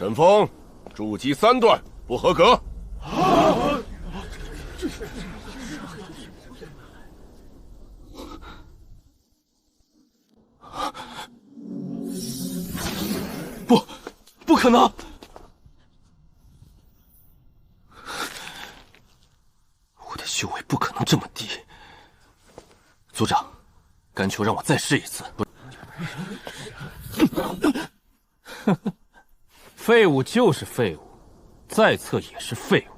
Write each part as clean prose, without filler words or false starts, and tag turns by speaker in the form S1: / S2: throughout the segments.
S1: 沈峰，筑基3段不合格。
S2: 不可能！我的修为不可能这么低。族长，干求让我再试一次。
S3: 废物就是废物，再测也是废物。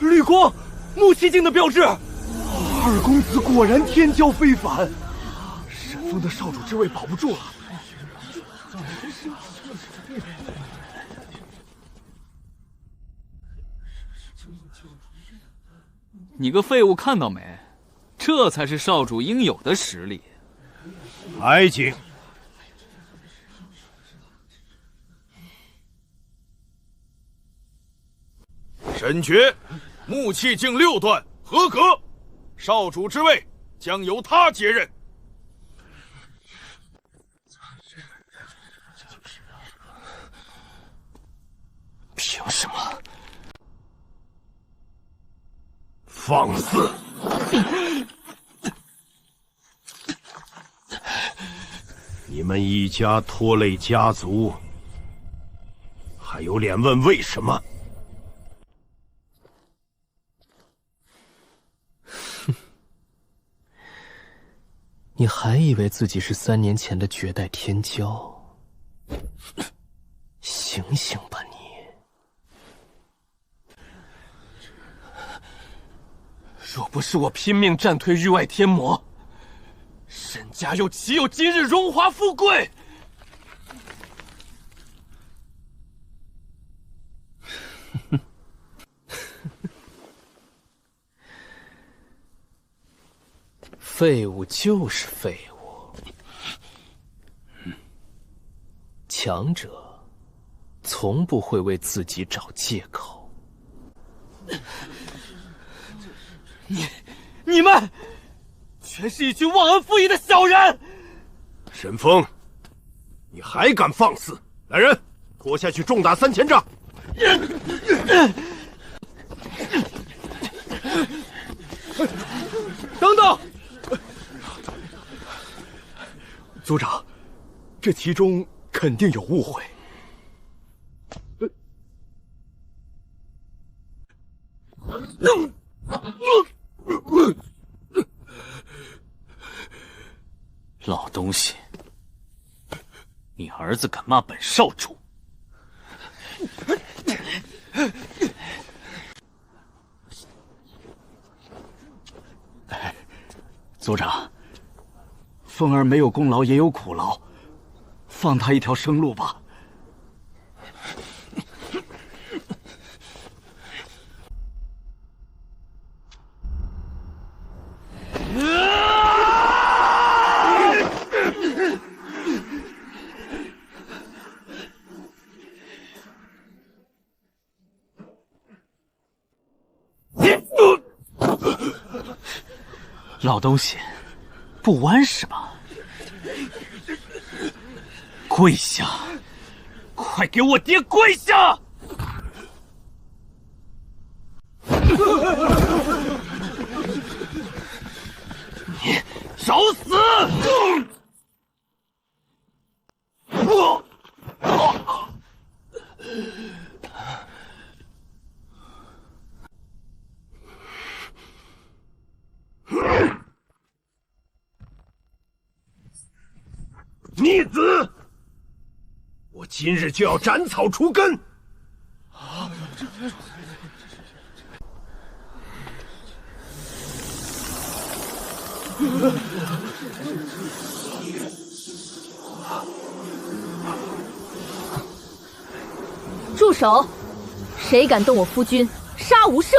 S2: 绿光，木气境的标志。
S4: 二公子果然天骄非凡，沈峰的少主之位保不住了。
S5: 你个废物，看到没？这才是少主应有的实力。
S6: 哀景，
S1: 沈爵，木气境6段合格，少主之位将由他接任。
S2: 凭什么？
S6: 放肆！你们一家拖累家族，还有脸问为什么？
S2: 你还以为自己是3年前的绝代天骄？醒醒吧你！若不是我拼命战退域外天魔，沈家又岂有今日荣华富贵？废物就是废物，强者从不会为自己找借口。你们全是一群忘恩负义的小人！
S6: 沈峰，你还敢放肆！来人，拖下去重打3000杖！
S4: 等等，族长，这其中肯定有误会。
S5: 老东西，你儿子敢骂本少主？
S4: 族长，凤儿没有功劳也有苦劳，放他一条生路吧。
S5: 老东西，不弯是吧？跪下！快给我爹跪下！你找死！
S6: 逆子！我今日就要斩草除根！
S7: 住手！谁敢动我夫君，杀无赦！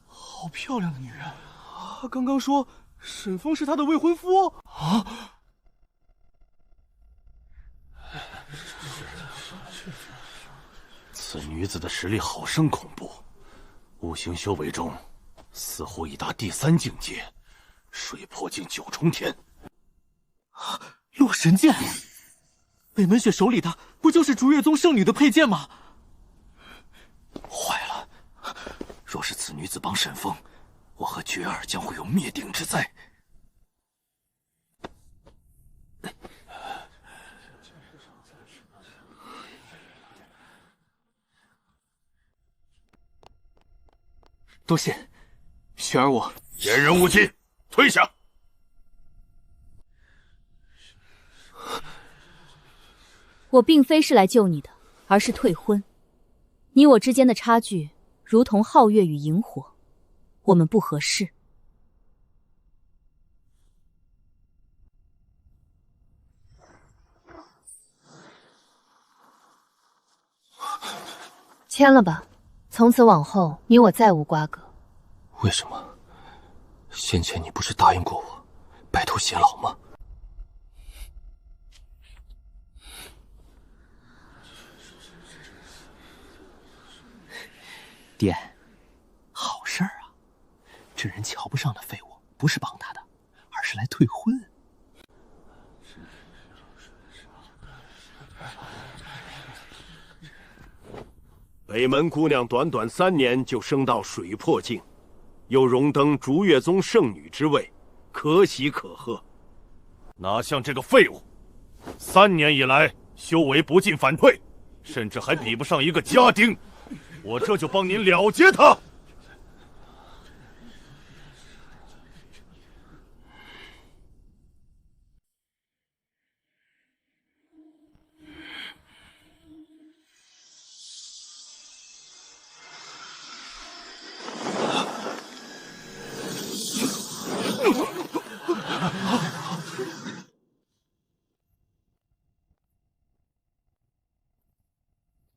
S4: 好漂亮的女人啊！刚刚说沈峰是她的未婚夫啊！
S5: 女子的实力好生恐怖，五行修为中似乎已达第3境界，水魄境9重天。
S4: 洛神剑，北门雪手里的不就是竹月宗圣女的佩剑吗？坏了，若是此女子帮沈风，我和觉儿将会有灭顶之灾。多谢，雪儿我
S1: 见人勿近，退下。
S7: 我并非是来救你的，而是退婚。你我之间的差距，如同皓月与萤火，我们不合适。签了吧，从此往后你我再无瓜葛。
S2: 为什么？先前你不是答应过我，白头偕老吗？
S4: 爹，好事儿啊！这人瞧不上的废物，不是帮他的，而是来退婚。
S6: 北门姑娘短短3年就升到水魄境，又荣登竹月宗圣女之位，可喜可贺。
S1: 哪像这个废物，3年以来修为不进反退，甚至还比不上一个家丁。我这就帮您了结他。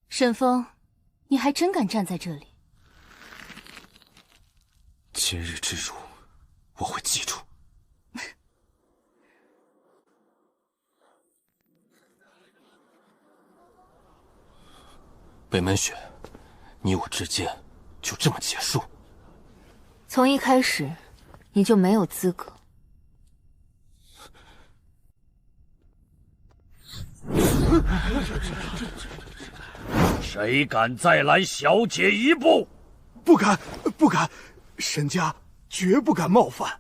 S7: 沈风，你还真敢站在这里。
S2: 今日之辱，我会记住。北门雪，你我之间就这么结束？
S7: 从一开始，你就没有资格。
S6: 谁敢再拦小姐一步？
S8: 不敢，不敢，沈家绝不敢冒犯。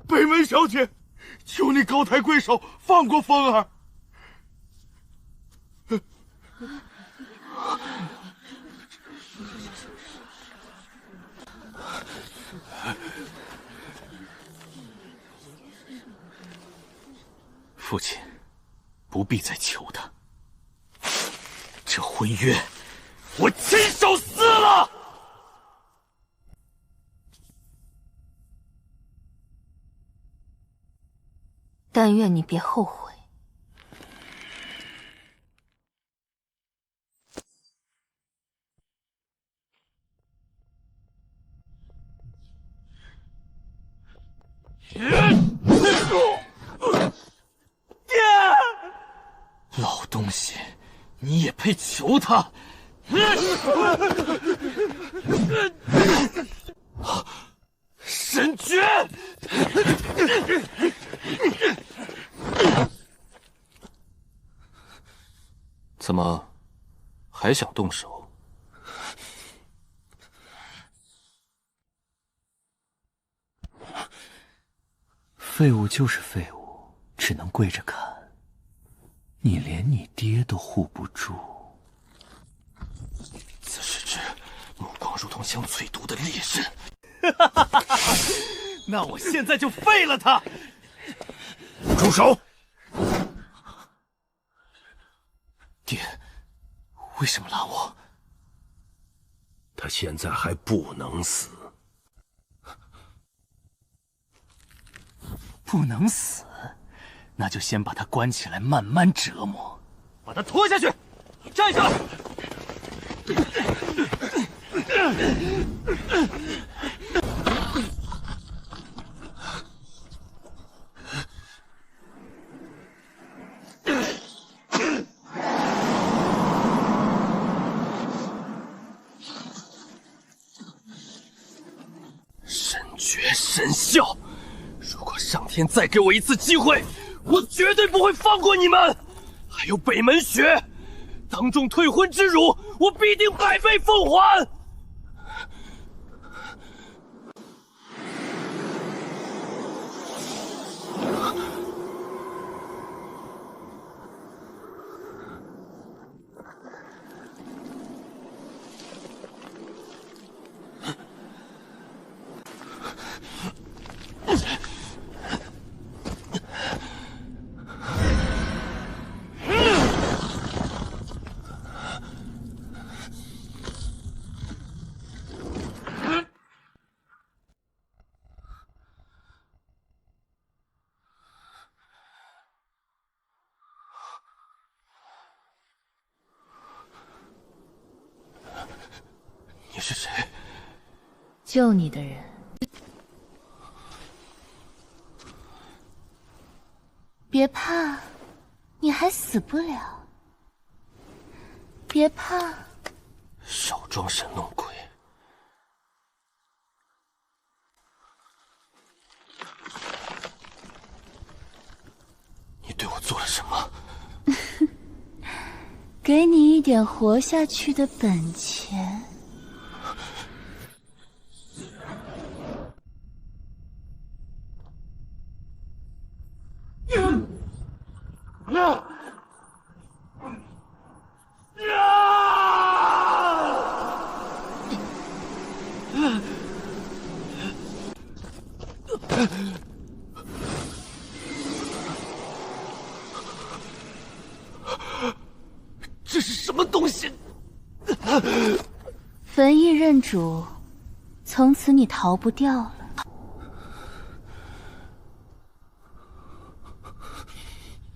S1: 北门小姐，求你高抬贵手，放过风儿。
S4: 父亲，不必再求他。这婚约，我亲手撕了。
S7: 但愿你别后悔。
S4: 老东西，你也配求他？神诀！
S2: 怎么还想动手？
S4: 废物就是废物，只能跪着看。你连你爹都护不住。
S2: 此时之目光如同想淬毒的猎人。
S4: 那我现在就废了他！
S6: 住手！
S4: 爹，为什么拉我？
S6: 他现在还不能死。
S4: 不能死，那就先把他关起来，慢慢折磨。把他拖下去，站下来！
S2: 学神效！如果上天再给我一次机会，我绝对不会放过你们！还有北门学，当众退婚之辱，我必定百倍奉还！你是谁？
S7: 救你的人。别怕，你还死不了。别怕。
S2: 少装神弄鬼！你对我做了什么？
S7: 给你一点活下去的本钱。
S2: 这是什么东西？
S7: 焚意认主，从此你逃不掉了。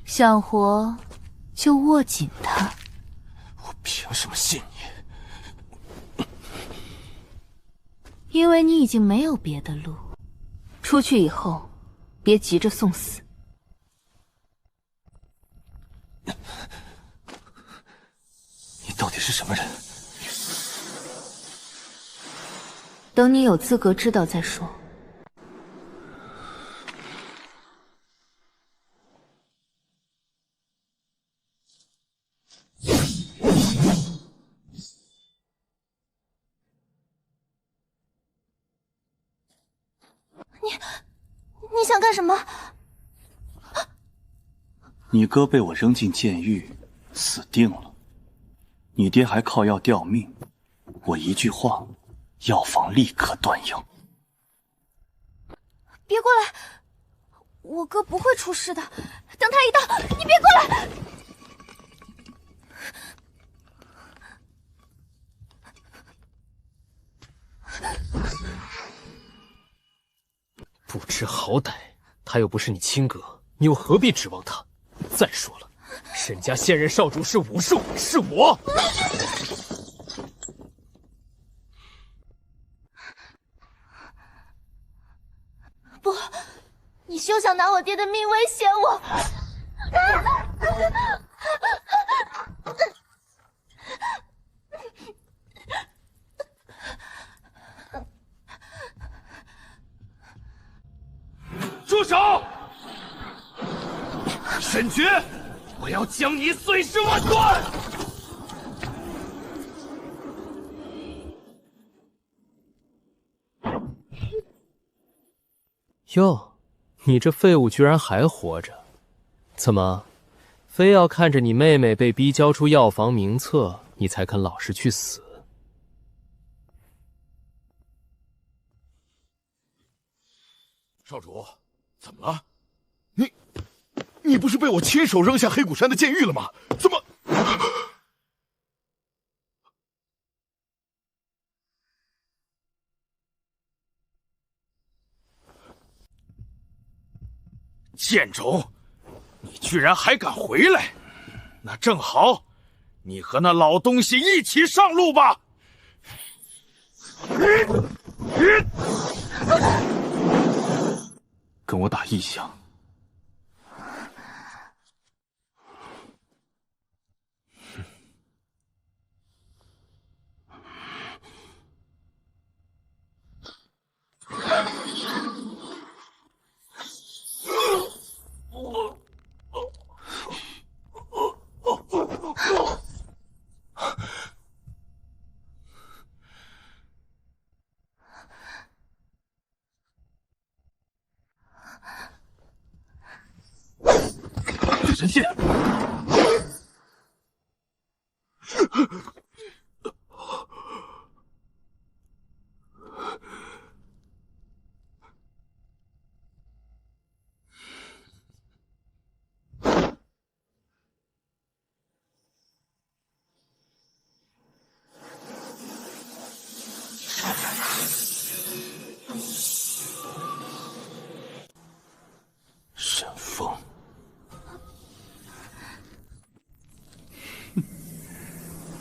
S7: 想活，就握紧它。
S2: 我凭什么信你？
S7: 因为你已经没有别的路。出去以后，别急着送死。
S2: 你到底是什么人？
S7: 等你有资格知道再说。
S9: 你想干什么？
S5: 你哥被我扔进监狱，死定了。你爹还靠药吊命，我一句话，药房立刻断营。
S9: 别过来！我哥不会出事的。等他一到，你别过来！
S2: 不知好歹，他又不是你亲哥，你又何必指望他？再说了，沈家现任少主是武术，是我。
S9: 不，你休想拿我爹的命威胁我！
S2: 住手！沈绝，我要将你碎尸万段！哟，你这废物居然还活着！怎么，非要看着你妹妹被逼交出药房名册，你才肯老实去死？
S8: 少主，怎么了？你不是被我亲手扔下黑谷山的监狱了吗？怎么？
S1: 贱种，你居然还敢回来！那正好，你和那老东西一起上路吧！
S5: 跟我打一响。
S2: 神剑。
S5: 沈风，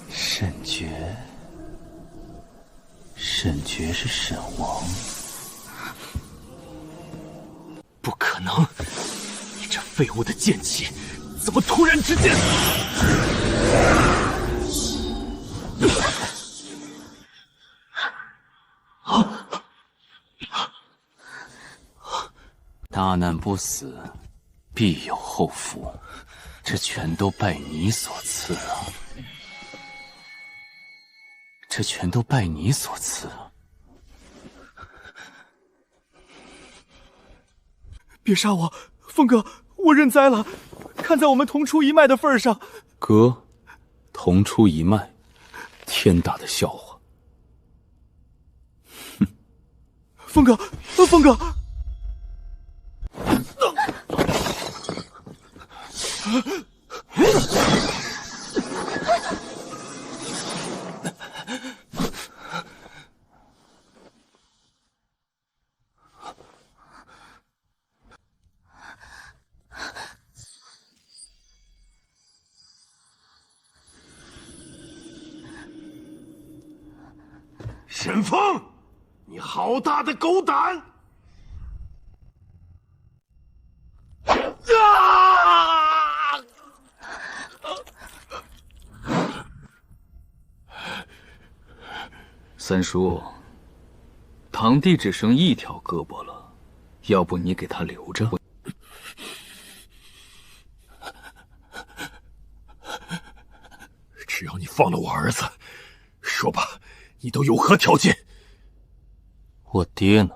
S5: 沈爵，沈爵是沈王，
S2: 不可能！你这废物的剑气，怎么突然之间？
S5: 大难不死，必有后福，这全都拜你所赐啊！这全都拜你所赐啊！
S2: 别杀我，风哥，我认栽了。看在我们同出一脉的份上，
S3: 哥，同出一脉，天大的笑话！
S2: 哼，风哥，风哥。
S6: 沈风，你好大的狗胆！
S3: 三叔，堂弟只剩一条胳膊了，要不你给他留着？
S8: 只要你放了我儿子，说吧，你都有何条件？
S3: 我爹呢？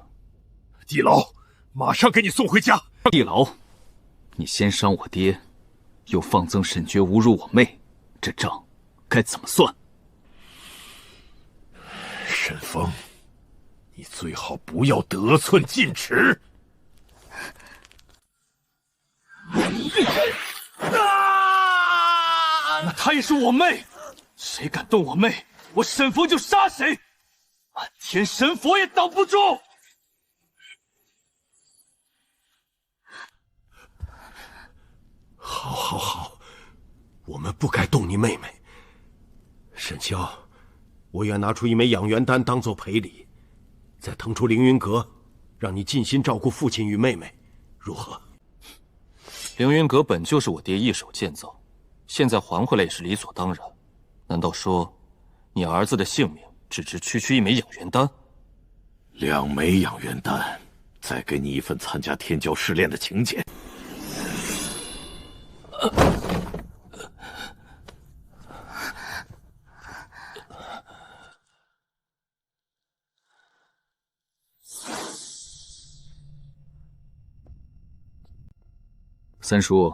S8: 地牢，马上给你送回家。
S3: 地牢，你先伤我爹，又放增沈爵侮辱我妹，这账该怎么算？
S8: 沈风，你最好不要得寸进尺。
S2: 那她也是我妹，谁敢动我妹，我沈风就杀谁，满天神佛也挡不住。
S6: 好，我们不该动你妹妹。沈萧，我愿拿出一枚养元丹当做赔礼，再腾出凌云阁，让你尽心照顾父亲与妹妹，如何？
S3: 凌云阁本就是我爹一手建造，现在还回来也是理所当然。难道说，你儿子的性命只值区区一枚养元丹
S8: ？2枚养元丹，再给你一份参加天骄试炼的请柬。
S3: 三叔，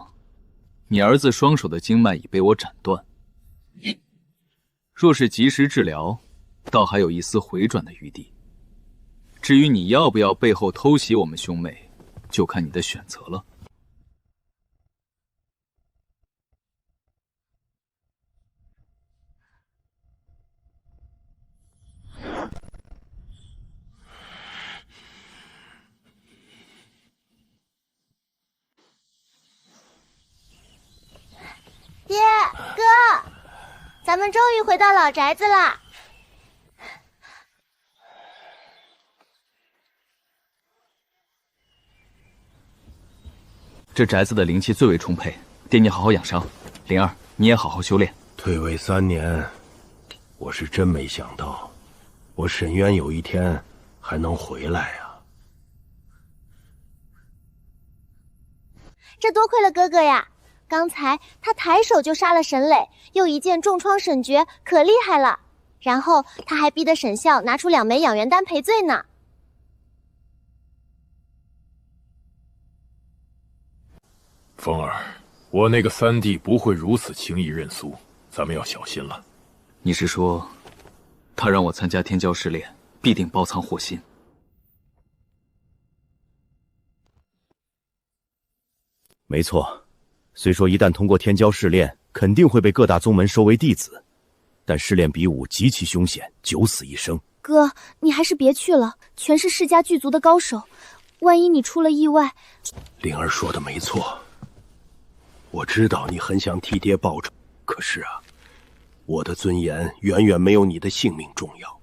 S3: 你儿子双手的经脉已被我斩断，若是及时治疗，倒还有一丝回转的余地。至于你要不要背后偷袭我们兄妹，就看你的选择了。
S9: 爹，哥，咱们终于回到老宅子了。
S3: 这宅子的灵气最为充沛，爹你好好养伤，灵儿你也好好修炼。
S6: 退位3年，我是真没想到，我沈渊有一天还能回来啊！
S9: 这多亏了哥哥呀！刚才他抬手就杀了沈磊，又一剑重创沈爵，可厉害了。然后他还逼得沈啸拿出2枚养元丹赔罪呢。
S8: 风儿，我那个三弟不会如此轻易认输，咱们要小心了。
S3: 你是说，他让我参加天骄试炼，必定包藏祸心？
S10: 没错，虽说一旦通过天骄试炼，肯定会被各大宗门收为弟子，但试炼比武极其凶险，九死一生。
S9: 哥，你还是别去了，全是世家巨族的高手，万一你出了意外……
S6: 灵儿说的没错，我知道你很想替爹报仇，可是啊，我的尊严远远没有你的性命重要。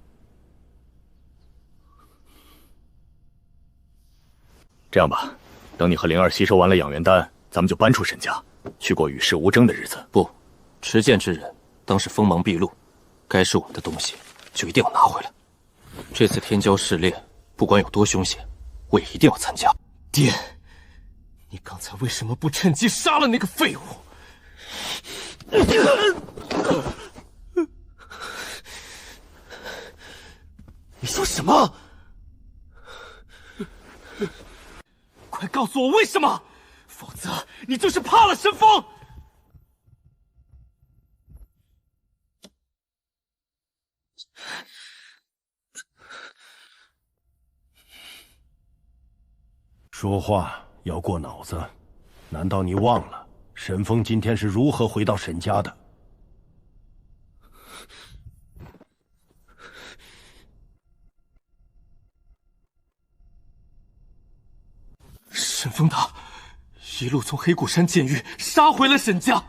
S4: 这样吧，等你和灵儿吸收完了养元丹，咱们就搬出沈家，去过与世无争的日子。
S3: 不，持剑之人当是锋芒毕露，该是我们的东西就一定要拿回来。这次天骄试炼，不管有多凶险，我也一定要参加。
S2: 爹，你刚才为什么不趁机杀了那个废物？你说什么？快告诉我为什么，否则你就是怕了神风！
S6: 说话要过脑子，难道你忘了沈风今天是如何回到沈家的？
S2: 沈风他一路从黑谷山监狱杀回了沈家。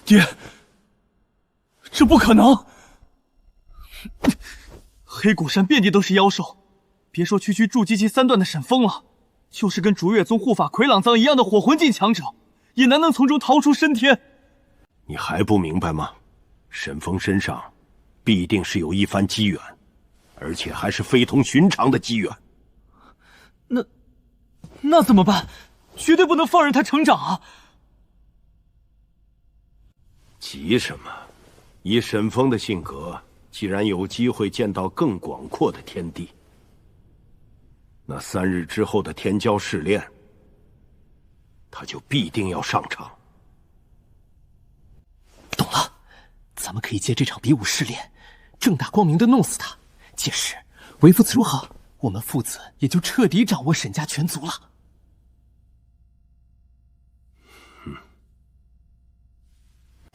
S2: 爹，这不可能！黑谷山遍地都是妖兽，别说区区筑基期3段的沈风了，就是跟竹月宗护法魁朗藏一样的火魂境强者，也难能从中逃出升天。
S6: 你还不明白吗？沈风身上必定是有一番机缘，而且还是非同寻常的机缘。
S2: 那怎么办？绝对不能放任他成长啊！
S6: 急什么？以沈风的性格，既然有机会见到更广阔的天地，那3日之后的天骄试炼，他就必定要上场。
S2: 懂了，咱们可以借这场比武试炼，正大光明的弄死他。届时为父子如何，我们父子也就彻底掌握沈家全族了。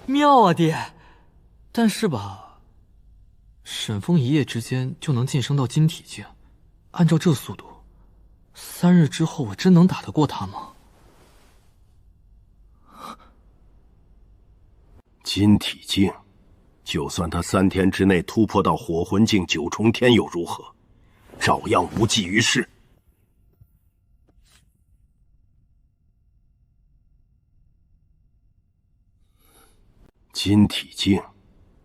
S11: 妙啊，爹！但是吧，沈风一夜之间就能晋升到金体境，按照这速度，3日之后我真能打得过他吗？
S6: 金体境，就算他3天之内突破到火魂境9重天又如何？照样无济于事。金体境，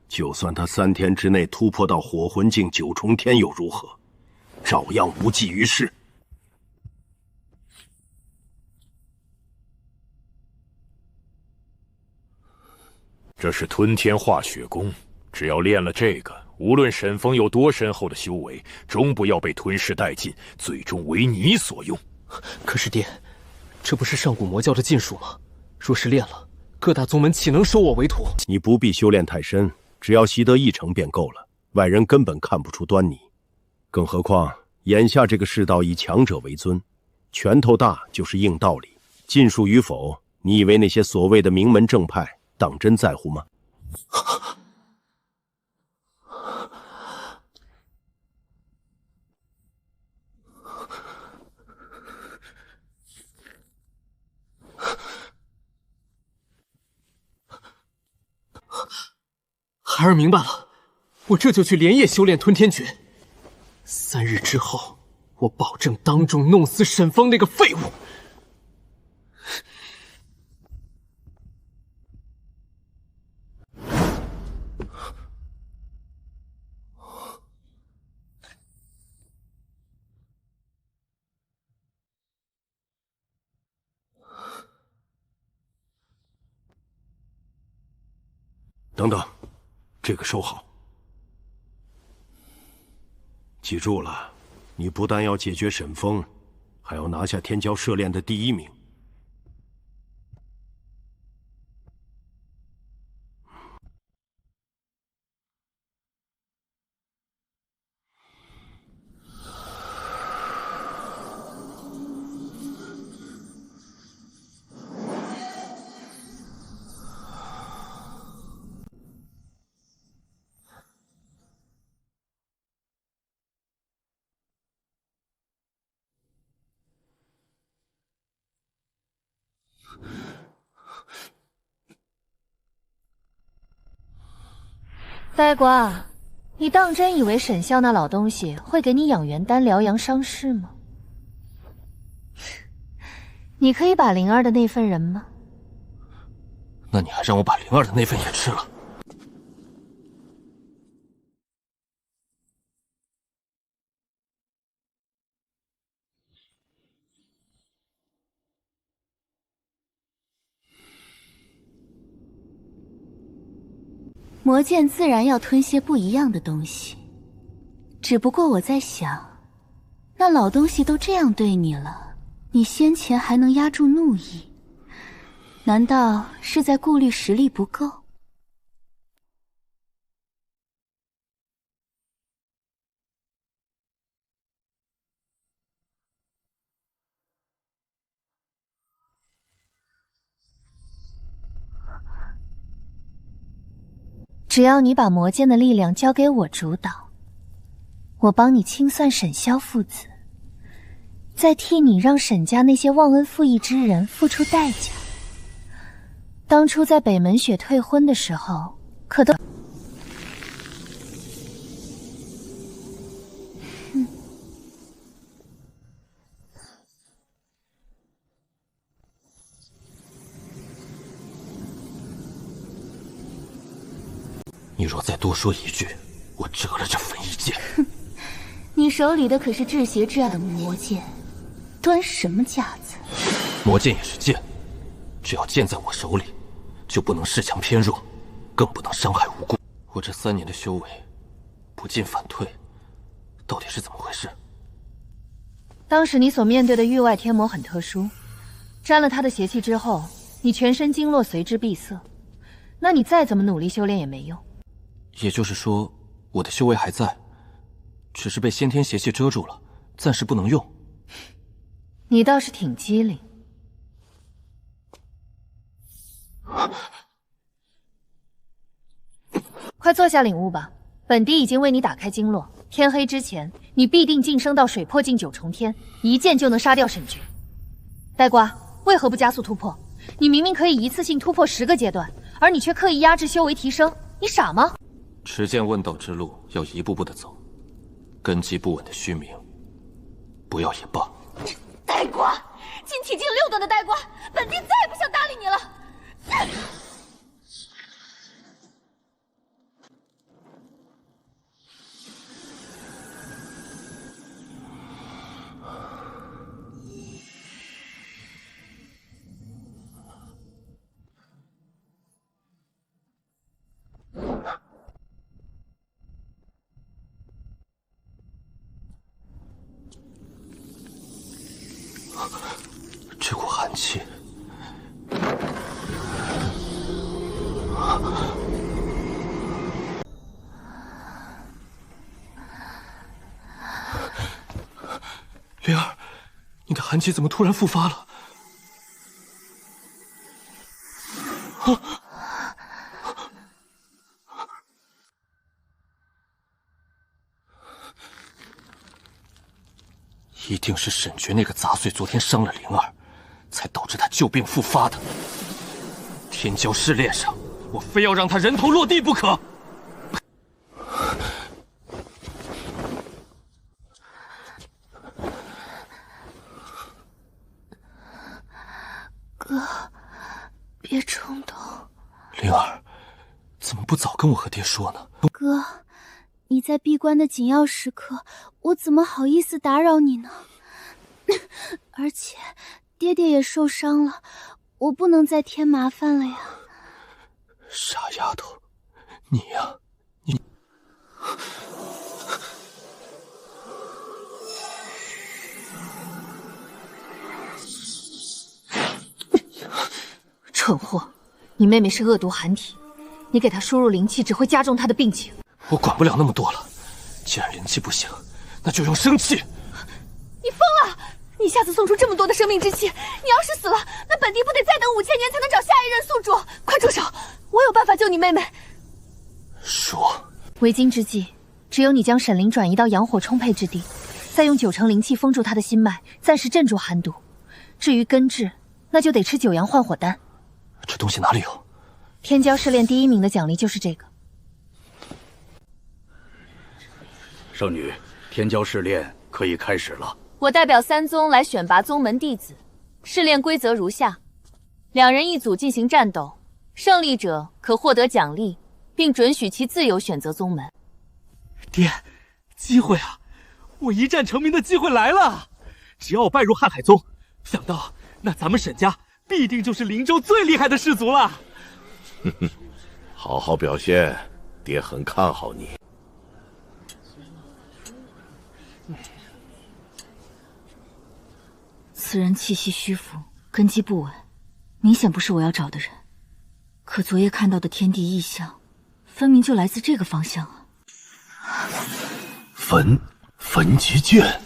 S6: 就算他3天之内突破到火魂境9重天又如何？照样无济于事。
S8: 这是吞天化血功，只要练了这个，无论沈风有多深厚的修为，终不要被吞噬殆尽，最终为你所用。
S2: 可是爹，这不是上古魔教的禁术吗？若是练了，各大宗门岂能收我为徒？
S6: 你不必修炼太深，只要习得1成便够了，外人根本看不出端倪。更何况眼下这个世道以强者为尊，拳头大就是硬道理。禁术与否，你以为那些所谓的名门正派当真在乎吗？
S2: 孩儿明白了，我这就去连夜修炼吞天诀。3日之后，我保证当众弄死沈风那个废物。
S6: 等等，这个收好。记住了，你不但要解决沈峰，还要拿下天骄试炼的第1名。
S7: 呆瓜，你当真以为沈啸那老东西会给你养元丹疗养伤势吗？你可以把灵儿的那份人吗？
S3: 那你还让我把灵儿的那份也吃了？
S7: 魔剑自然要吞些不一样的东西，只不过我在想，那老东西都这样对你了，你先前还能压住怒意，难道是在顾虑实力不够？只要你把魔剑的力量交给我主导，我帮你清算沈萧父子，再替你让沈家那些忘恩负义之人付出代价。当初在北门雪退婚的时候，可都……
S3: 你若再多说一句，我折了这焚一剑。
S7: 你手里的可是至邪至暗的魔剑，端什么架子？
S3: 魔剑也是剑，只要剑在我手里，就不能恃强偏弱，更不能伤害无辜。我这3年的修为，不进反退，到底是怎么回事？
S7: 当时你所面对的域外天魔很特殊，沾了他的邪气之后，你全身经络随之闭塞，那你再怎么努力修炼也没用。
S3: 也就是说，我的修为还在，只是被先天邪气遮住了，暂时不能用。
S7: 你倒是挺机灵。快坐下领悟吧，本帝已经为你打开经络，天黑之前，你必定晋升到水魄境9重天，一剑就能杀掉沈局。呆瓜，为何不加速突破？你明明可以一次性突破10个阶段，而你却刻意压制修为提升，你傻吗？
S3: 持剑问道之路要一步步的走，根基不稳的虚名，不要也罢。
S7: 呆瓜，进体境6段的呆瓜，本帝再也不想搭理你了。
S3: 这股寒气，灵儿，你的寒气怎么突然复发了？一定是沈爵那个杂碎昨天伤了灵儿，才导致他旧病复发的。天骄试炼上，我非要让他人头落地不可。
S7: 哥，别冲动。
S3: 灵儿，怎么不早跟我和爹说呢？
S7: 哥，你在闭关的紧要时刻，我怎么好意思打扰你呢？而且，爹爹也受伤了，我不能再添麻烦了呀。
S3: 傻丫头，你呀，你……
S7: 蠢货，你妹妹是恶毒寒体，你给她输入灵气只会加重她的病情。
S3: 我管不了那么多了，既然灵气不行，那就用生气。
S7: 你疯了！你一下子送出这么多的生命之气，你要是死了，那本地不得再等5000年才能找下一任宿主？快住手！我有办法救你妹妹。
S3: 说，
S7: 为今之计，只有你将沈灵转移到阳火充沛之地，再用9成灵气封住她的心脉，暂时镇住寒毒。至于根治，那就得吃9阳换火丹。
S3: 这东西哪里有？
S7: 天骄试炼第1名的奖励就是这个。
S10: 圣女，天骄试炼可以开始了。
S7: 我代表3宗来选拔宗门弟子，试炼规则如下：2人1组进行战斗，胜利者可获得奖励，并准许其自由选择宗门。
S4: 爹，机会啊！我一战成名的机会来了！只要我拜入瀚海宗，想到那咱们沈家必定就是灵州最厉害的氏族了。
S6: 哼哼，好好表现，爹很看好你。
S12: 此人气息虚浮，根基不稳，明显不是我要找的人。可昨夜看到的天地异象，分明就来自这个方向啊！
S5: 焚极剑，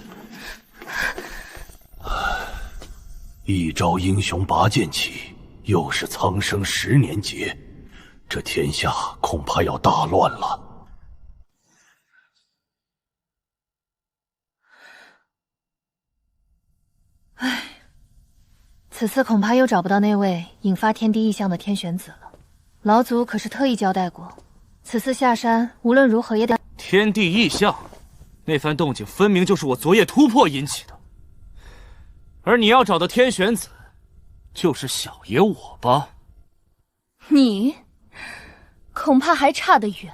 S5: 一朝英雄拔剑起，又是苍生10年劫，这天下恐怕要大乱了。
S7: 唉，此次恐怕又找不到那位引发天地异象的天玄子了。老祖可是特意交代过，此次下山无论如何也得……
S4: 天地异象，那番动静分明就是我昨夜突破引起的。而你要找的天玄子，就是小爷我吧？
S7: 你恐怕还差得远。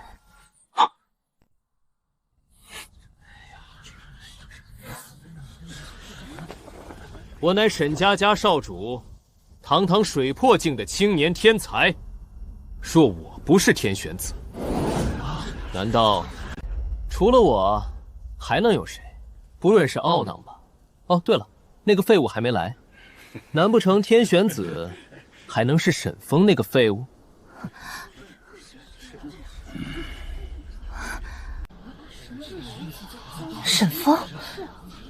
S2: 我乃沈家家少主，堂堂水魄境的青年天才。若我不是天玄子，难道除了我还能有谁？不论是傲囊吧？哦，对了，那个废物还没来，难不成天玄子还能是沈峰那个废物？
S7: 沈峰？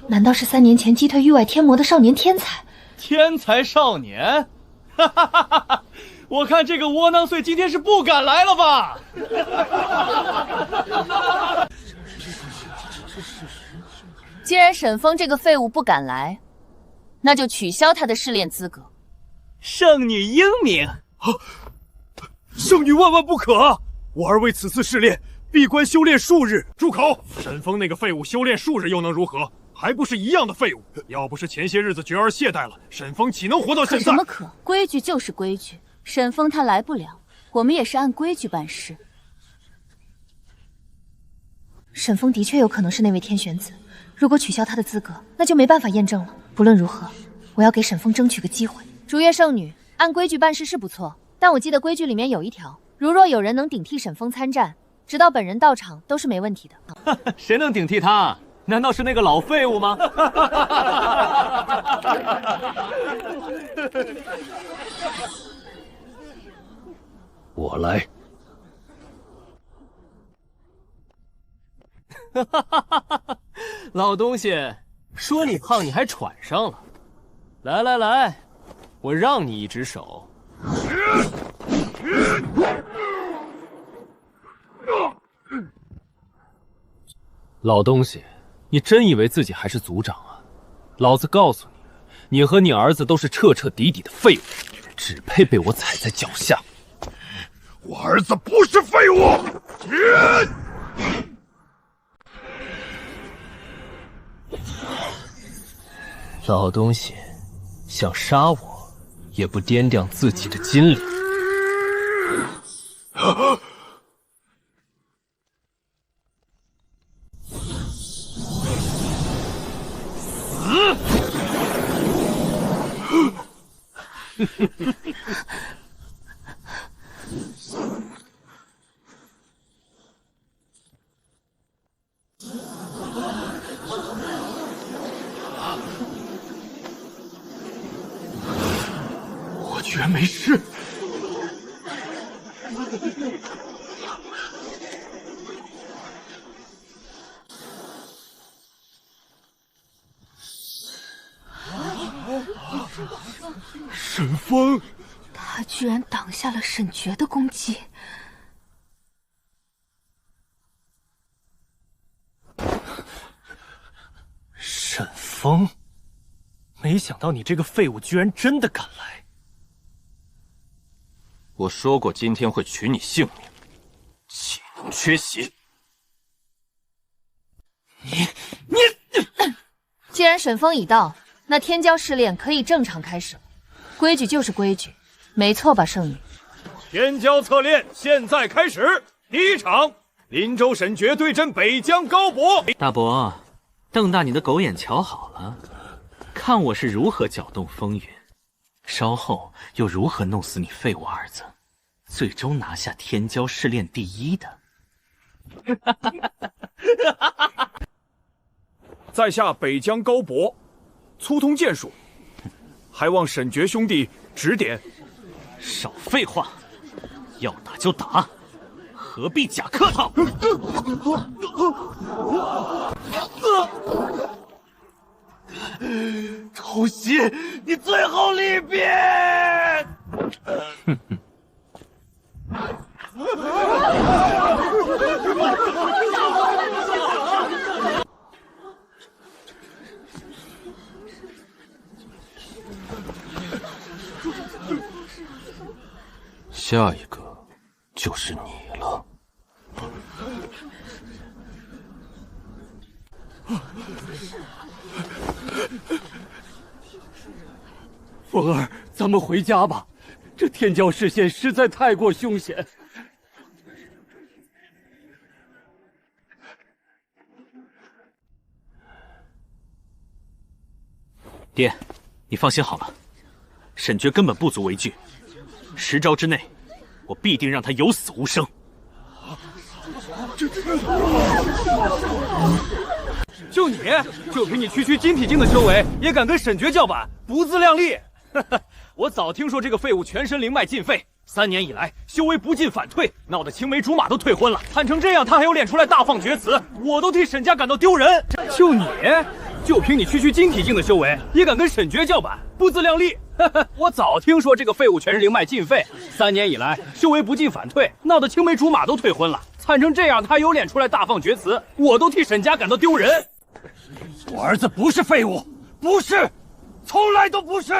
S7: 难道是3年前击退域外天魔的少年天才？
S2: 天才少年？哈哈哈哈哈！我看这个窝囊碎今天是不敢来了吧？
S7: 既然沈峰这个废物不敢来，那就取消他的试炼资格。
S2: 圣女英明！
S1: 圣女万万不可！我儿为此次试炼闭关修炼数日。住口！沈峰那个废物修炼数日又能如何？还不是一样的废物。要不是前些日子觉儿懈怠了，沈峰岂能活到现在？
S7: 可什么可？规矩就是规矩。沈峰他来不了，我们也是按规矩办事。沈峰的确有可能是那位天玄子，如果取消他的资格，那就没办法验证了。不论如何，我要给沈峰争取个机会。竹叶圣女，按规矩办事是不错，但我记得规矩里面有一条，如若有人能顶替沈峰参战，直到本人到场都是没问题的。
S2: 谁能顶替他？难道是那个老废物吗？
S5: 我来。
S2: 老东西，说你胖你还喘上了。来来来，我让你一只手。老东西，你真以为自己还是族长啊？老子告诉你，你和你儿子都是彻彻底底的废物，只配被我踩在脚下。
S1: 我儿子不是废物！
S2: 老东西，想杀我，也不掂量自己的斤两。
S4: 我居然没事！
S1: 沈风，
S12: 他居然挡下了沈爵的攻击。
S2: 沈风，没想到你这个废物居然真的敢来！
S3: 我说过今天会取你性命，岂能缺席？
S7: 既然沈风已到，那天骄试炼可以正常开始了。规矩就是规矩，没错吧，圣女？
S1: 天骄测炼现在开始，第一场，林州沈爵对阵北疆高博。
S4: 大伯，瞪大你的狗眼瞧好了，看我是如何搅动风云，稍后又如何弄死你废物儿子，最终拿下天骄试炼第一的。
S1: 在下北疆高博，粗通剑术，还望沈爵兄弟指点。
S4: 少废话，要打就打，何必假客套？
S2: 偷袭，你最后力辩！
S3: 下一个就是你了。
S2: 风儿，咱们回家吧，这天骄视线实在太过凶险。
S4: 爹，你放心好了，沈爵根本不足为惧，10招之内，我必定让他有死无生。
S2: 就你，就凭你区金体境的修为，也敢跟沈爵叫板，不自量力！我早听说这个废物全身灵脉尽废，3年以来修为不进反退，闹得青梅竹马都退婚了。惨成这样，他还有脸出来大放厥词，我都替沈家感到丢人。就你，就凭你区金体境的修为，也敢跟沈爵叫板，不自量力！我早听说这个废物全身灵脉尽废，3年以来修为不进反退，闹得青梅竹马都退婚了。惨成这样，他还有脸出来大放厥词，我都替沈家感到丢人。我儿子不是废物，不是，从来都不是，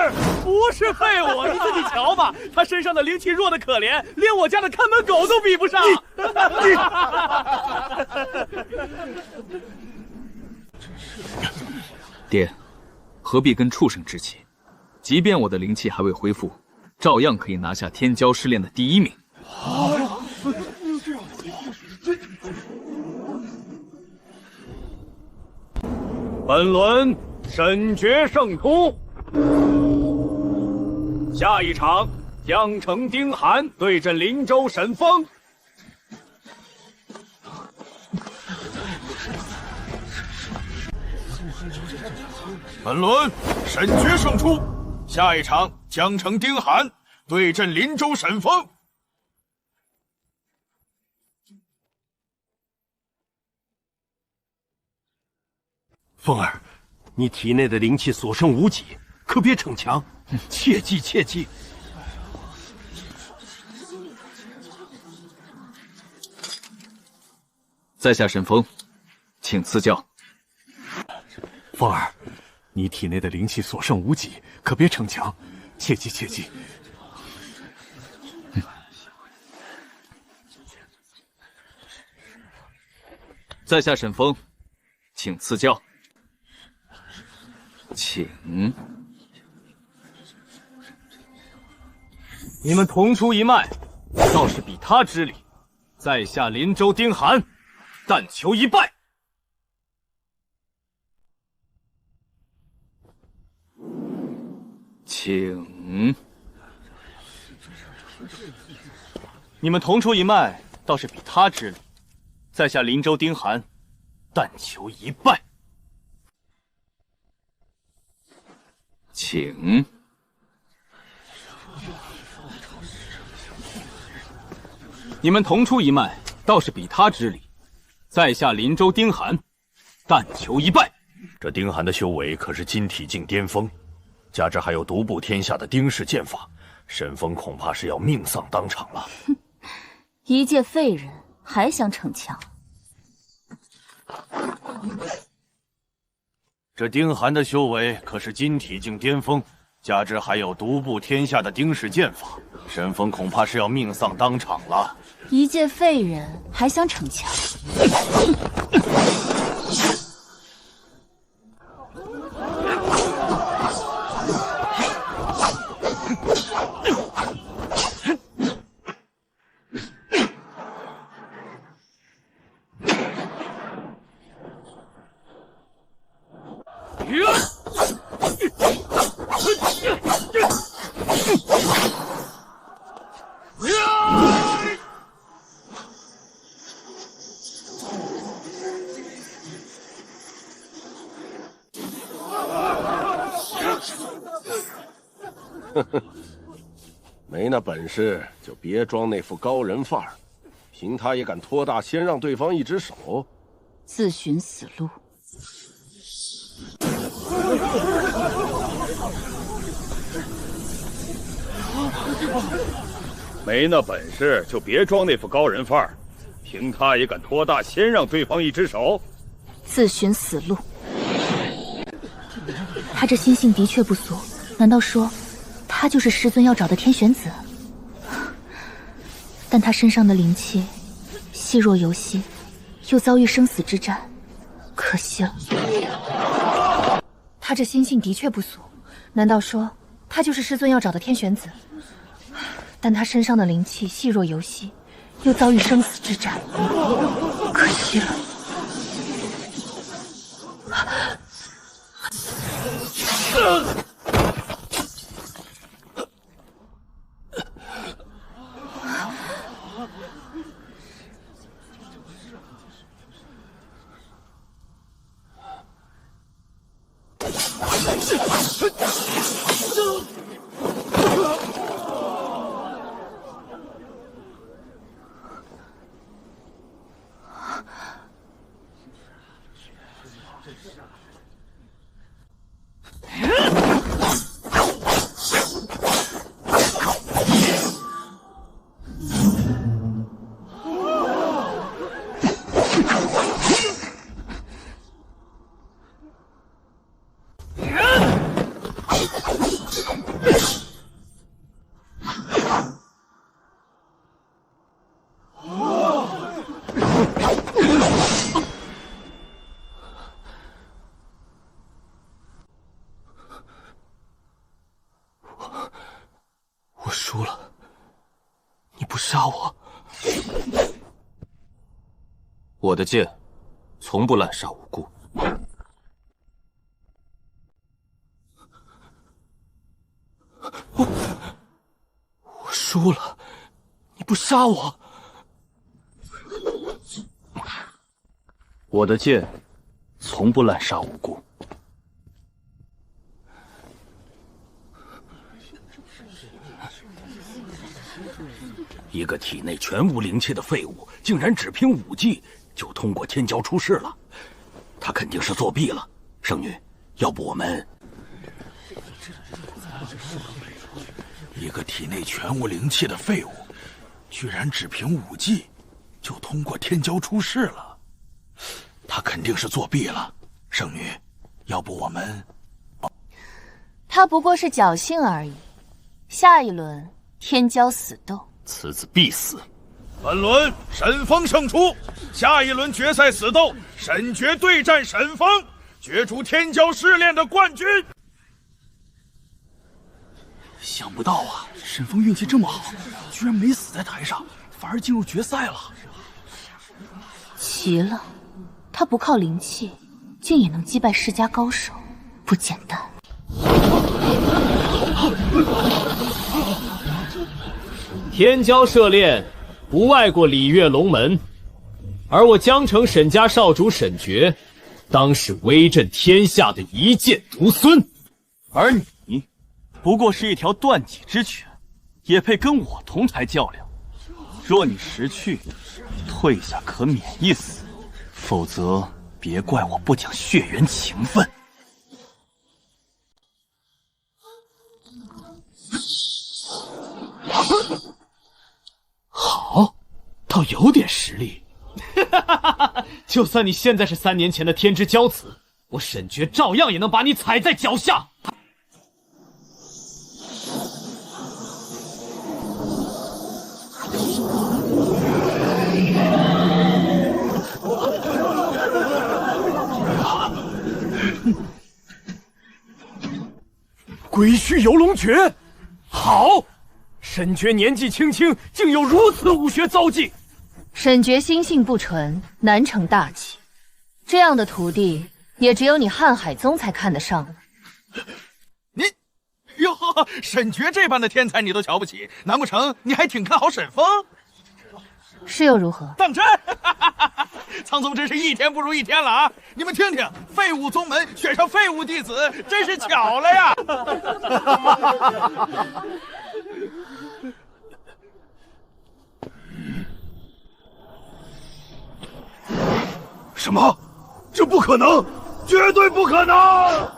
S2: 不是废物。你自己瞧吧，他身上的灵气弱得可怜，连我家的看门狗都比不上。
S13: 爹，何必跟畜生置气？即便我的灵气还未恢复，照样可以拿下天骄试炼的第1名。
S1: 本轮沈爵胜出。下一场，江城丁寒对阵林州沈风。
S8: 本轮沈爵胜出。下一场，江城丁寒对阵林州沈风。
S6: 风儿，你体内的灵气所剩无几，可别逞强，切记切记。
S13: 在下沈风，请赐教。
S1: 风儿，你体内的灵气所剩无几，可别逞强，切记切记。
S13: 在下沈风，请赐教。请。
S2: 你们同出一脉，倒是比他知礼。在下林州丁寒，但求一拜。
S13: 请。
S2: 你们同出一脉，倒是比他知礼。在下林州丁寒，但求一拜。
S13: 请。你们同出一脉，倒是比他知礼。在下林州丁寒，但求一拜。
S8: 这丁寒的修为可是金体境巅峰，加之还有独步天下的丁氏剑法，沈风恐怕是要命丧当场了。
S12: 哼，一介废人还想逞强？
S5: 这丁寒的修为可是金体境巅峰，加之还有独步天下的丁氏剑法，沈风恐怕是要命丧当场了。
S12: 一介废人还想逞强？
S6: 呵呵，没那本事就别装那副高人范儿，凭他也敢托大先让对方一只手，
S12: 自寻死路。
S8: 没那本事就别装那副高人范儿，凭他也敢托大先让对方一只手，
S12: 自寻死路。他这心性的确不俗，难道说他就是师尊要找的天玄子？但他身上的灵气细若游戏，又遭遇生死之战，可惜了。
S7: 他这心性的确不俗，难道说他就是师尊要找的天玄子？但他身上的灵气细若游戏，又遭遇生死之战，可惜了。
S2: 我输了，你不杀我，
S3: 我的剑从不滥杀无辜。
S2: 我输了，你不杀我，
S5: 我的剑从不滥杀无辜。
S10: 一个体内全无灵气的废物，竟然只凭武技就通过天骄出世了，他肯定是作弊了。圣女，要不我们……
S14: 一个体内全无灵气的废物，居然只凭武技就通过天骄出世了，他肯定是作弊了。圣女，要不我们……
S7: 他不过是侥幸而已。下一轮天骄死斗，
S8: 此子必死。
S14: 本轮沈风胜出，下一轮决赛死斗，沈决对战沈风，角逐天骄试炼的冠军。
S5: 想不到啊，沈风运气这么好，居然没死在台上，反而进入决赛了。
S12: 奇了，他不靠灵气，竟也能击败世家高手，不简单。
S15: 天骄射炼不外过礼乐龙门，而我江城沈家少主沈决，当是威震天下的一剑独尊。
S5: 而你，不过是一条断脊之犬，也配跟我同台较量？若你识趣，退下可免一死；否则，别怪我不讲血缘情分。
S15: 好，倒有点实力。就算你现在是3年前的天之骄子，我沈爵照样也能把你踩在脚下。
S1: 归墟游龙诀，好！沈爵年纪轻轻，竟有如此武学糟绩。
S7: 沈爵心性不纯，难成大器。这样的徒弟，也只有你瀚海宗才看得上了。
S14: 你，哟，沈爵这般的天才你都瞧不起，难不成你还挺看好沈风？
S7: 是又如何？
S14: 当真？苍宗真是一天不如一天了啊！你们听听，废物宗门选上废物弟子，真是巧了呀！
S1: 什么？这不可能，绝对不可能！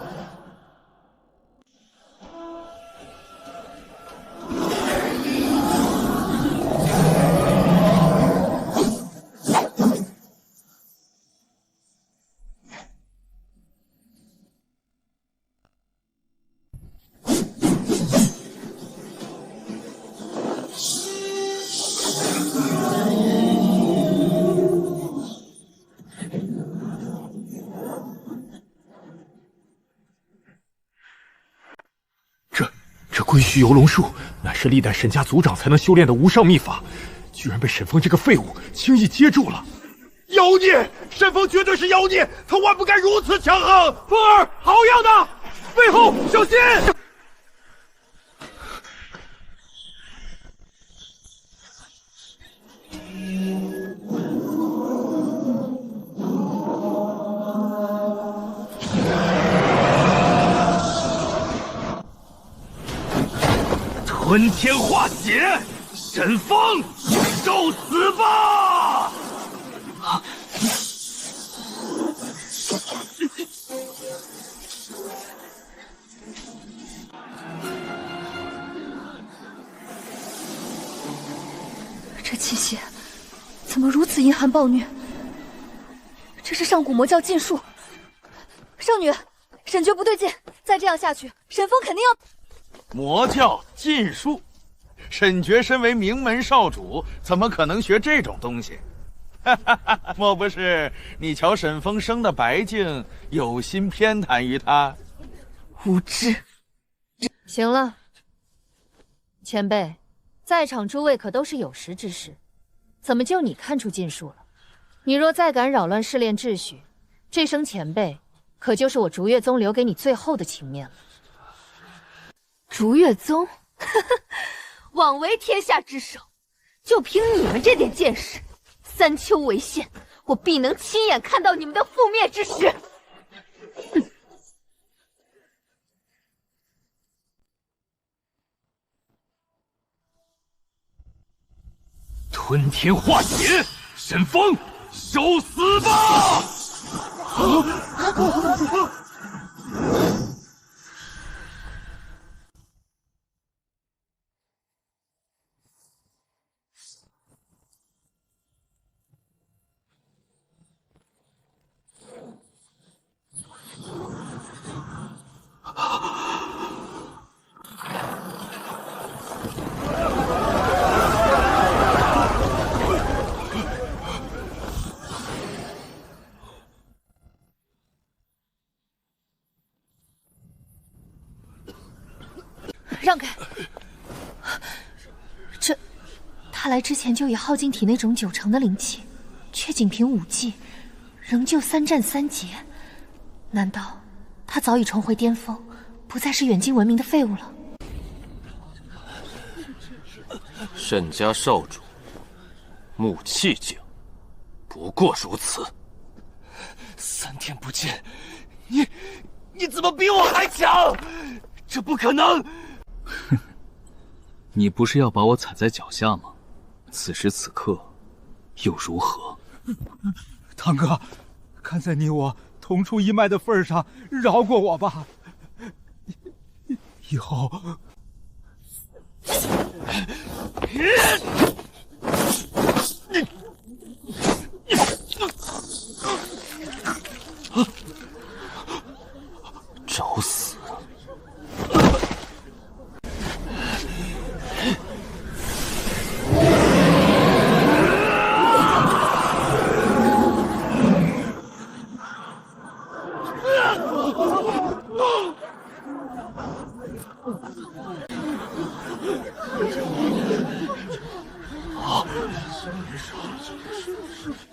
S8: 这归墟游龙术乃是历代沈家族长才能修炼的无上秘法，居然被沈风这个废物轻易接住了。
S1: 妖孽！沈风绝对是妖孽，他万不该如此强横。风儿，好样的！背后小心！
S2: 吞天化血，沈风，受死吧！
S12: 这气息怎么如此阴寒暴虐？这是上古魔教禁术。少女，沈爵不对劲，再这样下去，沈风肯定要……
S14: 魔教禁术，沈爵身为名门少主，怎么可能学这种东西？莫不是你瞧沈风生的白净，有心偏袒于他？
S12: 无知！
S7: 行了，前辈，在场诸位可都是有识之士，怎么就你看出禁术了？你若再敢扰乱试炼秩序，这声前辈可就是我逐月宗留给你最后的情面了。
S12: 逐月宗，枉为天下之首，就凭你们这点见识，3秋为限，我必能亲眼看到你们的覆灭之时。
S2: 吞天化血，沈风，受死吧！
S7: 让开！他来之前就已耗尽体内种90%的灵气，却仅凭5技，仍旧3战3捷。难道他早已重回巅峰，不再是远近闻名的废物了？
S3: 沈家少主，木气境，不过如此。
S2: 3天不见，你怎么比我还强？这不可能！
S13: 你不是要把我踩在脚下吗？此时此刻，又如何？
S16: 堂哥，看在你我同出一脉的份上，饶过我吧。以后，
S3: 找死！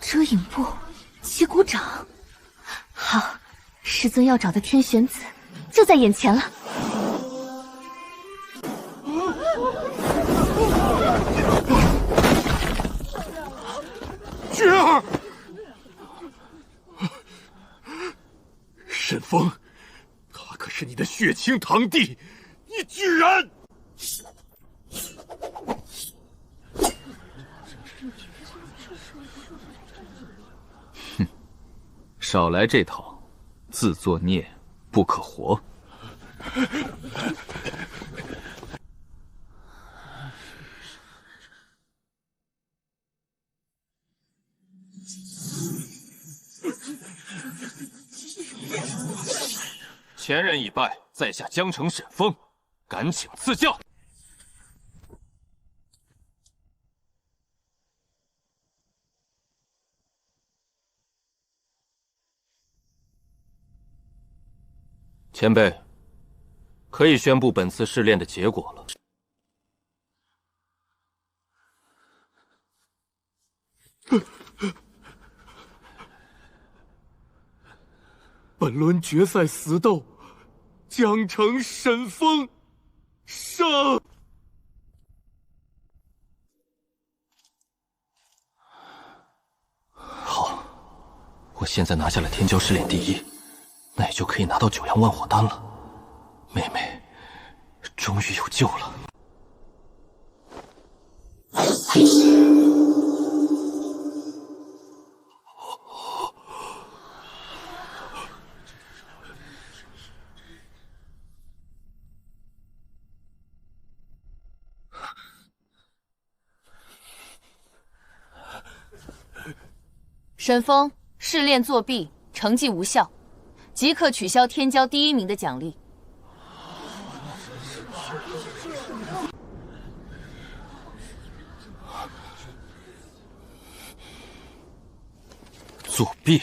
S12: 遮影布，击鼓掌。好，师尊要找的天玄子就在眼前了。
S1: 菊儿，沈风，他可是你的血亲堂弟，你居然……
S13: 少来这套，自作孽不可活。
S3: 前人已败，在下江城沈风，敢请赐教。前辈，可以宣布本次试炼的结果了。
S1: 本轮决赛死斗，江城沈风胜。
S3: 好，我现在拿下了天骄试炼第一，那也就可以拿到9阳万火丹了。妹妹，终于有救了。
S7: 沈风试炼作弊，成绩无效，即刻取消天骄第1名的奖励。
S3: 作弊？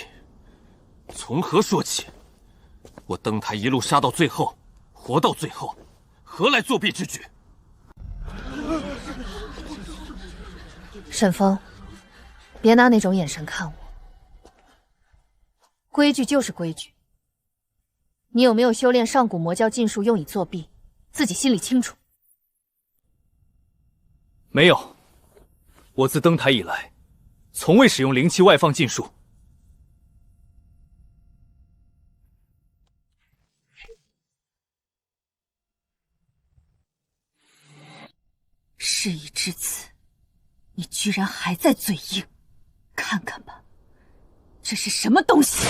S3: 从何说起？我登台一路杀到最后，活到最后，何来作弊之举？
S7: 沈风，别拿那种眼神看我。规矩就是规矩。你有没有修炼上古魔教禁术用以作弊，自己心里清楚。
S13: 没有，我自登台以来，从未使用灵气外放禁术。
S12: 事已至此，你居然还在嘴硬，看看吧，这是什么东西？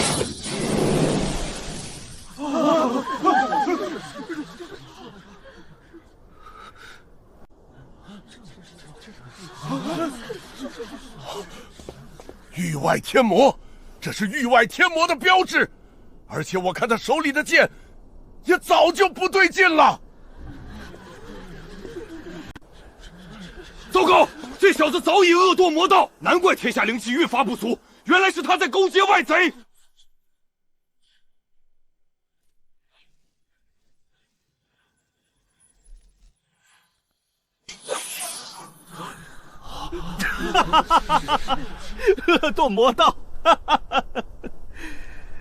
S6: 域外天魔，这是域外天魔的标志，而且我看他手里的剑，也早就不对劲了。
S1: 糟糕！这小子早已恶堕魔道，难怪天下灵气愈发不足，原来是他在勾结外贼。
S13: 恶堕魔道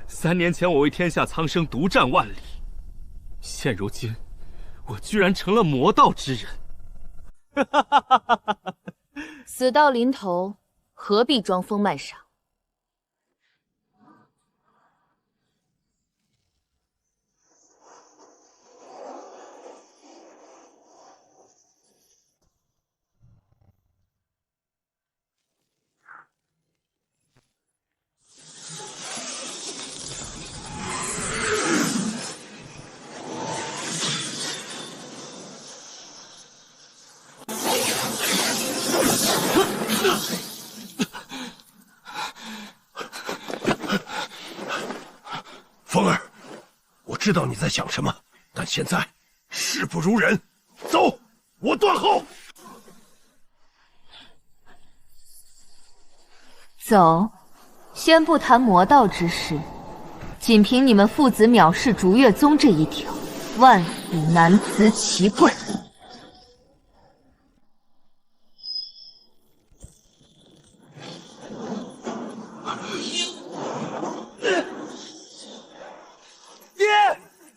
S13: ！3年前我为天下苍生独占万里，现如今，我居然成了魔道之人。
S7: 死到临头，何必装疯卖傻？
S6: 风儿，我知道你在想什么，但现在事不如人，走，我断后。
S12: 走，先不谈魔道之事，仅凭你们父子藐视逐月宗这一条，万死难辞其棍。
S2: 爹，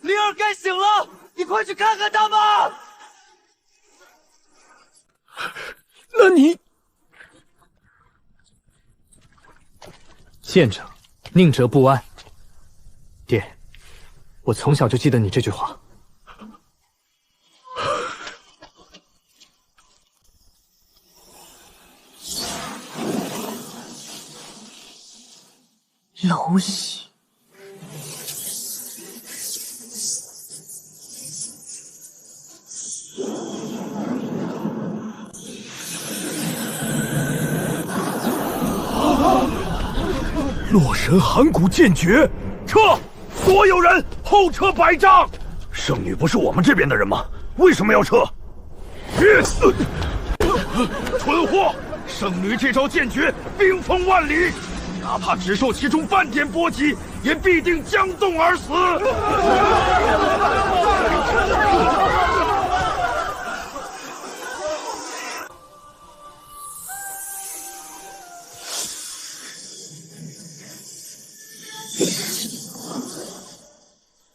S2: 灵儿该醒了，你快去看看他吧。
S1: 那你见者宁折不安。爹，我从小就记得你这句话。
S12: 蝼蚁。
S1: 洛神寒骨剑诀，撤！所有人后撤100丈。圣女不是我们这边的人吗？为什么要撤？蠢货！圣女这招剑诀冰封万里，哪怕只受其中半点波及，也必定将冻而死。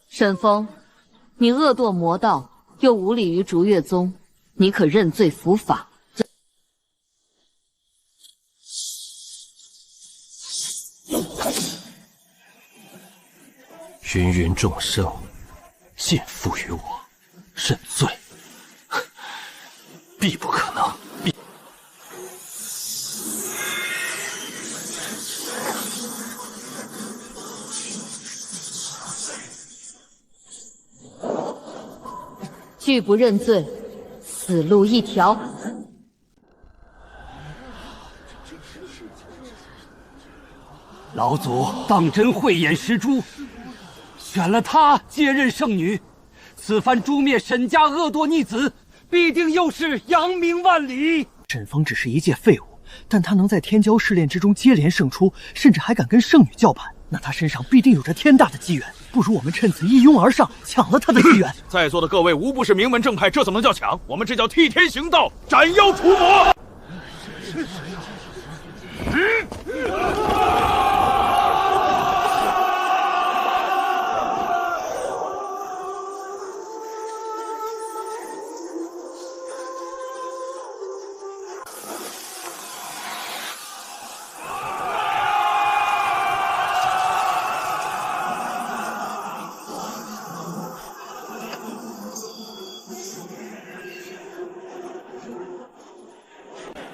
S12: 沈风，你恶堕魔道，又无礼于逐月宗，你可认罪伏法？
S3: 芸芸众生，尽附于我，认罪，必不可能。
S12: 拒不认罪，死路一条。
S10: 老祖当真慧眼识珠，选了她接任圣女，此番诛灭沈家恶堕逆子，必定又是扬名万里。
S17: 沈风只是一介废物，但他能在天骄试炼之中接连胜出，甚至还敢跟圣女叫板，那他身上必定有着天大的机缘。不如我们趁此一拥而上，抢了他的机缘。
S13: 在座的各位无不是名门正派，这怎么能叫抢？我们这叫替天行道，斩妖除魔。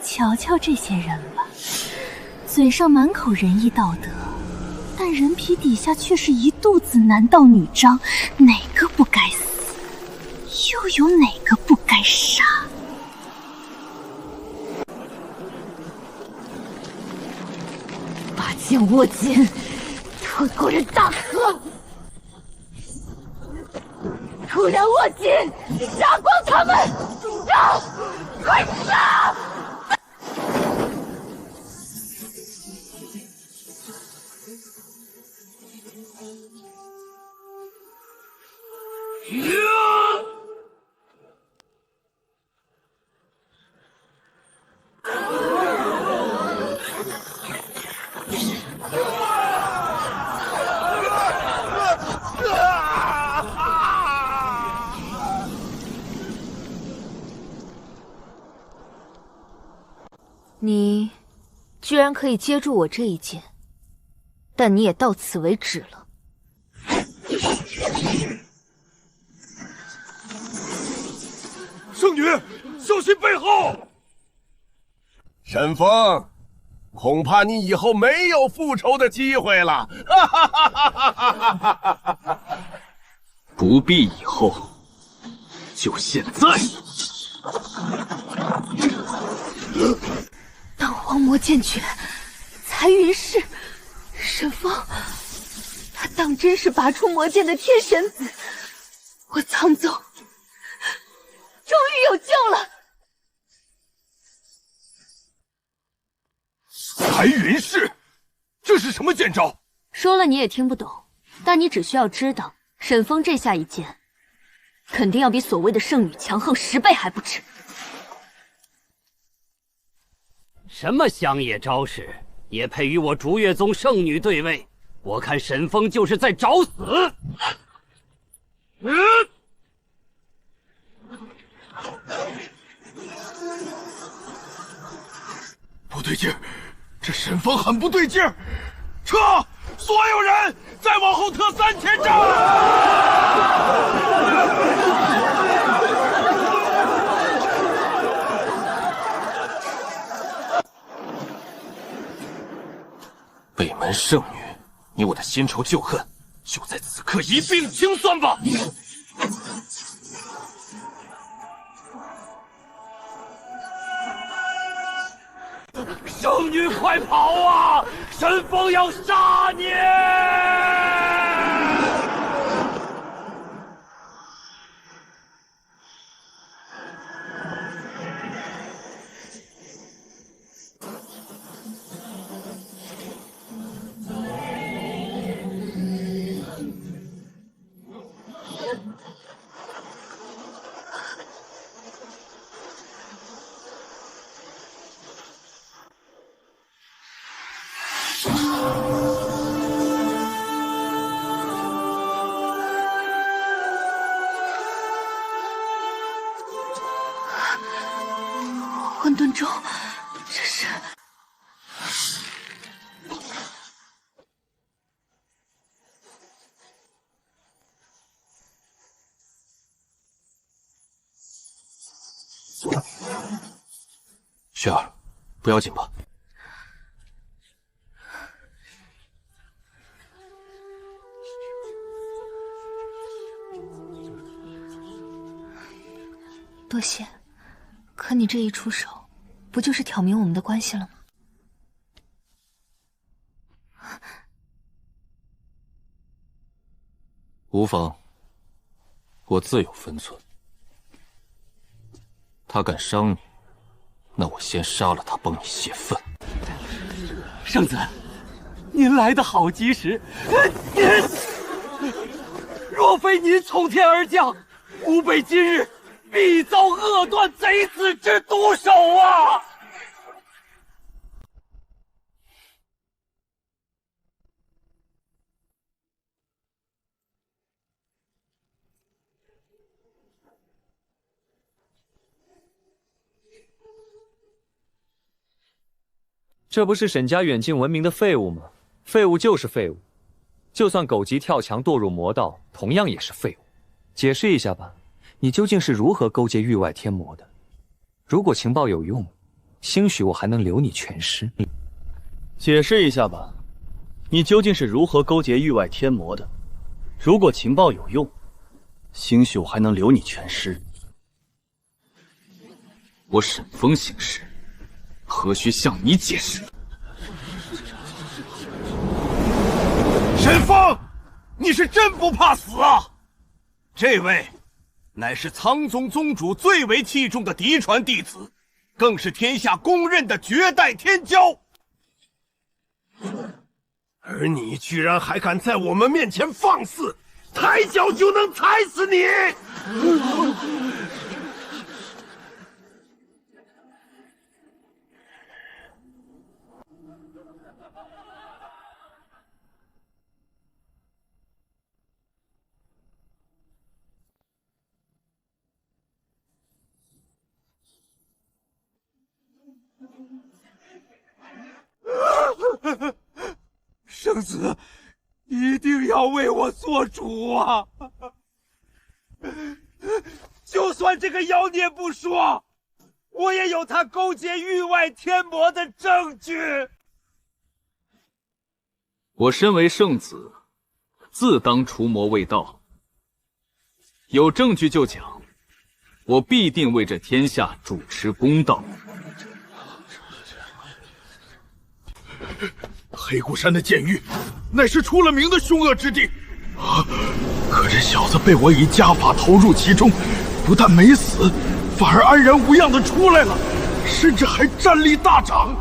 S18: 瞧瞧这些人吧，嘴上满口仁义道德，但人皮底下却是一肚子男盗女娼，哪个不该死？又有哪个不该杀？
S12: 把剑握紧，特狗人大喝！突然握紧，杀光他们！杀！快杀！你居然可以接住我这一剑，但你也到此为止了。
S1: 圣女，小心背后！
S6: 沈风，恐怕你以后没有复仇的机会了。
S13: 不必以后，就现在。
S12: 等我。荒魔剑诀，残云式，沈风，他当真是拔出魔剑的天神子。我苍宗终于有救了。
S19: 残云式，这是什么剑招？
S12: 说了你也听不懂，但你只需要知道，沈风这下一剑，肯定要比所谓的圣女强横10倍还不止。
S10: 什么乡野招式，也配与我逐月宗圣女对位？我看沈风就是在找死！
S19: 不对劲儿，这沈风很不对劲儿！撤！所有人再往后撤3000丈！
S3: 北门圣女，你我的新仇旧恨，就在此刻一并清算吧！
S10: 圣女，快跑啊！沈风要杀你！
S12: 混沌咒，这是……
S3: 雪儿，不要紧吧？
S12: 多谢，可你这一出手，不就是挑明我们的关系了吗？
S3: 无妨，我自有分寸。他敢伤你，那我先杀了他，帮你泄愤。
S10: 圣子，您来得好及时。若非您从天而降，吾辈今日必遭恶断贼子之毒手啊！
S20: 这不是沈家远近闻名的废物吗？废物就是废物，就算狗急跳墙堕入魔道，同样也是废物。解释一下吧，你究竟是如何勾结域外天魔的？如果情报有用，兴许我还能留你全尸。
S5: 解释一下吧，你究竟是如何勾结域外天魔的？如果情报有用，兴许我还能留你全尸。
S13: 我沈风行事，何须向你解释？
S19: 沈风，你是真不怕死啊！这位乃是苍宗宗主最为器重的嫡传弟子，更是天下公认的绝代天骄。而你居然还敢在我们面前放肆，抬脚就能踩死你！圣子，一定要为我做主啊！就算这个妖孽不说，我也有他勾结域外天魔的证据。
S13: 我身为圣子，自当除魔卫道。有证据就讲，我必定为这天下主持公道。
S14: 黑骨山的剑狱，乃是出了名的凶恶之地。可这小子被我以家法投入其中，不但没死，反而安然无恙的出来了，甚至还战力大涨。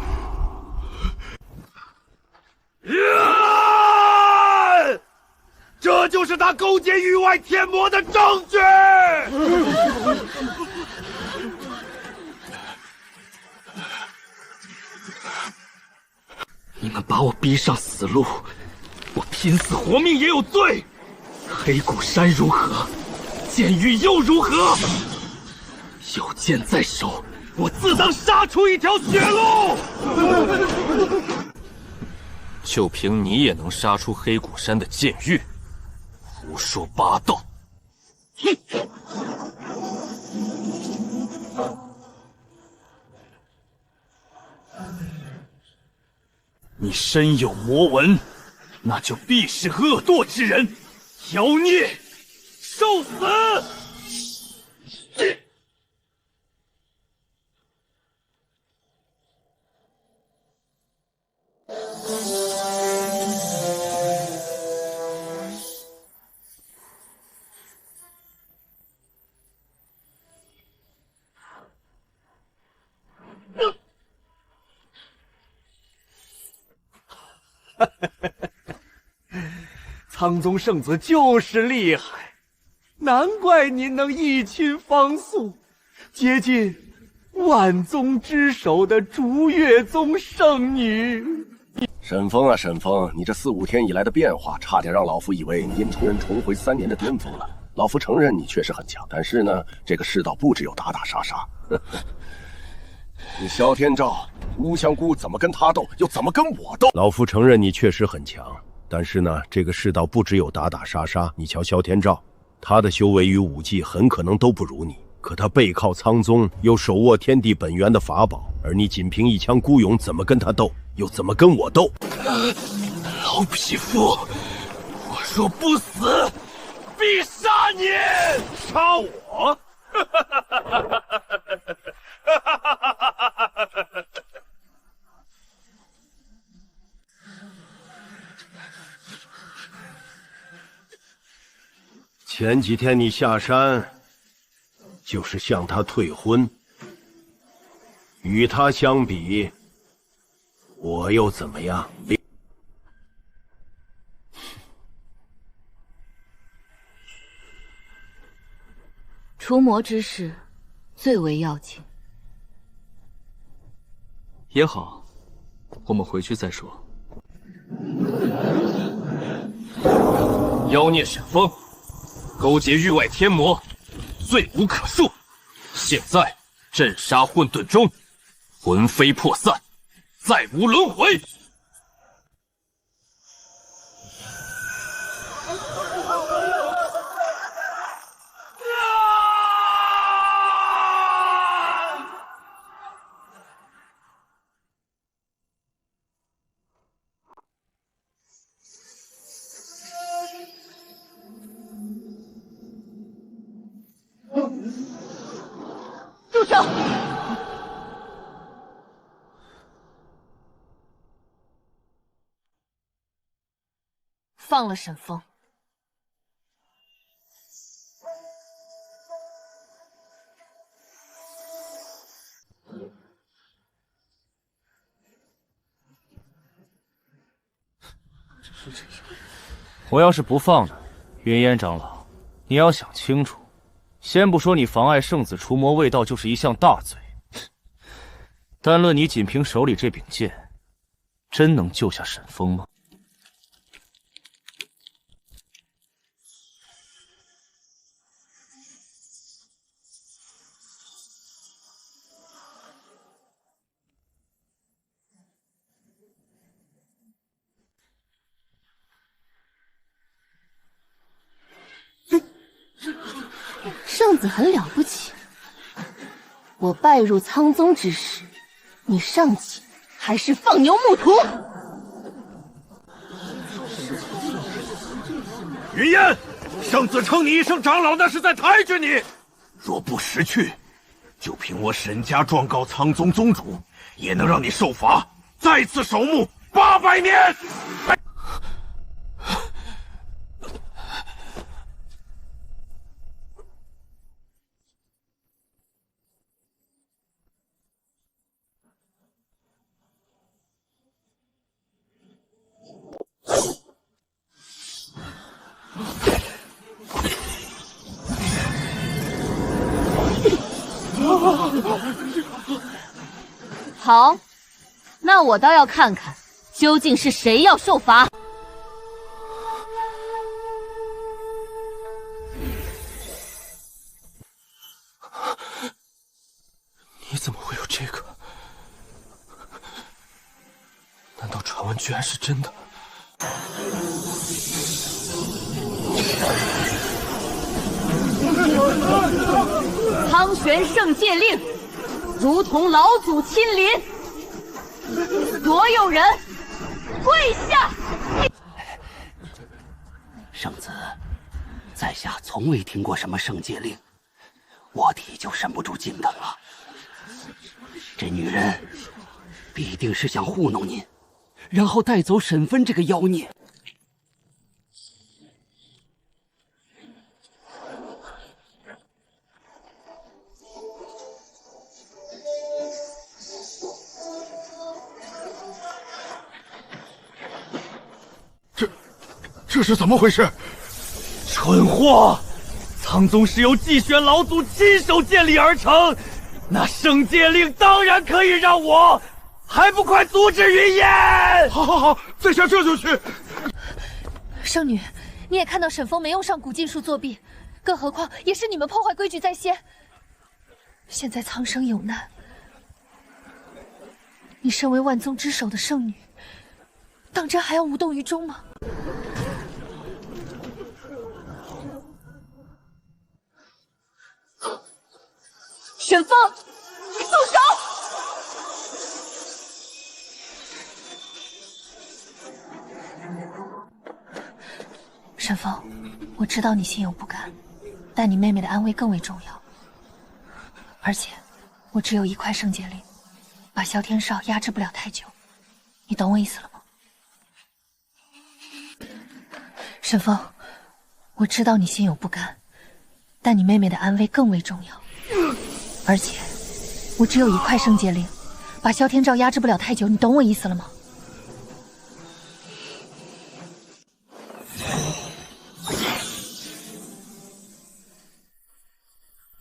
S19: 这就是他勾结域外天魔的证据！
S4: 你们把我逼上死路，我拼死活命也有罪。黑骨山如何，剑狱又如何？有剑在手，我自当杀出一条血路。就凭你也能杀出黑骨山的剑狱？胡说八道！你身有魔纹，那就必是恶堕之人，妖孽，受死！
S10: 苍宗圣子就是厉害，难怪您能一亲芳素，接近万宗之首的竹月宗圣女。
S21: 沈峰啊，沈峰，你这4、5天以来的变化，差点让老夫以为您重人重回3年的巅峰了。老夫承认你确实很强，但是呢，这个世道不只有打打杀杀。你萧天照、乌香菇怎么跟他斗，又怎么跟我斗？
S6: 老夫承认你确实很强，但是呢，这个世道不只有打打杀杀。你瞧萧天照，他的修为与武技很可能都不如你，可他背靠苍宗，又手握天地本源的法宝，而你仅凭一腔孤勇，怎么跟他斗，又怎么跟我斗？
S4: 老匹夫，我若不死，必杀你！
S19: 杀我？
S6: 前几天你下山，就是向他退婚。与他相比，我又怎么样？
S12: 除魔之事最为要紧。
S13: 也好，我们回去再说。
S4: 妖孽沈峰，勾结域外天魔，罪无可恕。现在镇杀混沌中，魂飞魄散，再无轮回。
S12: 住手！放了沈峰。
S22: 我要是不放了，云烟长老，你要想清楚。先不说你妨碍圣子除魔卫道就是一项大罪，单论你仅凭手里这柄剑，真能救下沈峰吗？
S12: 圣子很了不起，我拜入苍宗之时，你尚且还是放牛牧徒。
S19: 云烟，圣子称你一声长老，那是在抬举你。若不识趣，就凭我沈家状告苍宗宗主，也能让你受罚，再次守墓，
S14: 800年。
S7: 好，那我倒要看看，究竟是谁要受罚。
S3: 你怎么会有这个？难道传闻居然是真的？
S7: 苍玄圣戒令，如同老祖亲临，所有人跪下！
S10: 圣子，在下从未听过什么圣戒令，我弟就沉不住心疼了。这女人必定是想糊弄您，然后带走沈芬这个妖孽。
S14: 这是怎么回事？
S2: 蠢货！苍宗是由季玄老祖亲手建立而成，那圣戒令当然可以让我，还不快阻止云烟！
S14: 好，在下这就去。
S7: 圣女，你也看到沈峰没用上古禁术作弊，更何况也是你们破坏规矩在先。现在苍生有难，你身为万宗之首的圣女，当真还要无动于衷吗？沈峰，住手！沈峰，我知道你心有不甘，但你妹妹的安危更为重要。而且，我只有一块圣戒令，把萧天少压制不了太久。你懂我意思了吗？沈峰，我知道你心有不甘，但你妹妹的安危更为重要。而且，我只有一块圣戒令，把萧天照压制不了太久，你懂我意思了吗？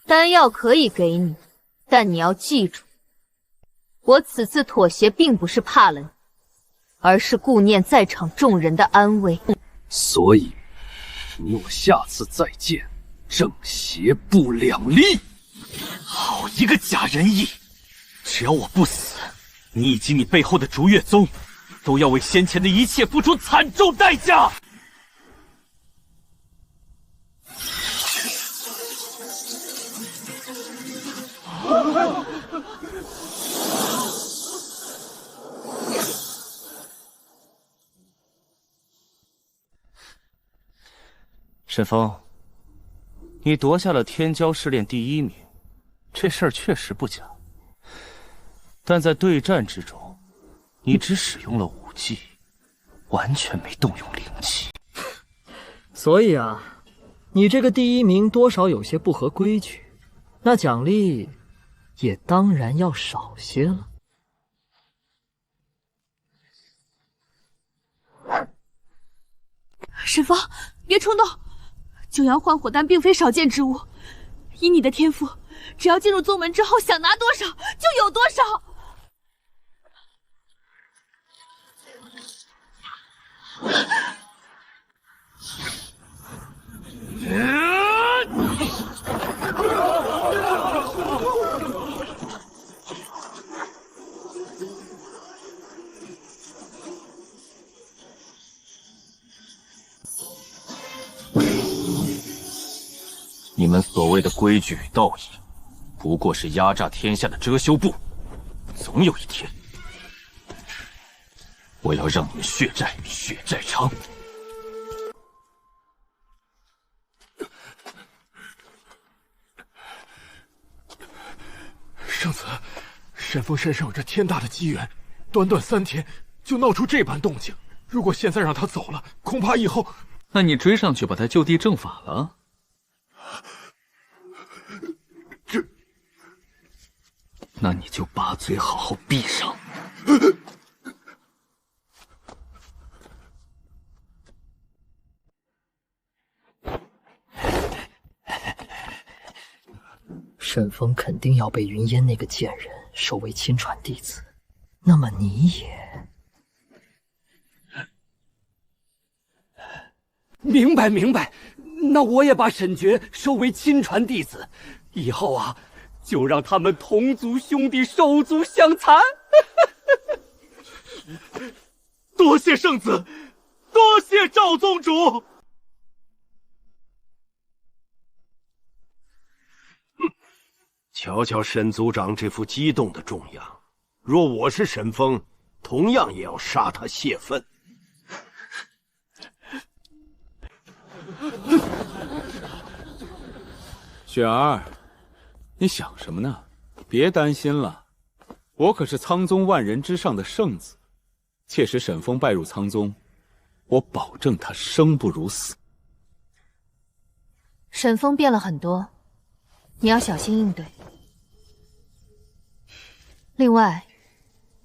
S7: 丹药可以给你，但你要记住，我此次妥协并不是怕了你，而是顾念在场众人的安危。
S13: 所以，你我下次再见，正邪不两立。
S4: 好一个假仁义！只要我不死，你以及你背后的逐月宗，都要为先前的一切付出惨重代价！
S22: 沈峰，你夺下了天骄试炼第1名，这事儿确实不假。但在对战之中，你只使用了武技，完全没动用灵气。
S17: 所以啊，你这个第1名多少有些不合规矩，那奖励也当然要少些了。
S18: 沈峰，别冲动，九阳幻火丹并非少见之物，以你的天赋，只要进入宗门之后，想拿多少就有多少。
S3: 你们所谓的规矩与道义，不过是压榨天下的遮羞布。总有一天，我要让你们血债偿。
S14: 圣子，沈峰身上有着天大的机缘，短短3天
S1: 就闹出这般动静。如果现在让他走了，恐怕以后……
S13: 那你追上去把他就地正法了？那你就把嘴好好闭上。
S17: 沈风肯定要被云烟那个贱人收为亲传弟子，那么你也……
S10: 明白明白，那我也把沈觉收为亲传弟子，以后啊，就让他们同族兄弟手足相残。
S1: 多谢圣子，多谢赵宗主。
S6: 瞧瞧沈族长这副激动的重样，若我是沈风，同样也要杀他泄愤。
S9: 雪儿，你想什么呢？别担心了，我可是苍宗万人之上的圣子，切使沈风拜入苍宗，我保证他生不如死。
S7: 沈风变了很多，你要小心应对。另外，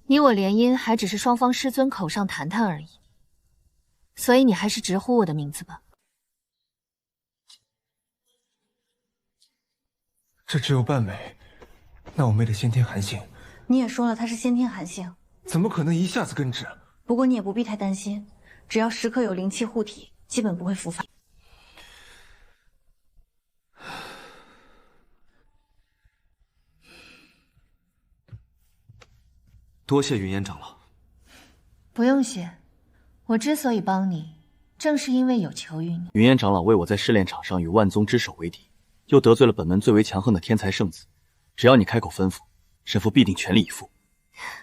S7: 你我联姻还只是双方师尊口上谈谈而已，所以你还是直呼我的名字吧。
S11: 这只有半枚，那我妹的先天寒性，
S23: 你也说了她是先天寒性，
S11: 怎么可能一下子根治？
S23: 不过你也不必太担心，只要时刻有灵气护体，基本不会复发。
S3: 多谢云烟长老。
S7: 不用谢，我之所以帮你，正是因为有求于你。
S5: 云烟长老为我在试炼场上与万宗之首为敌，又得罪了本门最为强横的天才圣子，只要你开口吩咐，神父必定全力以赴。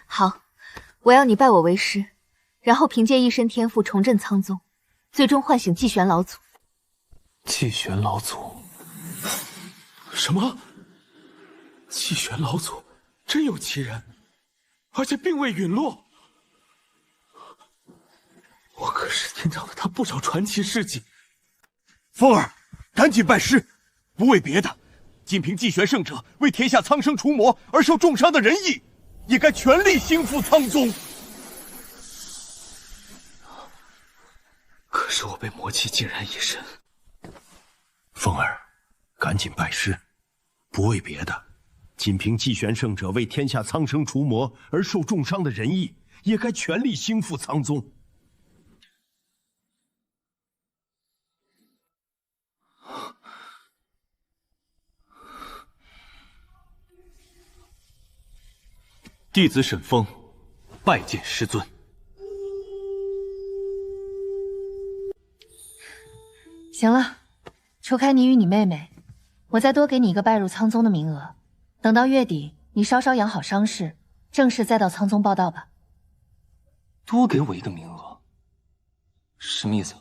S12: 好，我要你拜我为师，然后凭借一身天赋重振苍宗，最终唤醒季玄老祖。
S9: 季玄老祖？什么？季玄老祖真有其人，而且并未陨落。我可是听到了他不少传奇事迹。
S19: 风儿，赶紧拜师！不为别的，仅凭季玄圣者为天下苍生除魔而受重伤的仁义，也该全力兴复苍宗。
S9: 可是我被魔气浸染一身。
S6: 风儿，赶紧拜师！不为别的，仅凭季玄圣者为天下苍生除魔而受重伤的仁义，也该全力兴复苍宗。
S5: 弟子沈风，拜见师尊。
S7: 行了，除开你与你妹妹，我再多给你一个拜入苍宗的名额。等到月底，你稍稍养好伤势，正式再到苍宗报道吧。
S5: 多给我一个名额，什么意思？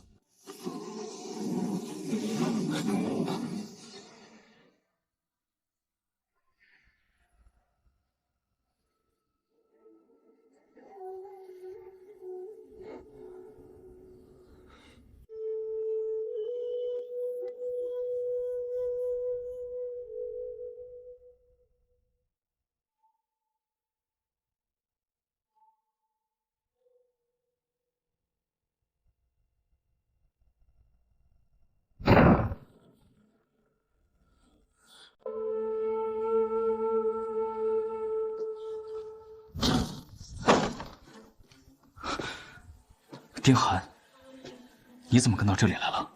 S5: 丁寒，你怎么跟到这里来了？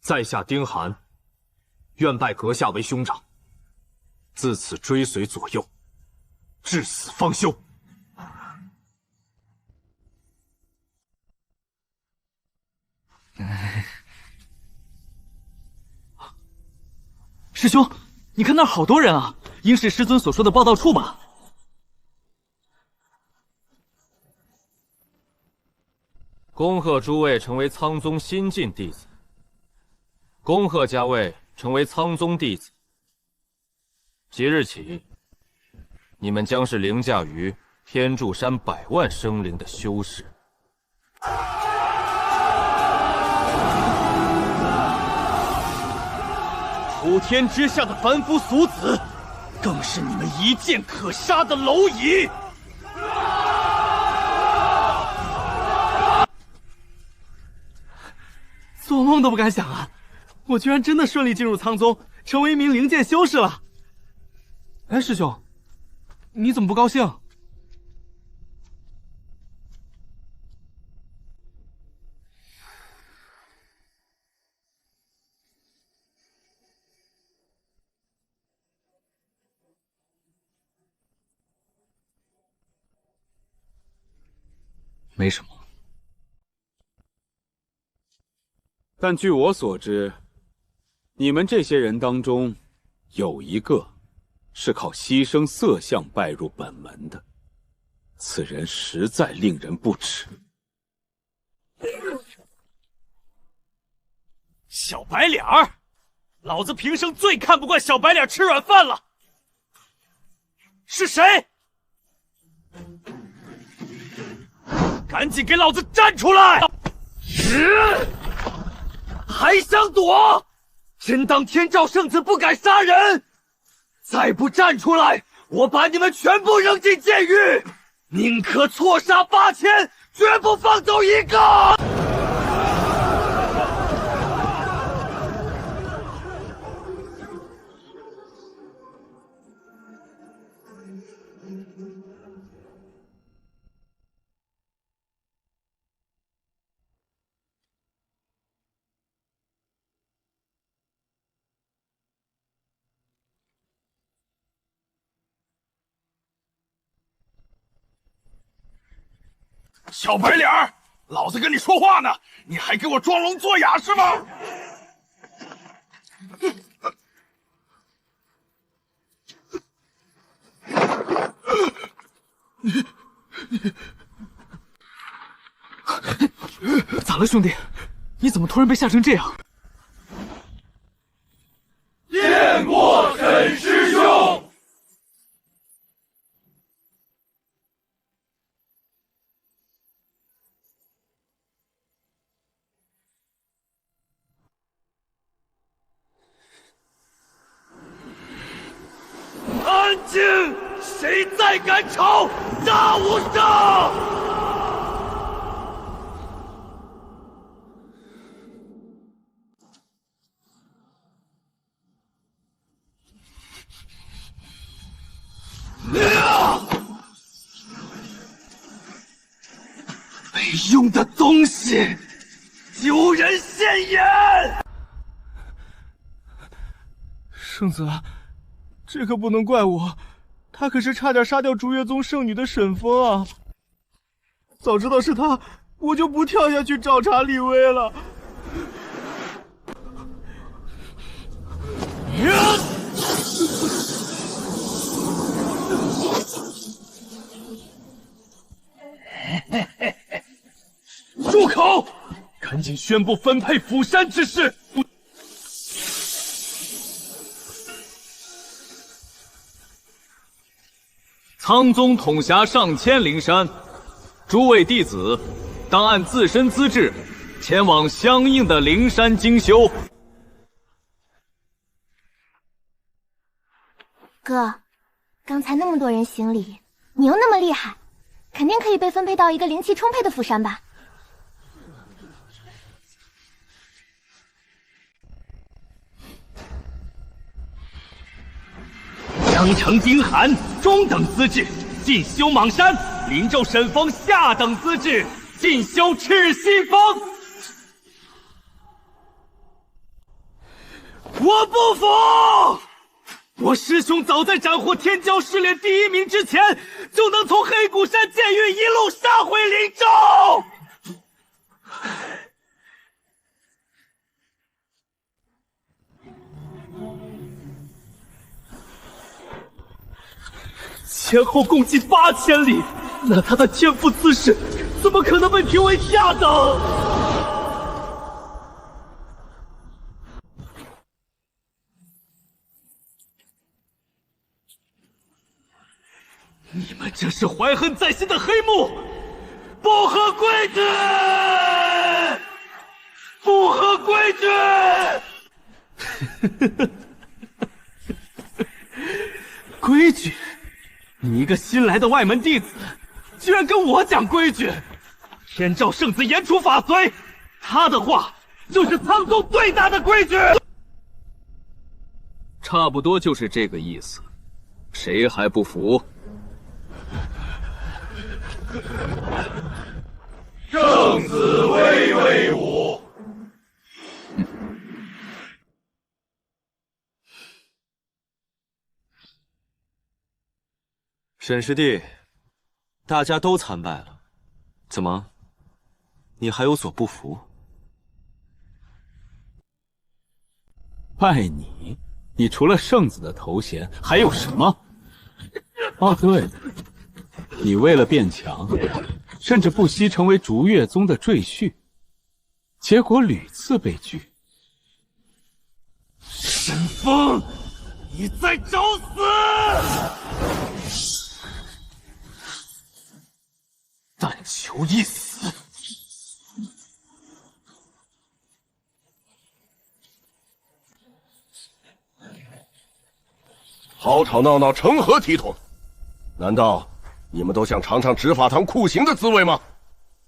S15: 在下丁寒，愿拜阁下为兄长，自此追随左右，至死方休。
S4: 师兄，你看那儿好多人啊，应是师尊所说的报道处吧？
S15: 恭贺诸位成为苍宗新晋弟子。恭贺家位
S3: 成为苍宗弟子。即日起，你们将是凌驾于天柱山100万生灵的修士。
S2: 普天之下的凡夫俗子，更是你们一剑可杀的蝼蚁！
S17: 做梦都不敢想啊！我居然真的顺利进入苍宗，成为一名灵剑修士了。哎，师兄，你怎么不高兴？
S13: 没什么。
S9: 但据我所知，你们这些人当中，有一个是靠牺牲色相拜入本门的，此人实在令人不齿。
S2: 小白脸儿，老子平生最看不惯小白脸吃软饭了。是谁？赶紧给老子站出来！还想躲？真当天照圣子不敢杀人？再不站出来，我把你们全部扔进监狱！宁可错杀8000，绝不放走一个！
S14: 小白脸儿，老子跟你说话呢，你还给我装聋作哑是吗？
S17: 咋了，兄弟？你怎么突然被吓成这样？
S2: 见过沈师兄。安静！谁再敢吵，大无伤！没用的东西，丢人现眼！
S17: 圣子，这可不能怪我，他可是差点杀掉竹月宗圣女的沈风啊！早知道是他，我就不跳下去找茬立威了。
S2: 住口！赶紧宣布分配釜山之事！苍宗统辖上千灵山，诸位弟子当按自身资质前往相应的灵山精修。
S18: 哥，刚才那么多人行礼，你又那么厉害，肯定可以被分配到一个灵气充沛的釜山吧？
S2: 江城丁寒中等资质，进修蟒山；林宙沈风下等资质，进修赤西峰。我不服！我师兄早在斩获天骄试炼第1名之前，就能从黑谷山监狱一路杀回林宙。前后共计8000里，那他的天赋姿势怎么可能被评为下等？你们这是怀恨在心的黑幕，不合规矩，不合规矩！规矩？你一个新来的外门弟子，居然跟我讲规矩！天照圣子言出法随，他的话就是苍宗最大的规矩。
S13: 差不多就是这个意思，谁还不服？
S14: 圣子威威武！
S8: 沈师弟，大家都参拜了，怎么，你还有所不服？
S9: 拜你？你除了圣子的头衔还有什么？哦，对了，你为了变强，甚至不惜成为竹月宗的赘婿，结果屡次被拒。
S2: 沈风，你在找死！但求一死。
S21: 吵吵闹闹成何体统？难道你们都想尝尝执法堂酷刑的滋味吗？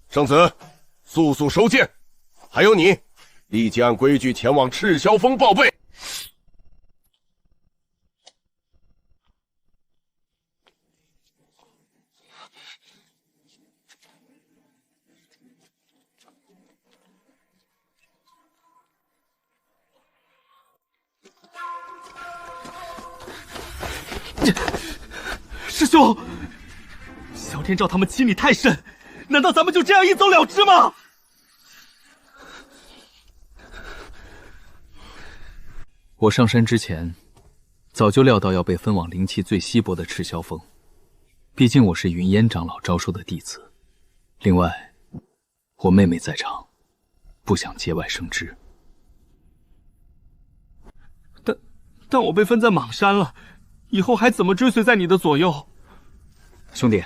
S21: 圣子，速速收剑！还有你，立即按规矩前往赤霄峰报备。
S2: 师兄，萧天照他们欺你太甚，难道咱们就这样一走了之吗？
S13: 我上山之前，早就料到要被分往灵气最稀薄的赤霄峰，毕竟我是云烟长老招收的弟子。另外，我妹妹在场，不想节外生枝。
S2: 但我被分在蟒山了，以后还怎么追随在你的左右？
S13: 兄弟，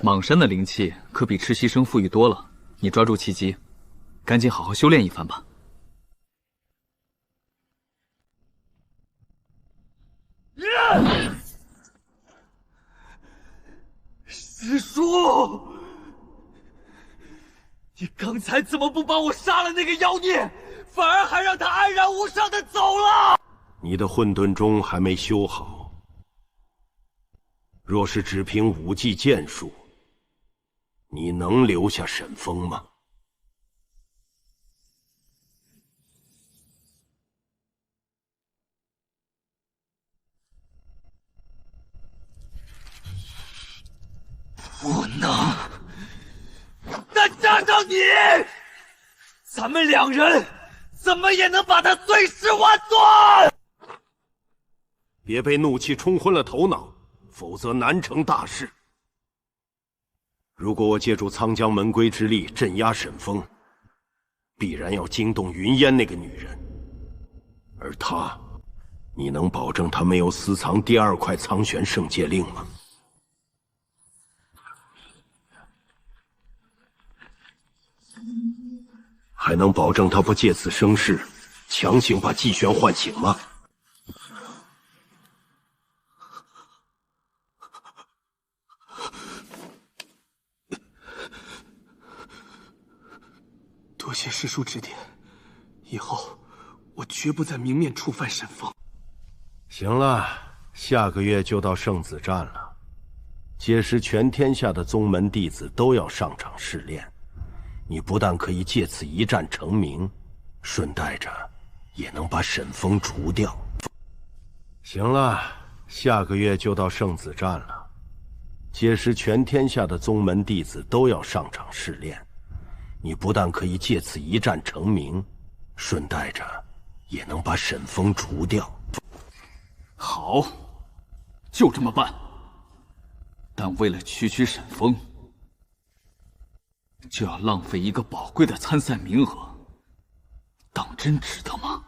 S13: 蟒山的灵气可比赤溪生富裕多了，你抓住契机，赶紧好好修炼一番吧。
S2: 师叔，你刚才怎么不帮我杀了那个妖孽，反而还让他安然无伤的走了？
S6: 你的混沌钟还没修好，若是只凭武技剑术，你能留下沈风吗？
S2: 不能！再加上你，咱们两人怎么也能把他碎尸万段！
S6: 别被怒气冲昏了头脑，否则难成大事。如果我借助苍江门规之力镇压沈风，必然要惊动云烟那个女人，而她，你能保证她没有私藏第二块苍玄圣戒令吗？还能保证她不借此生事，强行把季玄唤醒吗？
S2: 多谢师叔指点，以后我绝不再明面触犯沈风。
S6: 行了，下个月就到圣子战了，届时全天下的宗门弟子都要上场试炼，你不但可以借此一战成名，顺带着也能把沈风除掉。行了，下个月就到圣子战了，届时全天下的宗门弟子都要上场试炼，你不但可以借此一战成名，顺带着也能把沈风除掉。
S13: 好，就这么办。但为了区区沈风，就要浪费一个宝贵的参赛名额，当真值得吗？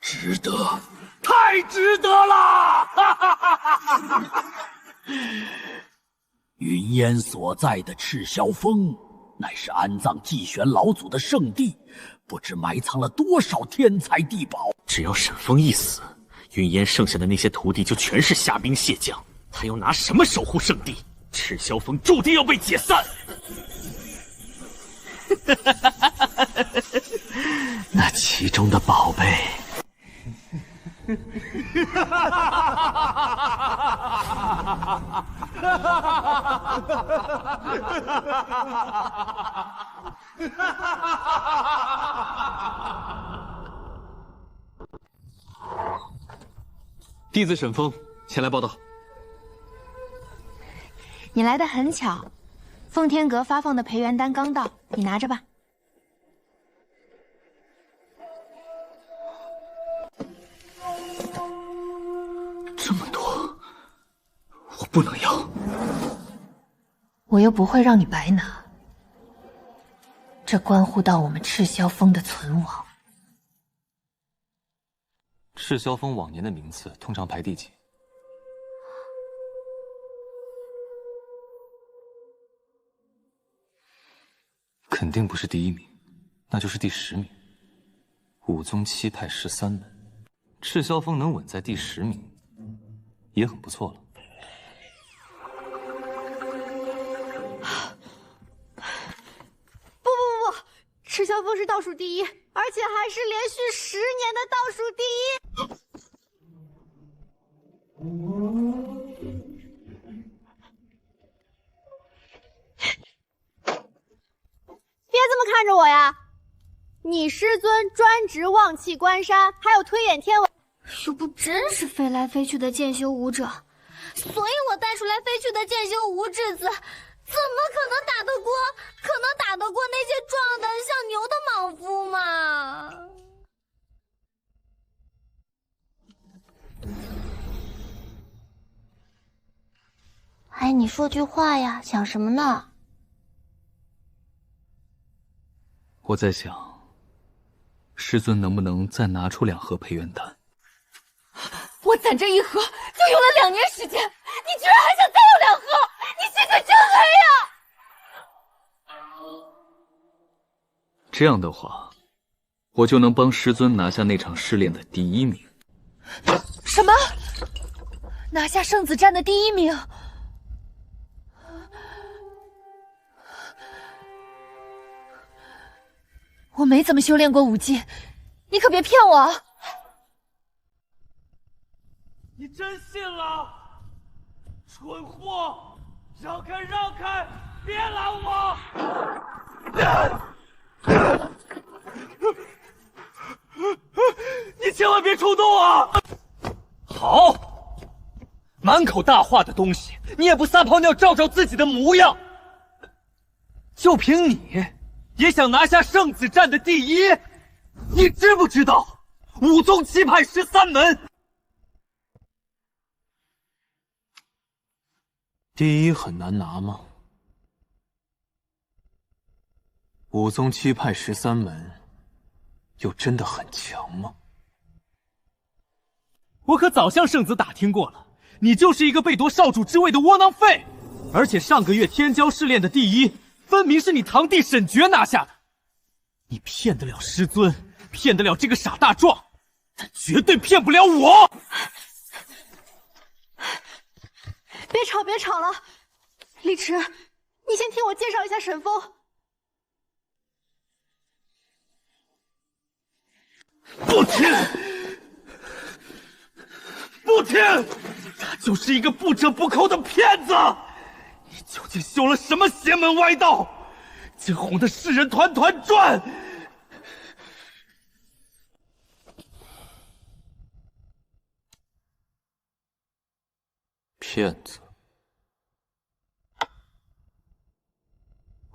S2: 值得，太
S10: 太值得了！
S16: 云烟所在的赤霄峰，乃是安葬祭玄老祖的圣地，不知埋藏了多少天才地宝。
S4: 只要沈峰一死，云烟剩下的那些徒弟就全是虾兵蟹将，他要拿什么守护圣地？赤霄峰注定要被解散。那其中的宝贝。
S13: 弟子沈峰前来报道。
S23: 你来得很巧，奉天阁发放的培元丹刚到，你拿着吧。
S13: 这么多，我不能要。
S7: 我又不会让你白拿，这关乎到我们赤霄峰的存亡。
S3: 赤霄峰往年的名次通常排第几？肯定不是第1名，那就是第10名。5宗7派13门，赤霄峰能稳在第10名，也很不错了。
S12: 不，赤霄峰是倒数第一，而且还是连续10年的倒数第一。别这么看着我呀！你师尊专职旺气关山，还有推演天文，
S18: 又不真是飞来飞去的剑修武者，所以我带出来飞去的剑修无质子，怎么可能打得过？可能打得过那些壮得像牛的莽夫吗？哎，你说句话呀，想什么呢？
S13: 我在想，师尊能不能再拿出2盒培元丹？
S18: 我攒这1盒就用了2年时间，你居然还想再有2盒，你心可真黑呀！
S13: 这样的话，我就能帮师尊拿下那场试炼的第1名。
S7: 什么？拿下圣子战的第1名？我没怎么修炼过武技，你可别骗我！
S2: 你真信了？蠢货！让开，让开！别拦我！你千万别冲动啊！
S4: 好，满口大话的东西，你也不撒泡尿照照自己的模样？就凭你，也想拿下圣子战的第1？你知不知道5宗7派13门？第1很难拿吗？5宗7派13门，又真的很强吗？
S2: 我可早向圣子打听过了，你就是一个被夺少主之位的窝囊废，而且上个月天骄试炼的第1，分明是你堂弟沈爵拿下的。你骗得了师尊，骗得了这个傻大壮，但绝对骗不了我。
S12: 别吵了，李迟，你先听我介绍一下沈峰。
S2: 不听，不听，他就是一个不折不扣的骗子。你究竟修了什么邪门歪道，竟哄得世人团团转？
S3: 骗子！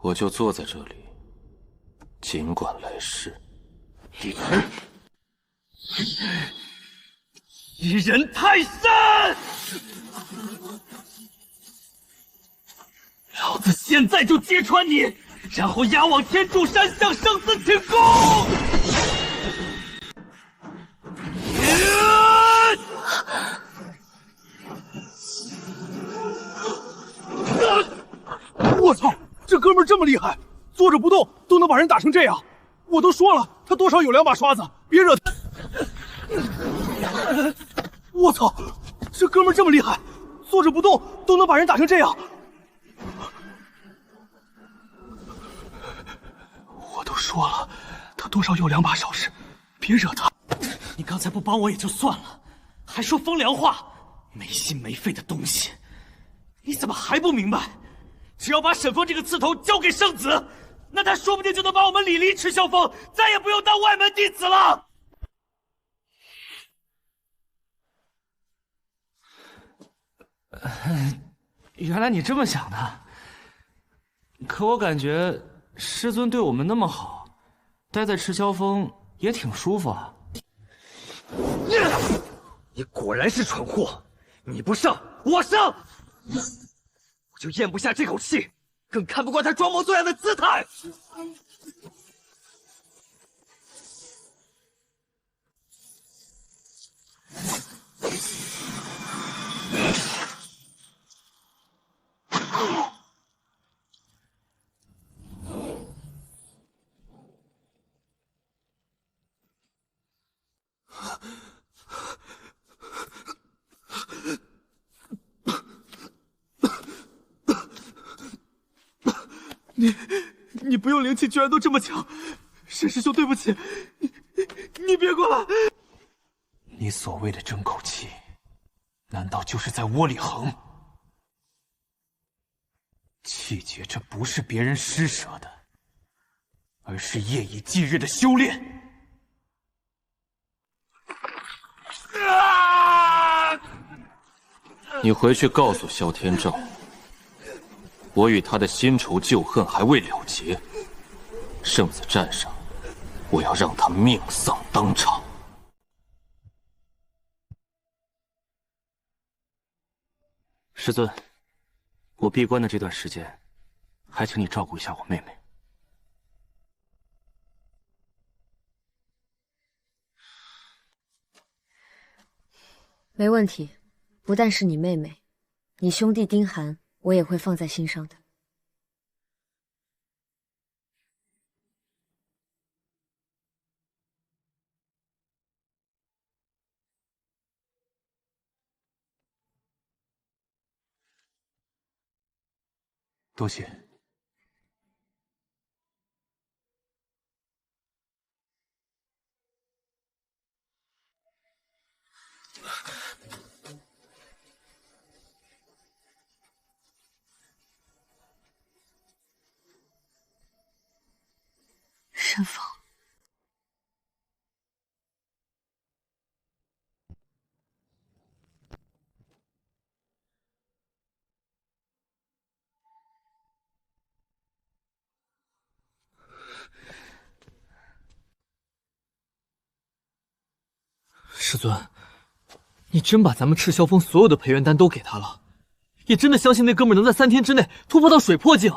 S3: 我就坐在这里，尽管来世。
S2: 李晨，欺人太甚！老子现在就揭穿你，然后押往天柱山向圣子请功！
S17: 人打成这样？我都说了，他多少有2把刷子，别惹他。我操，这哥们这么厉害，坐着不动都能把人打成这样。我都说了，他多少有2把手势，别惹他。
S4: 你刚才不帮我也就算了，还说风凉话，没心没肺的东西！你怎么还不明白？只要把沈峰这个刺头交给圣子，那他说不定就能把我们李离赤霄峰再也不用当外门弟子了。
S1: 原来你这么想的，可我感觉师尊对我们那么好，待在赤霄峰也挺舒服啊。
S2: 你果然是蠢货，你不上我上，我就咽不下这口气，更看不惯他装模作样的姿态。
S17: 你不用灵气居然都这么强，沈师兄对不起，你别过来。
S13: 你所谓的争口气，难道就是在窝里横？气节这不是别人施舍的，而是夜以继日的修炼。
S3: 你回去告诉萧天照，我与他的新仇旧恨还未了结，圣子战上，我要让他命丧当场。
S1: 师尊，我闭关的这段时间，还请你照顾一下我妹妹。
S20: 没问题，不但是你妹妹，你兄弟丁寒，我也会放在心上的。
S13: 多谢。
S18: 沈峰，
S2: 师尊，你真把咱们赤霄峰所有的培元丹都给他了，也真的相信那哥们能在3天之内突破到水魄境？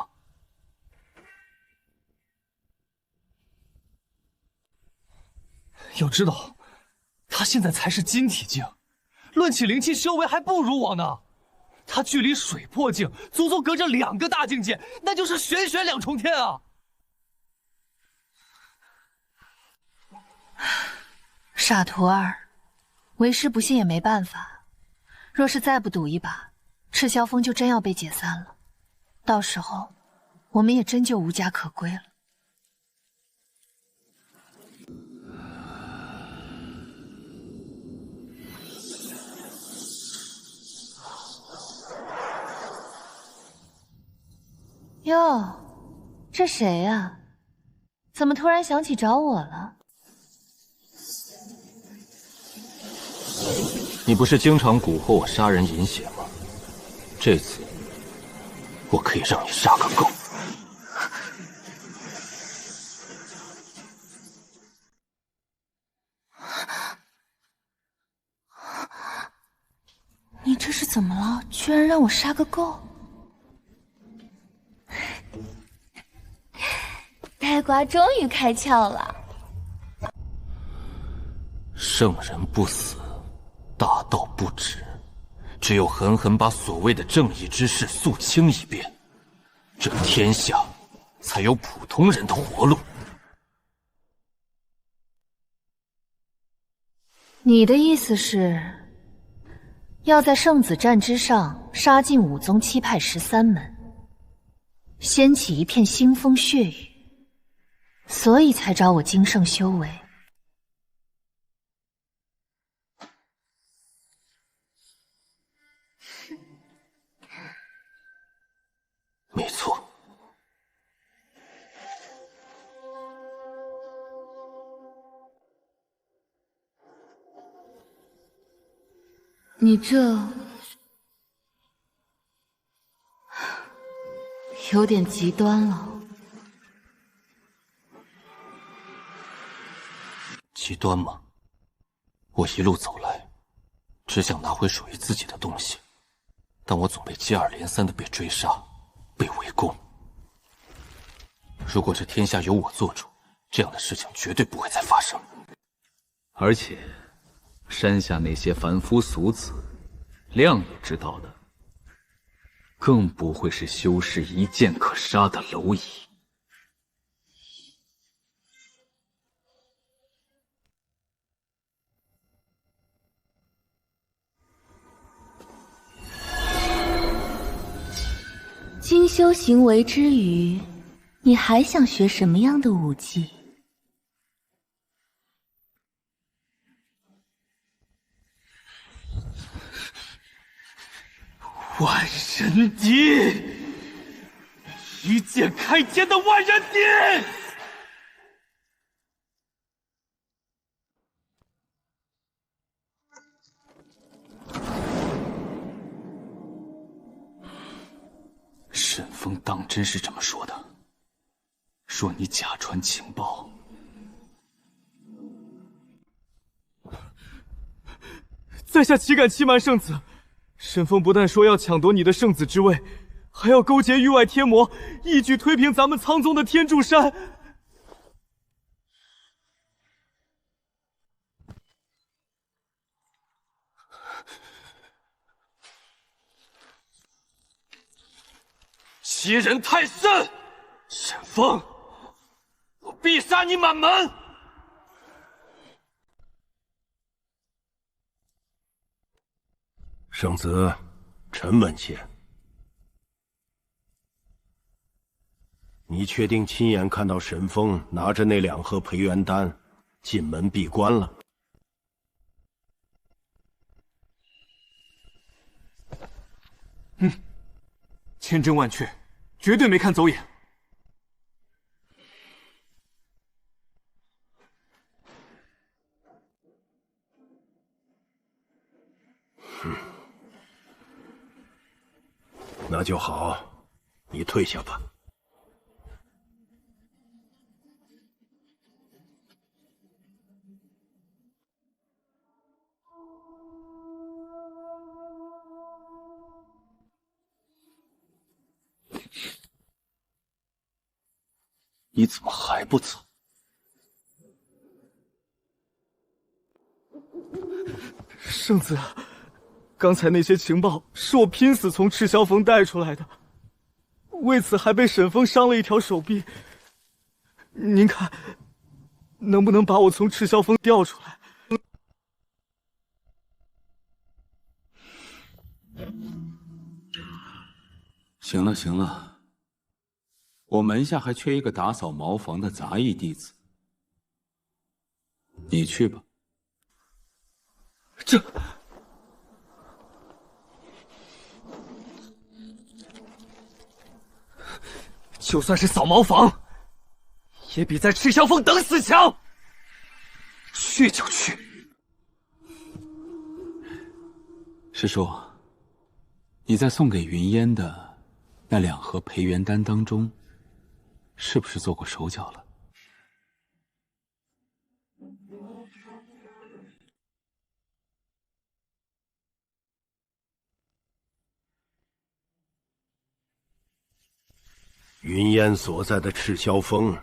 S2: 要知道，他现在才是金体境，论起灵气修为还不如我呢。他距离水魄境足足隔着2个大境界，那就是玄玄2重天啊！
S7: 傻徒儿，为师不信也没办法。若是再不赌一把，赤霄峰就真要被解散了，到时候我们也真就无家可归了。哟，这谁呀？怎么突然想起找我了？
S3: 你不是经常蛊惑我杀人饮血吗？这次我可以让你杀个够。
S18: 你这是怎么了？居然让我杀个够！
S12: 呆瓜终于开窍了。
S3: 圣人不死，大道不止，只有狠狠把所谓的正义之事肃清一遍，这天下才有普通人的活路。
S7: 你的意思是，要在圣子战之上杀尽武宗7派13门，掀起一片腥风血雨，所以才找我经圣修为。
S3: 没错。
S7: 你这有点极端了。
S3: 极端吗？我一路走来，只想拿回属于自己的东西，但我总被接二连三的被追杀，被围攻。如果这天下由我做主，这样的事情绝对不会再发生。
S13: 而且，山下那些凡夫俗子，亮也知道的，更不会是修士一剑可杀的蝼蚁。
S18: 精修行为之余，你还想学什么样的武技？
S2: 万人敌，一剑开天的万人敌！
S13: 沈风当真是这么说的，说你假传情报。
S17: 在下岂敢欺瞒圣子？沈风不但说要抢夺你的圣子之位，还要勾结域外天魔，一举推平咱们苍宗的天柱山。
S2: 欺人太甚！沈风，我必杀你满门！
S6: 圣子，臣闻些。你确定亲眼看到沈风拿着那2盒培元丹进门闭关了？
S17: 千真万确，绝对没看走眼。
S6: 那就好，你退下吧。
S5: 你怎么还不走？
S17: 圣子，刚才那些情报是我拼死从赤霄峰带出来的，为此还被沈风伤了一条手臂。您看，能不能把我从赤霄峰调出来？
S9: 行了行了，我门下还缺一个打扫茅房的杂役弟子，你去吧。
S17: 这就算是扫茅房，也比在赤霄峰等死强。去就去。
S9: 师叔，你在送给云烟的那2盒培元丹当中，是不是做过手脚了？
S6: 云烟所在的赤霄峰，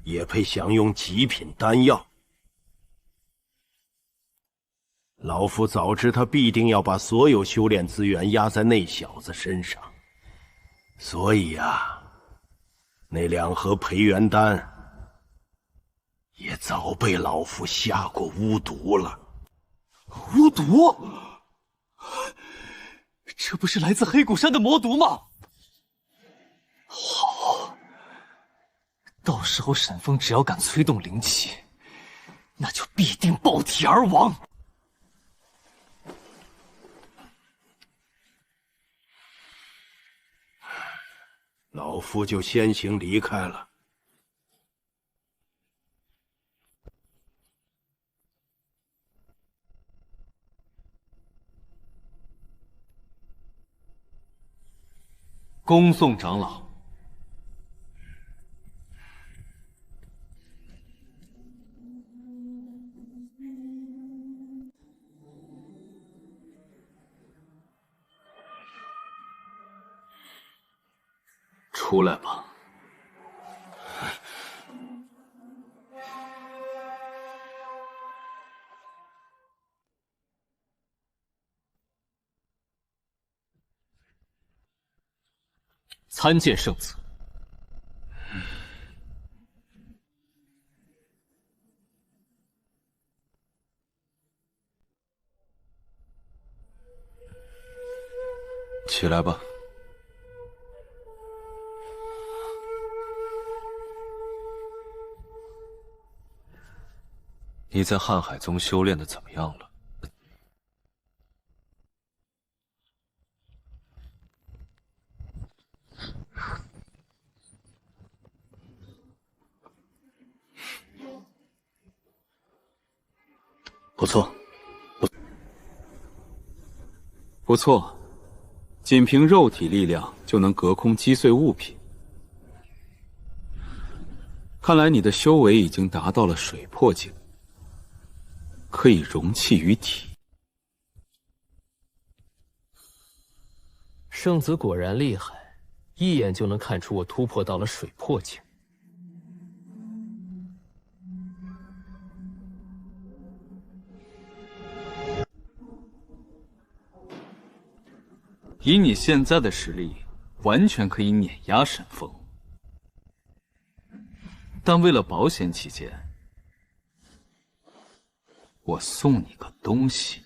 S6: 也配享用极品丹药？老夫早知他必定要把所有修炼资源压在那小子身上，所以啊，那2盒培元丹也早被老夫下过巫毒了。
S1: 巫毒？这不是来自黑谷山的魔毒吗？好，到时候沈风只要敢催动灵气，那就必定爆体而亡。
S6: 老夫就先行离开了。
S8: 恭送长老。
S13: 出来吧。
S15: 参见圣子。
S8: 起来吧。你在瀚海宗修炼的怎么样了？
S13: 不错，
S9: 不错，仅凭肉体力量就能隔空击碎物品。看来你的修为已经达到了水魄境，可以容气于体。
S15: 圣子果然厉害，一眼就能看出我突破到了水魄境。
S13: 以你现在的实力，完全可以碾压沈风。但为了保险起见，我送你个东西。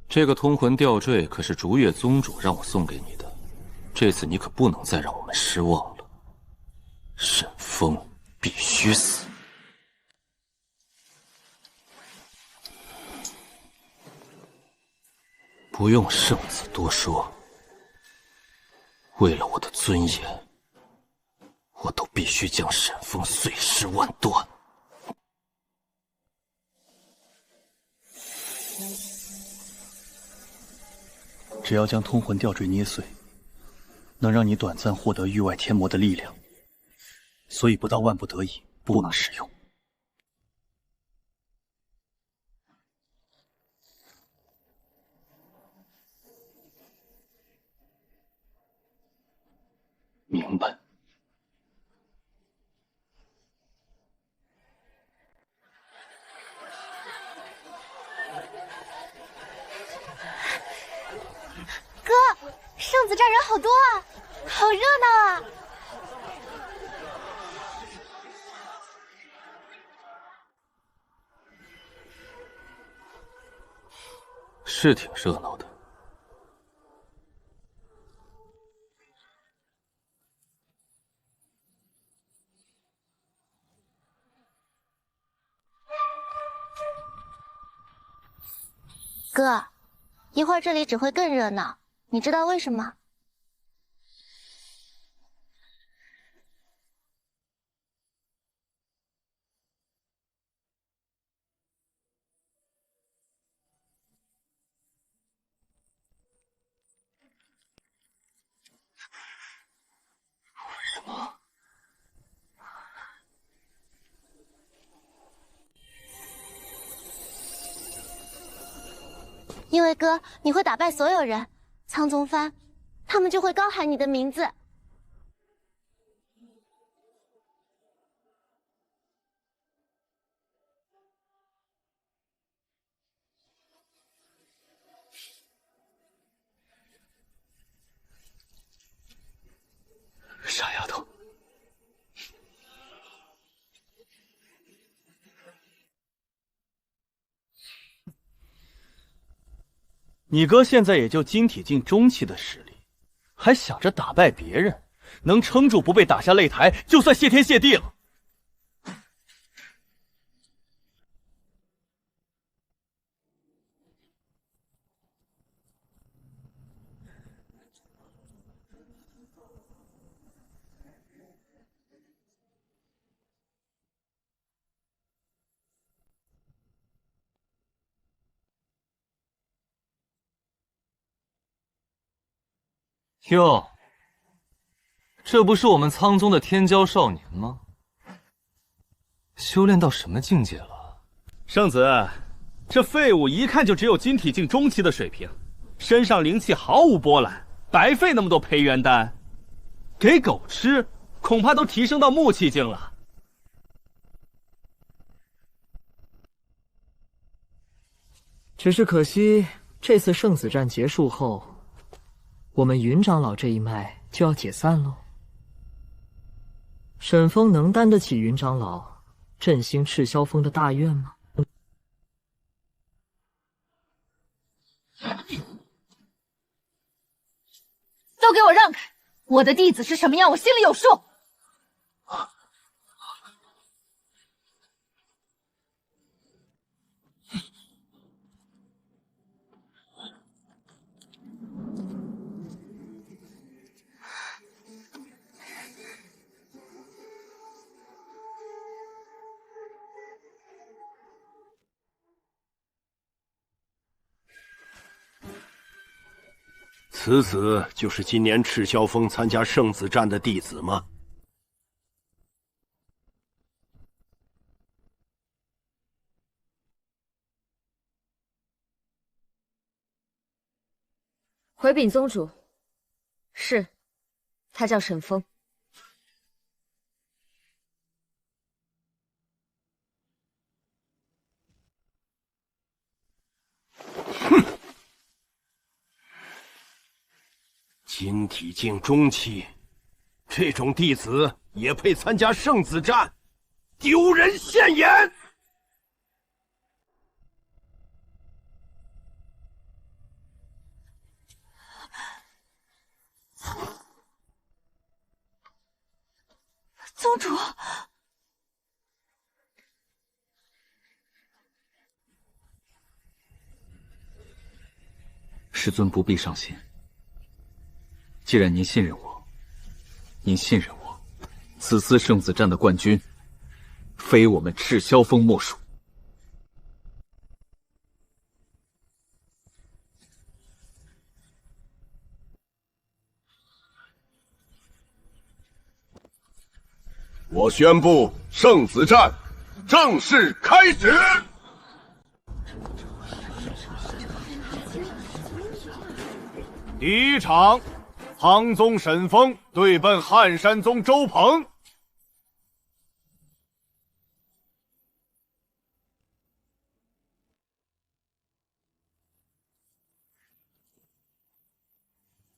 S8: 这个通魂吊坠可是竹月宗主让我送给你的，这次你可不能再让我们失望了。沈风必须死。不用圣子多说，为了我的尊严，我都必须将沈风碎尸万段。
S5: 只要将通魂吊坠捏碎，能让你短暂获得域外天魔的力量，所以不到万不得已不能使用。明白。
S12: 哥，圣子这儿人好多啊，好热闹啊！
S8: 是挺热闹的。
S12: 哥，一会儿这里只会更热闹，你知道为什么？
S8: 为什么？
S12: 因为哥，你会打败所有人，苍宗藩，他们就会高喊你的名字。
S8: 傻丫头，
S5: 你哥现在也就晶体境中期的实力，还想着打败别人，能撑住不被打下擂台，就算谢天谢地了。
S8: 哟，这不是我们苍宗的天骄少年吗？修炼到什么境界了？
S5: 圣子，这废物一看就只有晶体境中期的水平，身上灵气毫无波澜，白费那么多培元丹，给狗吃，恐怕都提升到木气境了。
S11: 只是可惜，这次圣子战结束后，我们云长老这一脉就要解散喽。沈风能担得起云长老振兴赤霄峰的大愿吗？
S7: 都给我让开！我的弟子是什么样，我心里有数。
S6: 此子就是今年赤霄峰参加圣子战的弟子吗？
S20: 回禀宗主，是，他叫沈风。
S6: 晶体境中期，这种弟子也配参加圣子战，丢人现眼！
S18: 宗主，
S13: 师尊不必伤心。既然您信任我，此次圣子战的冠军，非我们赤霄峰莫属。
S21: 我宣布，圣子战正式开始。
S19: 第一场，苍宗沈风对奔撼山宗周鹏。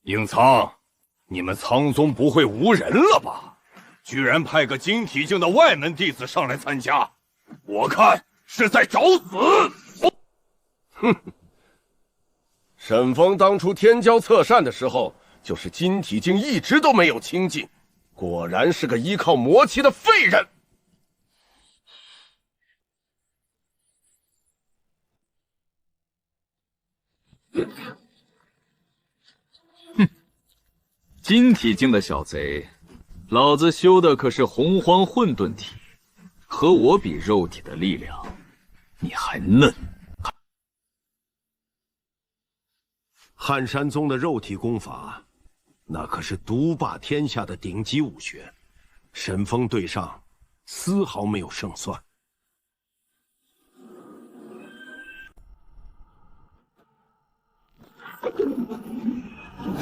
S19: 应苍，你们苍宗不会无人了吧？居然派个晶体境的外门弟子上来参加，我看是在找死！
S21: 哼！沈风当初天骄侧善的时候，就是晶体境一直都没有清净，果然是个依靠魔气的废人。
S13: 哼！晶体境的小贼，老子修的可是洪荒混沌体，和我比肉体的力量，你还嫩。
S6: 撼山宗的肉体功法，那可是独霸天下的顶级武学，沈风对上，丝毫没有胜算。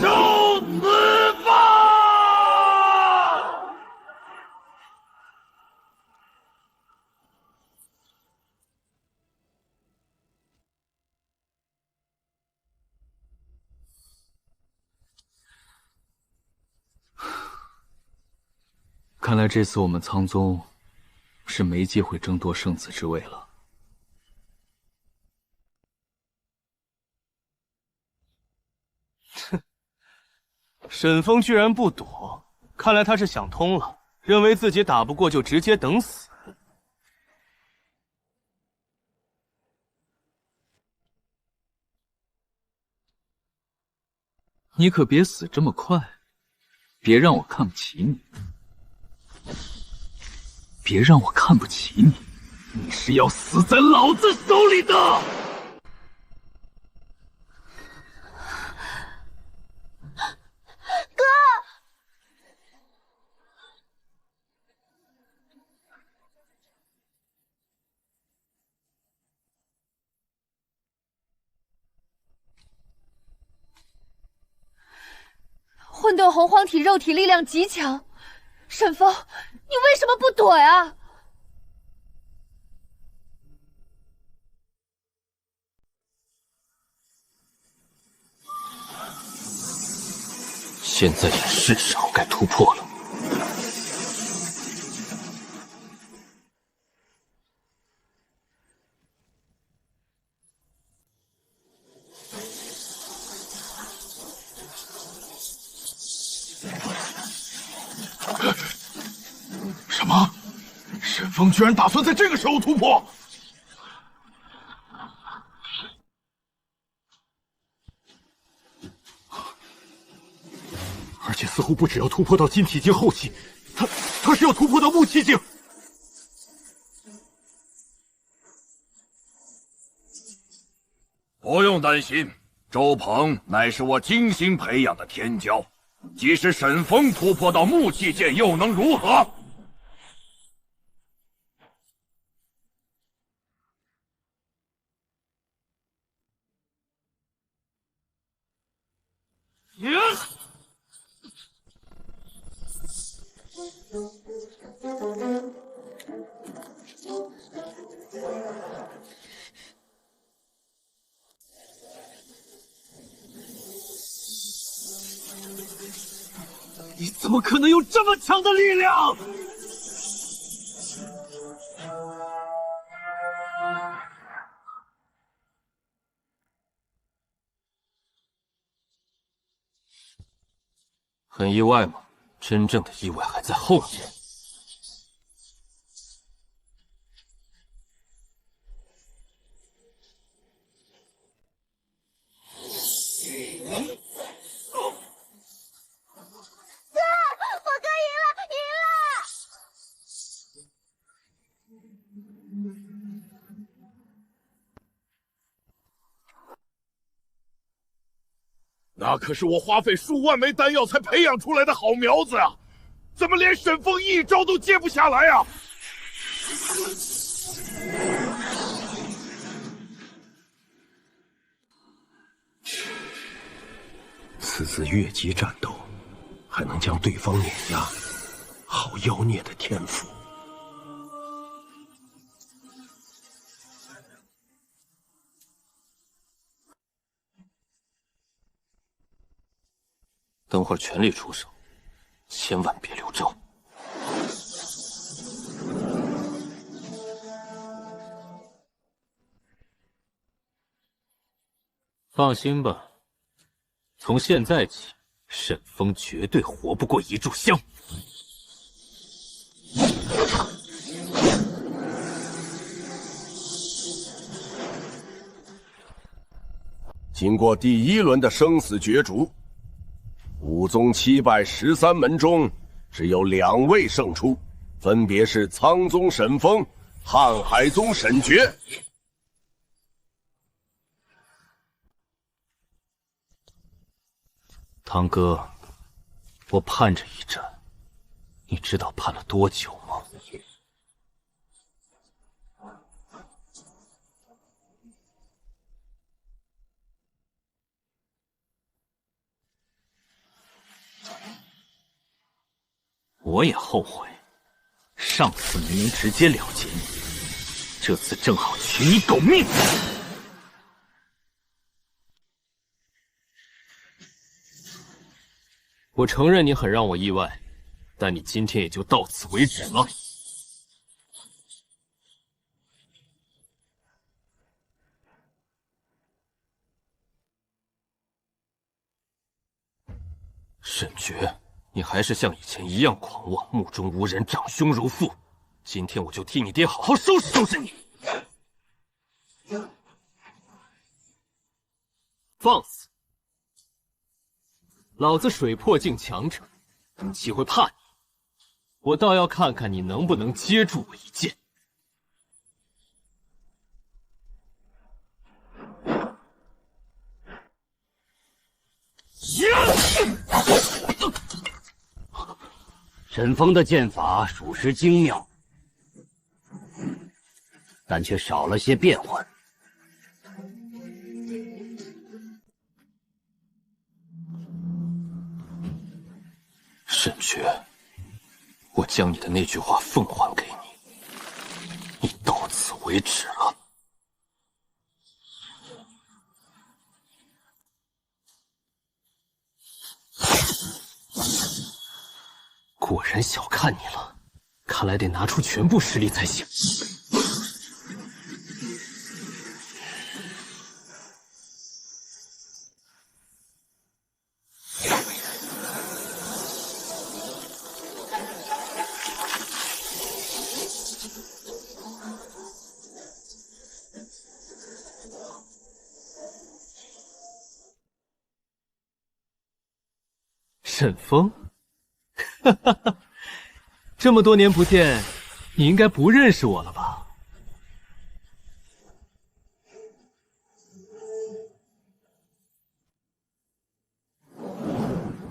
S19: 受死吧！
S13: 看来这次我们苍宗是没机会争夺圣子之位了。
S2: 沈风居然不躲，看来他是想通了，认为自己打不过就直接等死。
S13: 你可别死这么快，别让我看不起你，别让我看不起你，
S16: 你是要死在老子手里的！
S12: 哥，
S7: 混沌洪荒体肉体力量极强，沈风，你为什么不躲呀？
S8: 现在也是时候该突破了。
S19: 什么？沈风居然打算在这个时候突破？而且似乎不只要突破到金体境后期，他是要突破到木气境。不用担心，周鹏乃是我精心培养的天骄，即使沈风突破到木气境，又能如何？
S2: 你怎么可能有这么强的力量？
S8: 很意外吗？真正的意外还在后面。
S19: 那可是我花费数万枚丹药才培养出来的好苗子啊！怎么连沈风一招都接不下来啊？
S6: 此次越级战斗，还能将对方碾压，好妖孽的天赋！
S8: 等会儿全力出手，千万别留招。
S15: 放心吧，从现在起，沈风绝对活不过一炷香。
S21: 经过第1轮的生死角逐，5宗7败13门中，只有2位胜出，分别是苍宗沈风、瀚海宗沈觉。
S15: 堂哥，我盼着一战，你知道盼了多久吗？我也后悔，上次没能直接了结你，这次正好取你狗命。我承认你很让我意外，但你今天也就到此为止了。
S8: 沈觉，你还是像以前一样狂妄，目中无人，长兄如父。今天我就替你爹好好收拾收拾你。
S15: 放肆！老子水魄境强者，岂会怕你？我倒要看看你能不能接住我一剑。
S16: 沈风的剑法属实精妙，但却少了些变幻。
S8: 沈觉，我将你的那句话奉还给你，你到此为止了。
S15: 果然小看你了，看来得拿出全部实力才行。沈风，哈哈哈，这么多年不见，你应该不认识我了吧？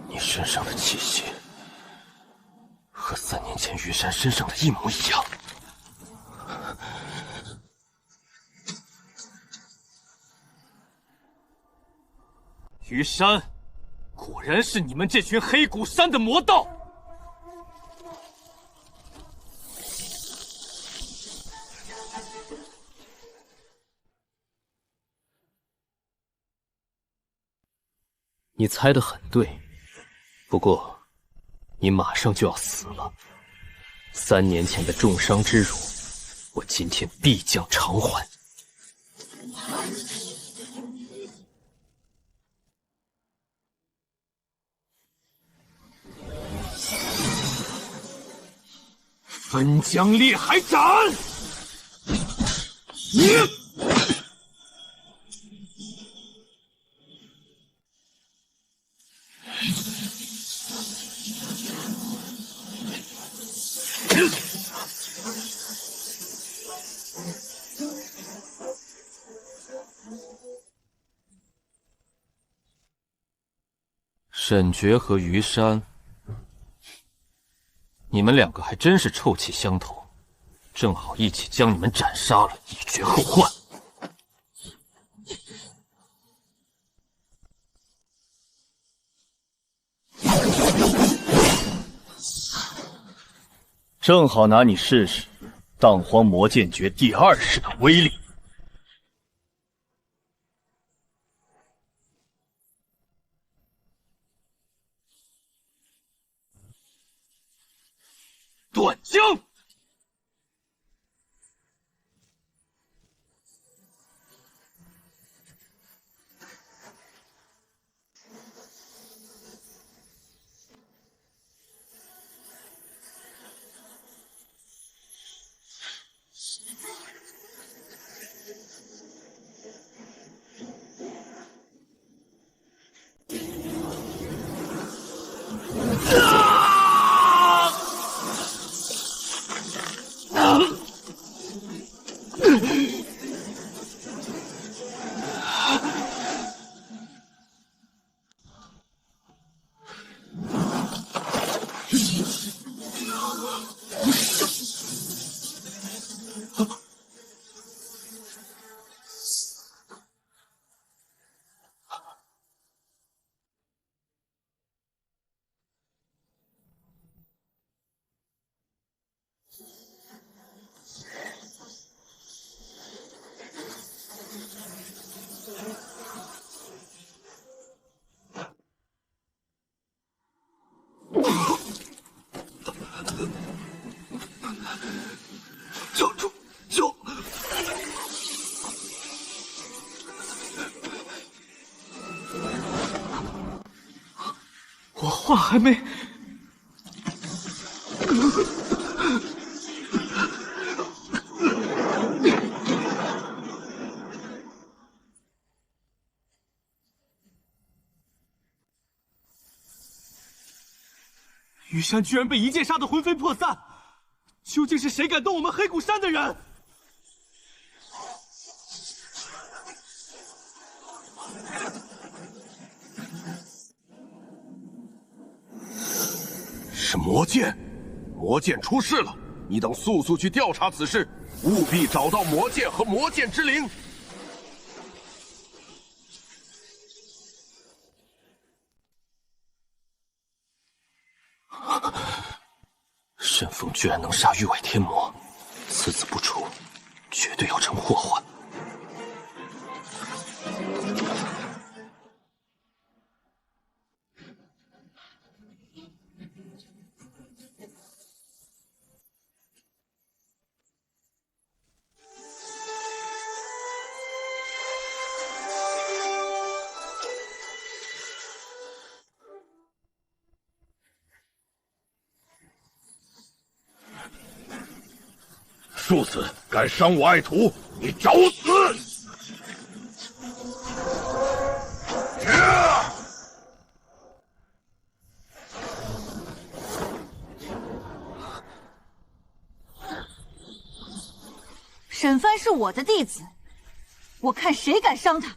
S8: 你身上的气息和3年前于山身上的一模一样。于山，果然是你们这群黑谷山的魔道！
S15: 你猜得很对，不过你马上就要死了。3年前的重伤之辱，我今天必将偿还。
S2: 分江烈海斩！
S8: 沈觉和于山，你们2个还真是臭气相投，正好一起将你们斩杀了，以绝后患。
S15: 正好拿你试试荡荒魔剑诀第2式的威力。
S2: 断江！
S17: 还没。雨山居然被一剑杀得魂飞魄散，究竟是谁敢动我们黑谷山的人？
S21: 是魔剑，魔剑出事了！你等速速去调查此事，务必找到魔剑和魔剑之灵。
S3: 沈风居然能杀域外天魔，此子不除，绝对要成祸患。
S19: 庶子敢伤我爱徒，你找死！
S12: 沈帆是我的弟子，我看谁敢伤他！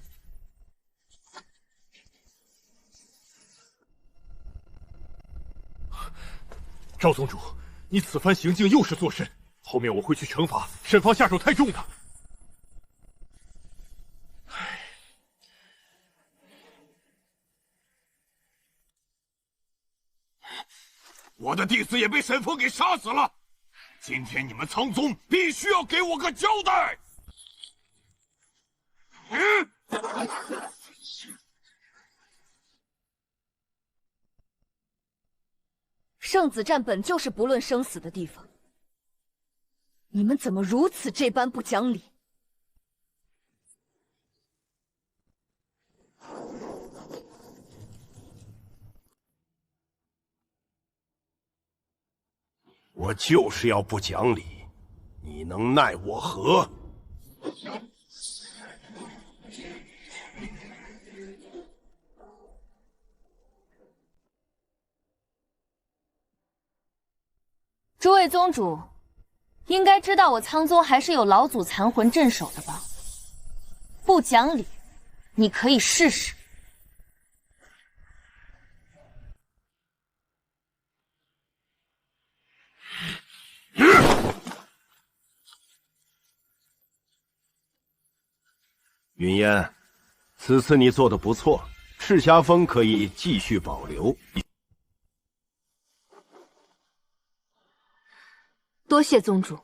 S19: 赵宗主，你此番行径又是作甚？后面我会去惩罚，沈方下手太重了。我的弟子也被沈风给杀死了，今天你们苍宗必须要给我个交代。
S12: 圣子战本就是不论生死的地方。你们怎么如此这般不讲理？
S6: 我就是要不讲理，你能奈我何？
S7: 诸位宗主。应该知道我苍宗还是有老祖残魂镇守的吧？不讲理，你可以试试。
S6: 云烟，此次你做的不错，赤霞峰可以继续保留。
S12: 多谢宗主。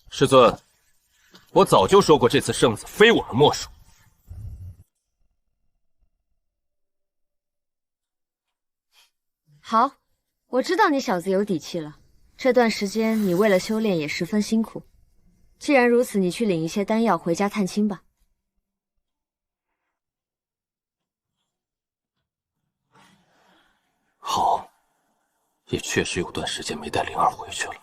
S3: 师尊，我早就说过，这次圣子非我们莫属。
S20: 好，我知道你小子有底气了。这段时间你为了修炼也十分辛苦，既然如此，你去领一些丹药回家探亲吧。
S3: 好，也确实有段时间没带灵儿回去了。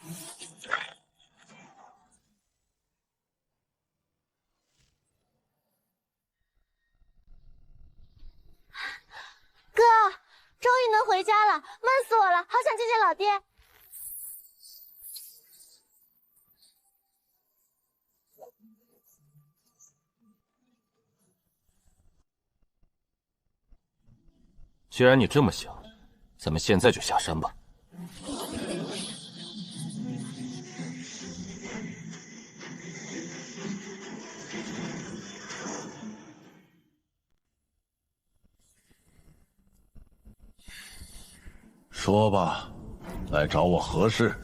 S10: 哥，终于能回家了，闷死我了，好想见见老爹。
S3: 既然你这么想，咱们现在就下山吧。
S21: 说吧，来找我何事？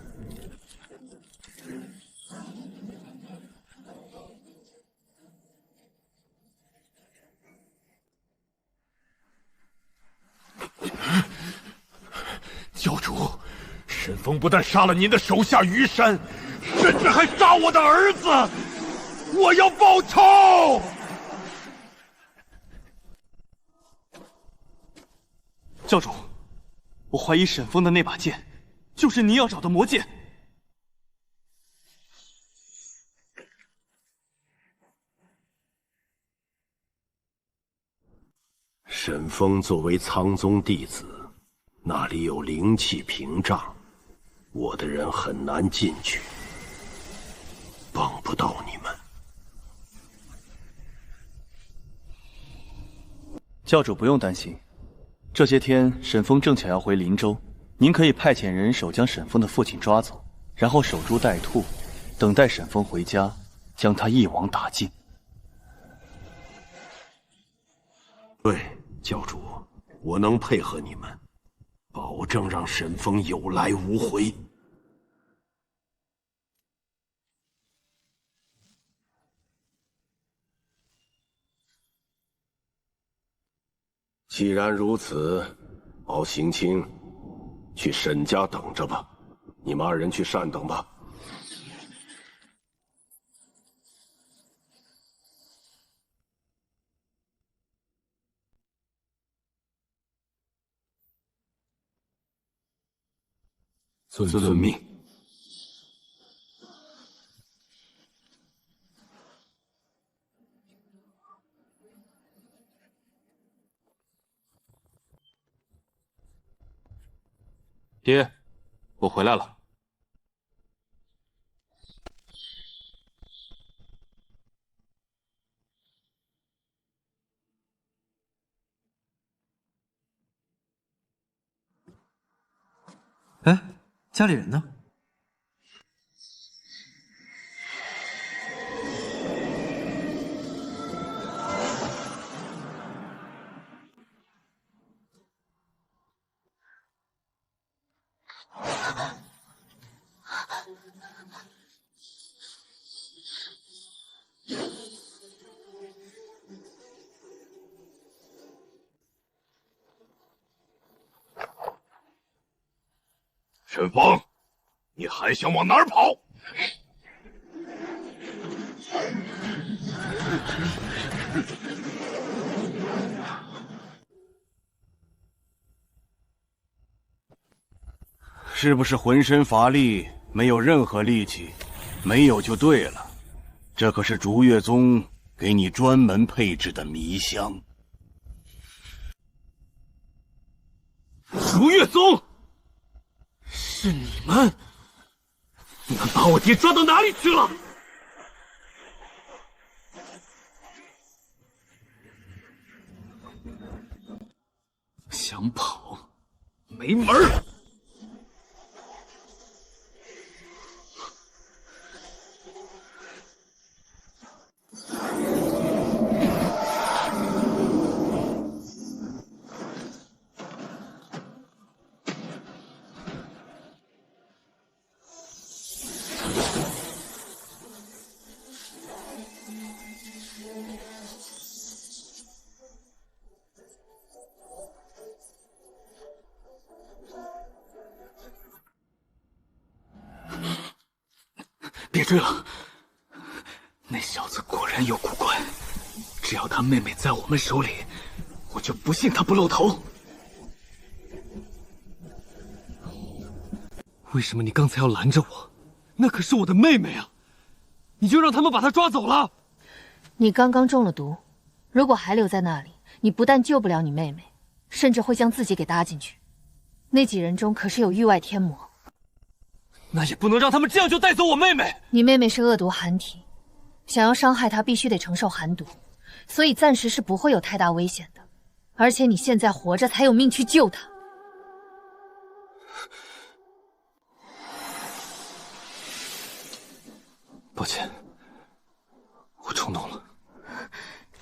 S19: 教主，沈峰不但杀了您的手下于山，甚至还杀我的儿子！我要报仇！
S5: 教主，我怀疑沈峰的那把剑，就是您要找的魔剑。
S6: 沈峰作为苍宗弟子，那里有灵气屏障，我的人很难进去，帮不到你们。
S5: 教主不用担心，这些天沈峰正巧要回林州，您可以派遣人手将沈峰的父亲抓走，然后守株待兔，等待沈峰回家，将他一网打尽。
S6: 对，教主，我能配合你们，保证让沈峰有来无回。既然如此，包行清去沈家等着吧，你们二人去善等吧。
S19: 遵命。
S8: 爹，我回来了。
S1: 哎，家里人呢？
S19: 沈峰，你还想往哪儿跑？
S14: 是不是浑身乏力，没有任何力气？没有就对了，这可是竹月宗给你专门配置的迷香。
S2: 竹月宗，是你们！你们把我爹抓到哪里去了？
S14: 想跑，没门儿！
S5: 别追了，那小子果然有古怪。只要他妹妹在我们手里，我就不信他不露头。
S2: 为什么你刚才要拦着我？那可是我的妹妹啊！你就让他们把她抓走了。
S7: 你刚刚中了毒，如果还留在那里，你不但救不了你妹妹，甚至会将自己给搭进去。那几人中可是有域外天魔。
S2: 那也不能让他们这样就带走我妹妹。
S7: 你妹妹是恶毒寒体，想要伤害她必须得承受寒毒，所以暂时是不会有太大危险的。而且你现在活着才有命去救她。
S5: 抱歉，我冲动了。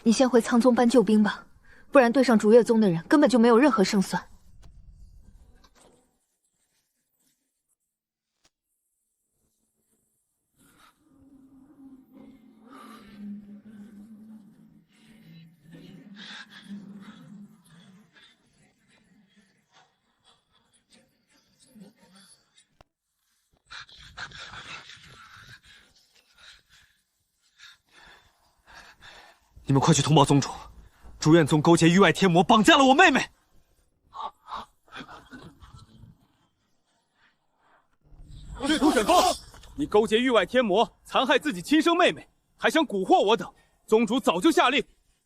S12: 你先回苍宗班救兵吧，不然对上竹月宗的人根本就没有任何胜算。
S1: 你们快去通报宗主，竹院宗勾结域外天魔，绑架了我妹妹。
S5: 赤土沈风，你勾结域外天魔，残害自己亲生妹妹，还想蛊惑我等，宗主早就下令，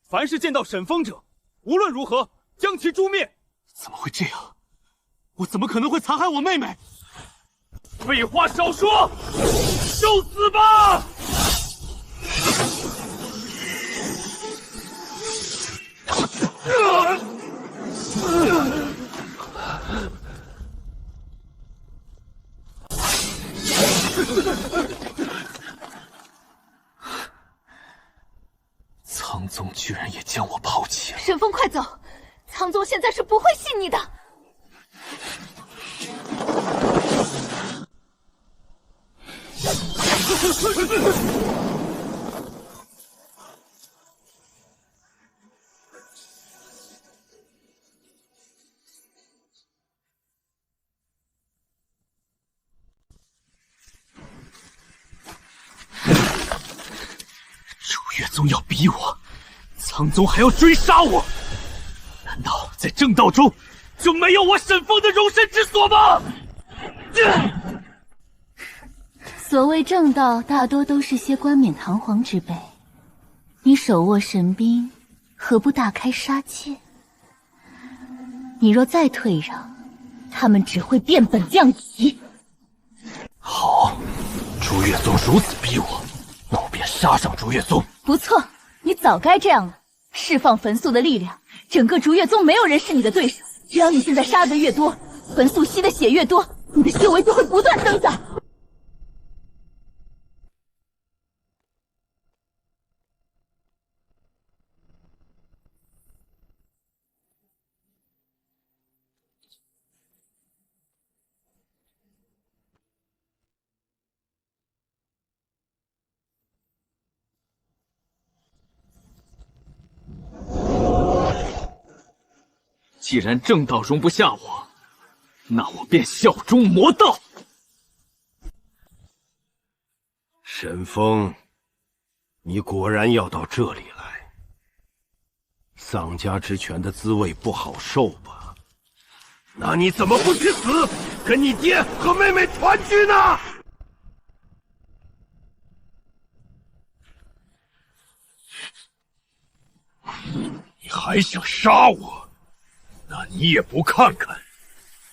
S5: 凡是见到沈风者，无论如何将其诛灭。
S1: 怎么会这样？我怎么可能会残害我妹妹？
S5: 废话少说，受死吧！
S1: 苍宗居然也将我抛弃了！
S12: 沈风，快走！苍宗现在是不会信你的。
S1: 楚月宗要逼我，苍宗还要追杀我，难道在正道中就没有我沈风的容身之所吗？
S18: 所谓正道，大多都是些冠冕堂皇之辈。你手握神兵，何不大开杀戒？你若再退让，他们只会变本降级。
S3: 好，竹月宗如此逼我，那我便杀上竹月宗。
S18: 不错，你早该这样了。释放焚素的力量，整个竹月宗没有人是你的对手。只要你现在杀的越多，焚素吸的血越多，你的修为就会不断增长。
S5: 既然正道容不下我，那我便效忠魔道。
S6: 沈风，你果然要到这里来，丧家之犬的滋味不好受吧？那你怎么不去死，跟你爹和妹妹团聚呢？
S19: 你还想杀我？那你也不看看，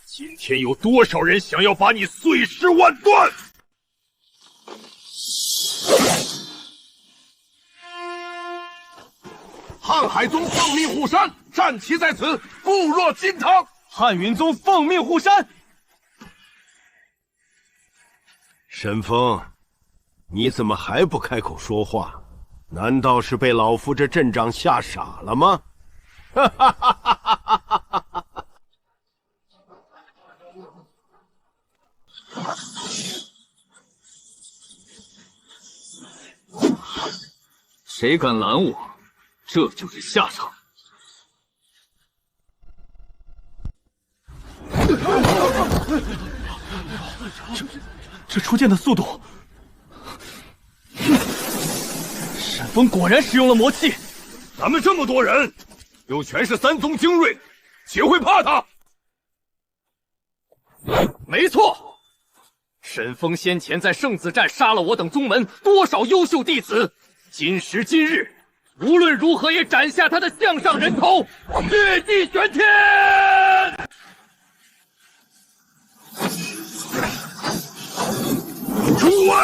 S19: 今天有多少人想要把你碎尸万段！瀚海宗奉命护山，战旗在此，固若金汤。
S5: 汉云宗奉命护山。
S6: 沈风，你怎么还不开口说话？难道是被老夫这镇长吓傻了吗？哈哈哈哈哈哈！
S5: 谁敢拦我，这就是下场。这出剑的速度，沈风果然使用了魔器。
S19: 咱们这么多人，又全是三宗精锐，岂会怕他？
S5: 没错，沈风先前在圣子战杀了我等宗门多少优秀弟子，今时今日，无论如何也斩下他的项上人头，血祭玄天！
S19: 诸位，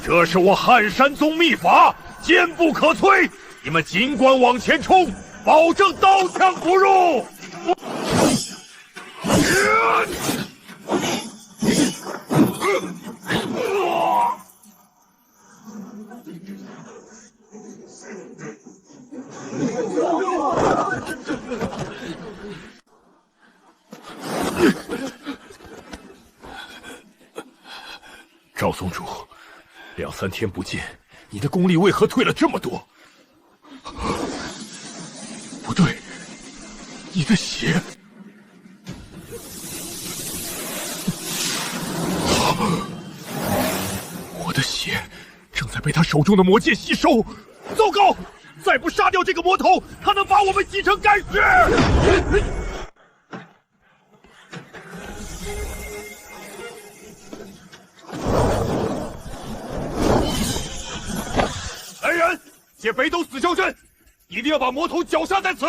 S19: 这是我撼山宗秘法，坚不可摧。你们尽管往前冲，保证刀枪不入。赵宗主，2、3天不见，你的功力为何退了这么多？不对，你的血……我的血正在被他手中的魔剑吸收，糟糕！再不杀掉这个魔头，他能把我们洗成干尸！来人，借北斗死蛟阵，一定要把魔头绞杀在此！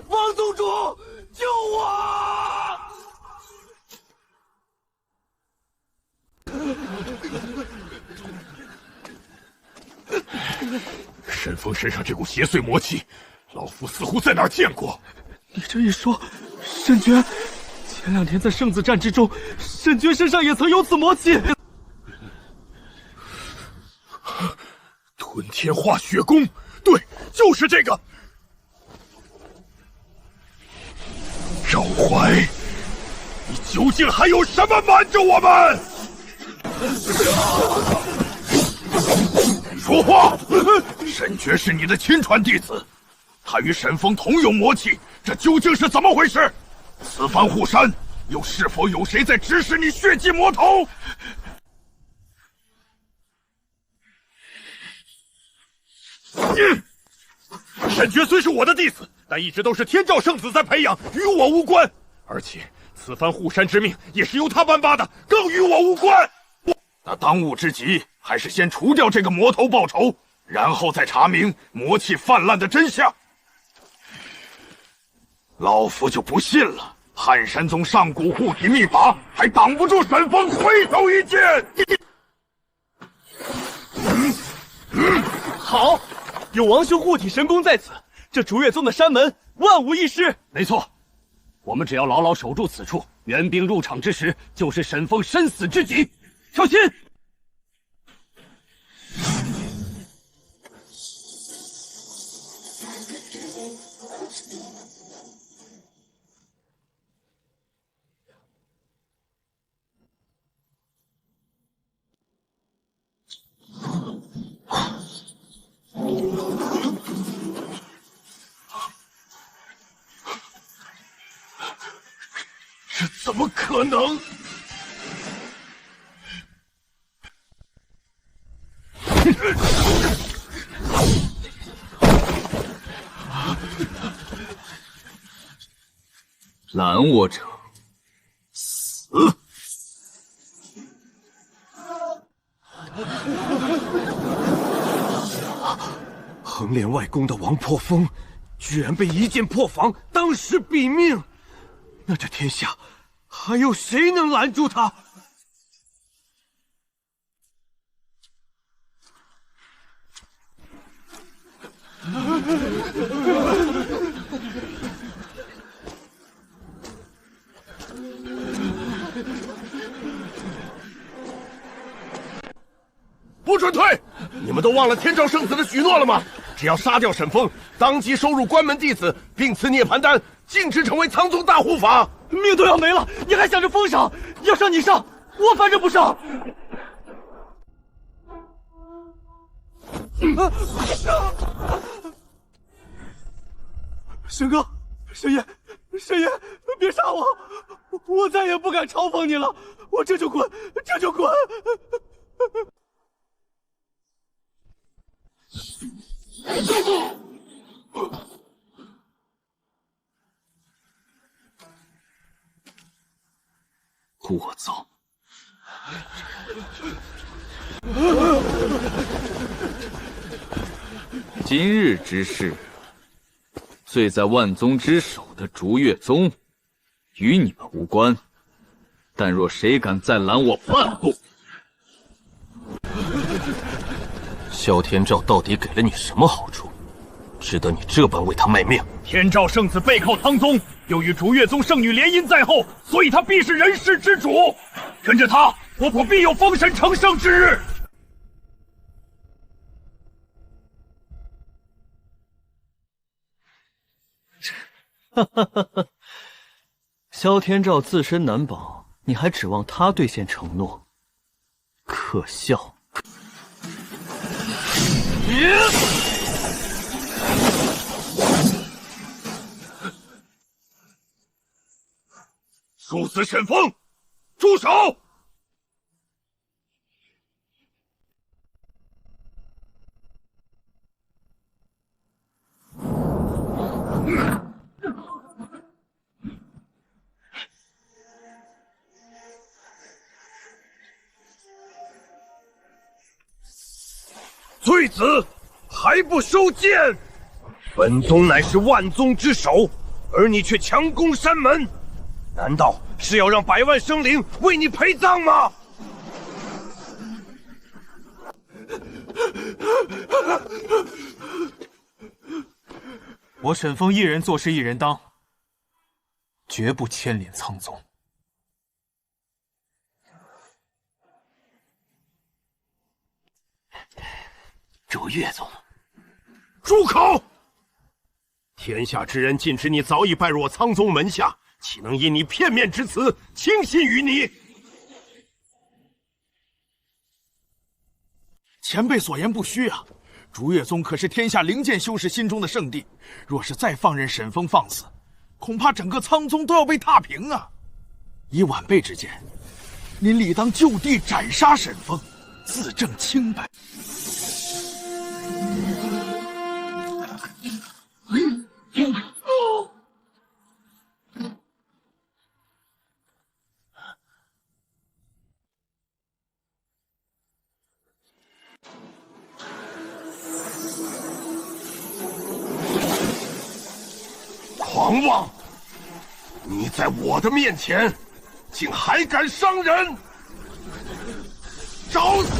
S2: 王宗主，救我！
S19: 沈风身上这股邪祟魔气，老夫似乎在哪儿见过。
S5: 你这一说，沈爵，前2天在圣子战之中，沈爵身上也曾有此魔气。
S19: 吞天化血功，对，就是这个。赵怀，你究竟还有什么瞒着我们？说话！沈爵是你的亲传弟子，他与沈风同有魔气，这究竟是怎么回事？此番护山，又是否有谁在指使你血祭魔头？沈爵虽是我的弟子，但一直都是天照圣子在培养，与我无关。而且此番护山之命也是由他颁发的，更与我无关。那当务之急还是先除掉这个魔头报仇，然后再查明魔气泛滥的真相。老夫就不信了，撼山宗上古护体秘法还挡不住沈风回头一剑。
S5: 好，有王兄护体神功在此，这竹月宗的山门万无一失。
S1: 没错，我们只要牢牢守住此处，援兵入场之时，就是沈风身死之际。小心！
S19: 这怎么可能？
S13: 拦我者死！
S6: 横练外功的王破风，居然被一剑破防，当时毙命。那这天下还有谁能拦住他？
S19: 不准退！你们都忘了天照圣子的许诺了吗？只要杀掉沈风，当即收入关门弟子，并赐涅槃丹，径直成为苍宗大护法。
S5: 命都要没了，你还想着封赏？要上你上，我反正不上。沈哥，沈爷，沈爷，别杀我！我再也不敢嘲讽你了，我这就滚，这就滚！
S13: 我操！今日之事，罪在万宗之首的竹月宗，与你们无关。但若谁敢再拦我半步，
S3: 萧天照到底给了你什么好处，值得你这般为他卖命？
S19: 天照圣子背靠苍宗，又与竹月宗圣女联姻在后，所以他必是人世之主。跟着他，婆婆必有封神成圣之日。
S2: 哈哈哈哈！萧天照自身难保，你还指望他兑现承诺？可笑！
S19: 殊死沈风，住手！罪子还不收剑！本宗乃是万宗之首，而你却强攻山门，难道是要让百万生灵为你陪葬吗？
S1: 我沈风一人做事一人当，绝不牵连苍宗。
S6: 周岳宗，住口！天下之人尽知你早已拜入我苍宗门下，岂能因你片面之词轻信于你？
S17: 前辈所言不虚啊！竹月宗可是天下灵剑修士心中的圣地，若是再放任沈风放肆，恐怕整个苍宗都要被踏平啊！以晚辈之见，您理当就地斩杀沈风，自证清白。
S19: 狂妄！你在我的面前，竟还敢伤人！找死！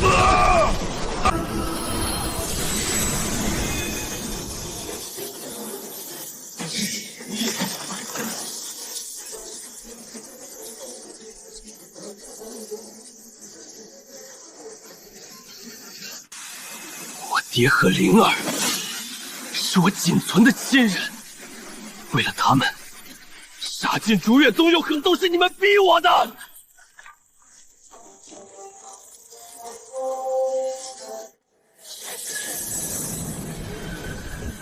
S2: 我爹和灵儿是我仅存的亲人，为了他们，杀进竹月宗有可能都是你们逼我的。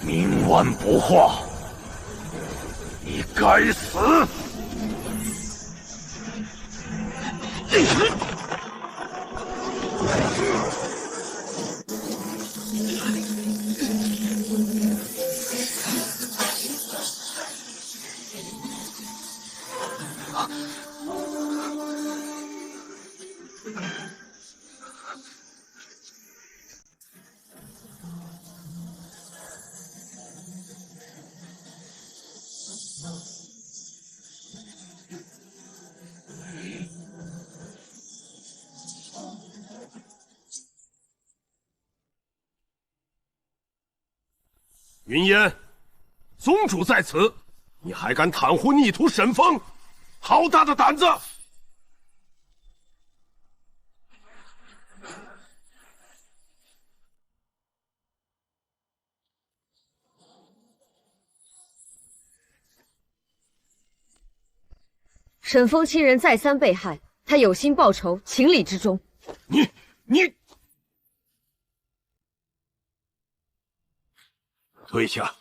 S19: 冥顽不化，你该死！
S6: 云烟，宗主在此，你还敢袒护逆徒沈风？好大的胆子！
S20: 沈风亲人再三被害，他有心报仇，情理之中。
S6: 你退下！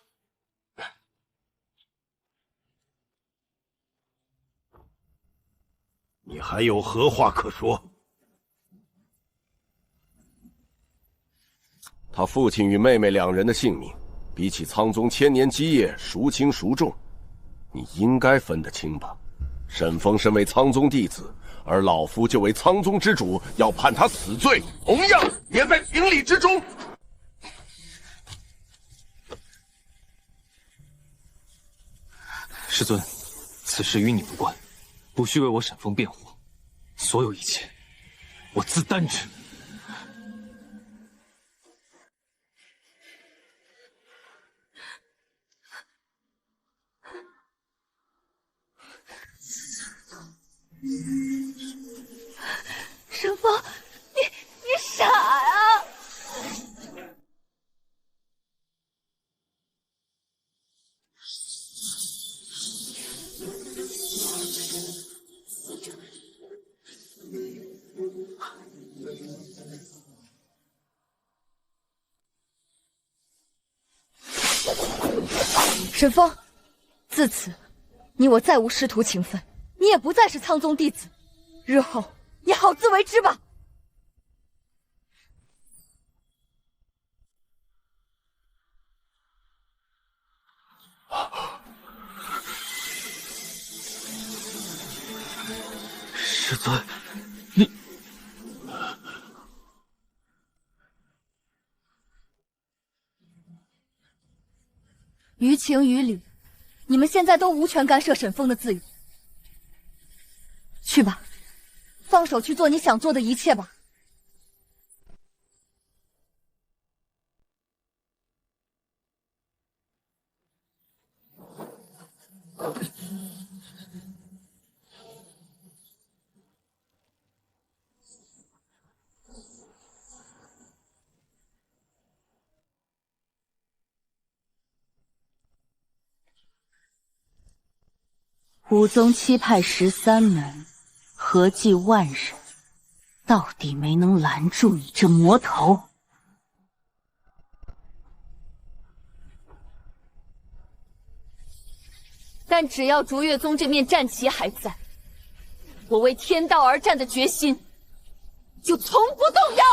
S6: 你还有何话可说？
S21: 他父亲与妹妹两人的性命，比起苍宗千年基业，孰轻孰重？你应该分得清吧？沈风身为苍宗弟子，而老夫就为苍宗之主，要判他死罪，同样也在情理之中。
S8: 师尊，此事与你无关，不需为我沈风辩护，所有一切，我自担之。
S12: 沈风，你傻啊！沈风，自此你我再无师徒情分，你也不再是苍宗弟子，日后你好自为之吧。
S3: 师尊，你
S12: 于情于理，你们现在都无权干涉沈风的自由。去吧，放手去做你想做的一切吧。
S18: 武宗7派13门，合计万人，到底没能拦住你这魔头。
S12: 但只要竹月宗这面战旗还在，我为天道而战的决心就从不动摇。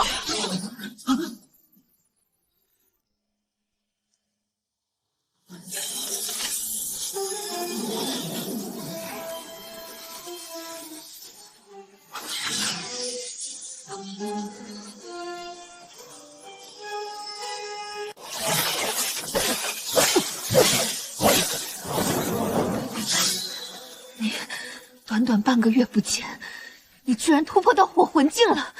S12: 你短短半个月不见，你居然突破到火魂境了！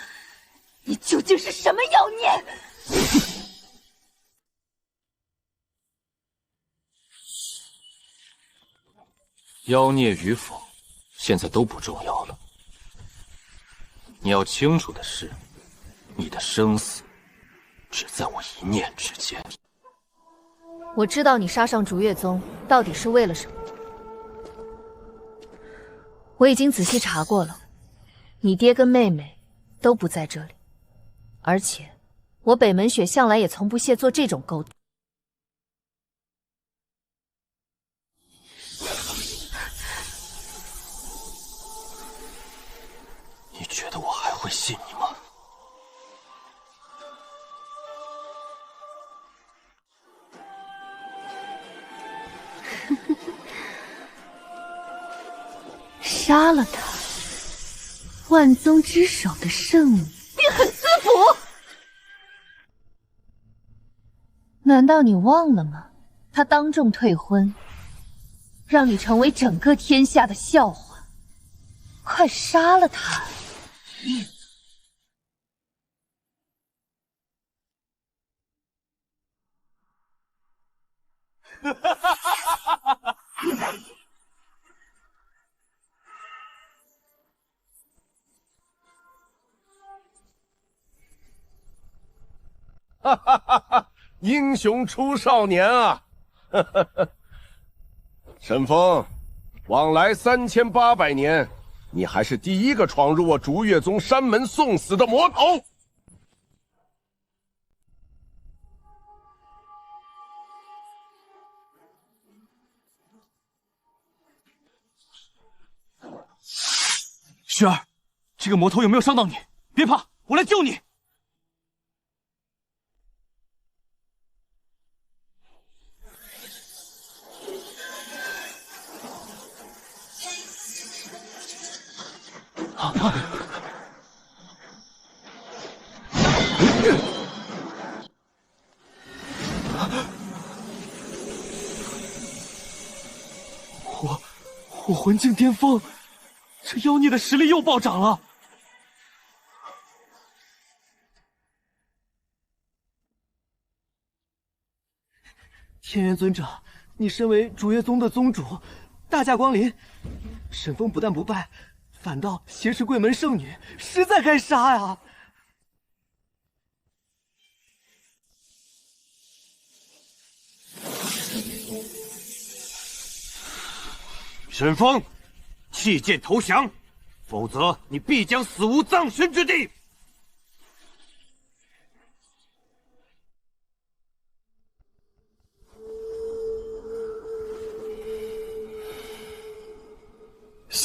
S12: 你究竟是什么妖孽？
S8: 妖孽与否，现在都不重要了。你要清楚的是，你的生死只在我一念之间。
S7: 我知道你杀上竹月宗到底是为了什么。我已经仔细查过了，你爹跟妹妹都不在这里，而且我北门雪向来也从不屑做这种勾当。
S8: 你觉得我还会信你吗？
S18: 杀了他，万宗之首的圣女，
S12: 便很滋补。
S7: 难道你忘了吗？他当众退婚，让你成为整个天下的笑话。快杀了他！
S6: 哈哈哈哈！英雄出少年啊！哈哈哈！沈风，往来3800年，你还是第一个闯入我竹月宗山门送死的魔头。
S1: 雪儿，这个魔头有没有伤到你？别怕，我来救你。火魂境巅峰，这妖孽的实力又暴涨了。
S17: 天元尊者，你身为竹月宗的宗主，大驾光临，沈风不但不败，反倒挟持贵门圣女，实在该杀呀！
S1: 沈风，弃剑投降，否则你必将死无葬身之地。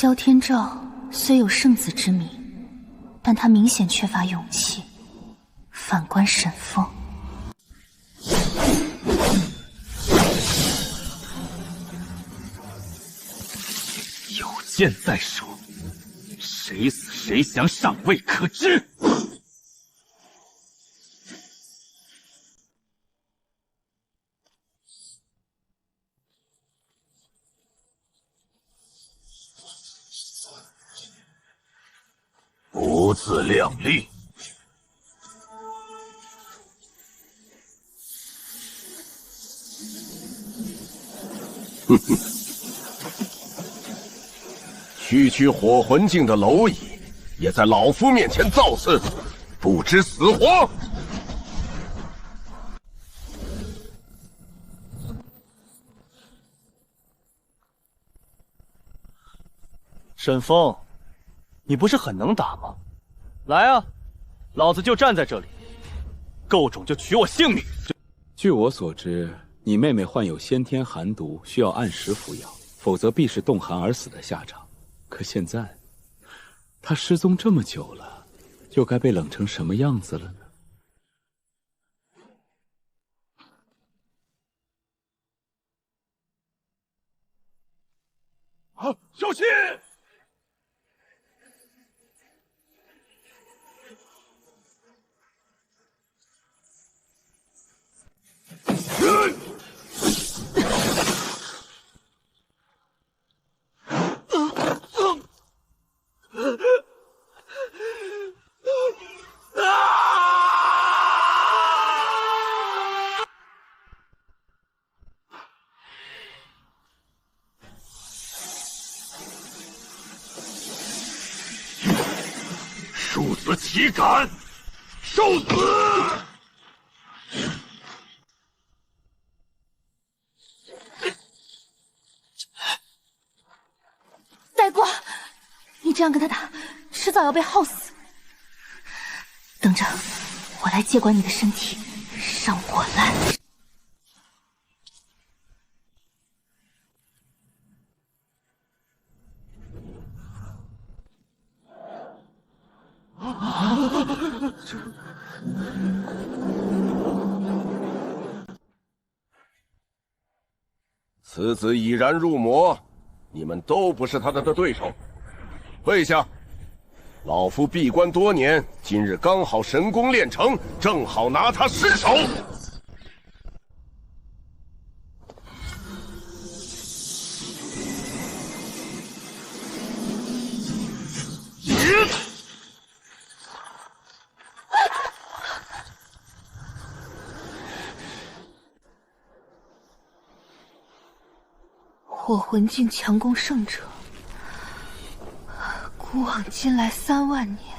S18: 萧天照虽有圣子之名，但他明显缺乏勇气。反观沈风，
S1: 有剑在手，谁死谁降尚未可知。
S19: 不自量力！
S21: 哼哼，区火魂境的蝼蚁，也在老夫面前造次，不知死活！
S2: 沈风，你不是很能打吗？来啊，老子就站在这里，够种就取我性命！
S9: 据我所知，你妹妹患有先天寒毒，需要按时服药，否则必是冻寒而死的下场。可现在，她失踪这么久了，又该被冷成什么样子了呢？
S19: 啊，小心！庶子岂敢！受死！
S18: 呆瓜，你这样跟他打，迟早要被耗死。等着，我来接管你的身体，让我来。
S21: 此子已然入魔，你们都不是他的对手。跪下！老夫闭关多年，今日刚好神功练成，正好拿他失手。
S12: 火魂境强攻圣者，古往今来3万年，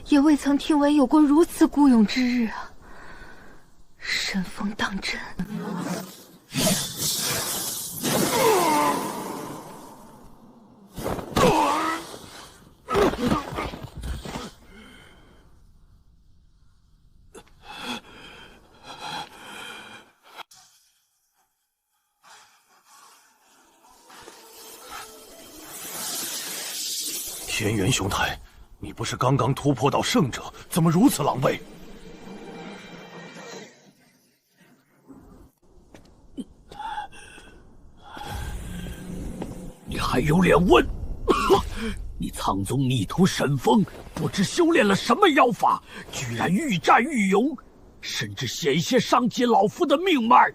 S12: 也未曾听闻有过如此孤勇之日啊！神风当真。
S2: 天元兄台，你不是刚刚突破到圣者，怎么如此狼狈？
S16: 你还有脸问？你苍宗逆徒沈风，不知修炼了什么妖法，居然愈战愈勇，甚至险些伤及老夫的命脉。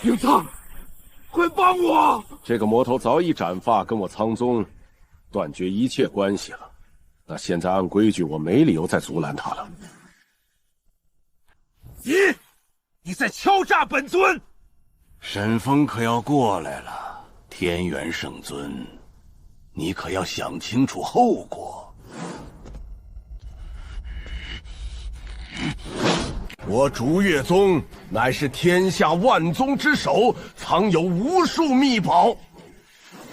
S19: 影苍，快帮我！
S21: 这个魔头早已斩发，跟我苍宗断绝一切关系了。那现在按规矩，我没理由再阻拦他了。
S19: 你在敲诈本尊！
S14: 沈风可要过来了，天元圣尊，你可要想清楚后果。
S21: 我逐月宗乃是天下万宗之首，藏有无数秘宝。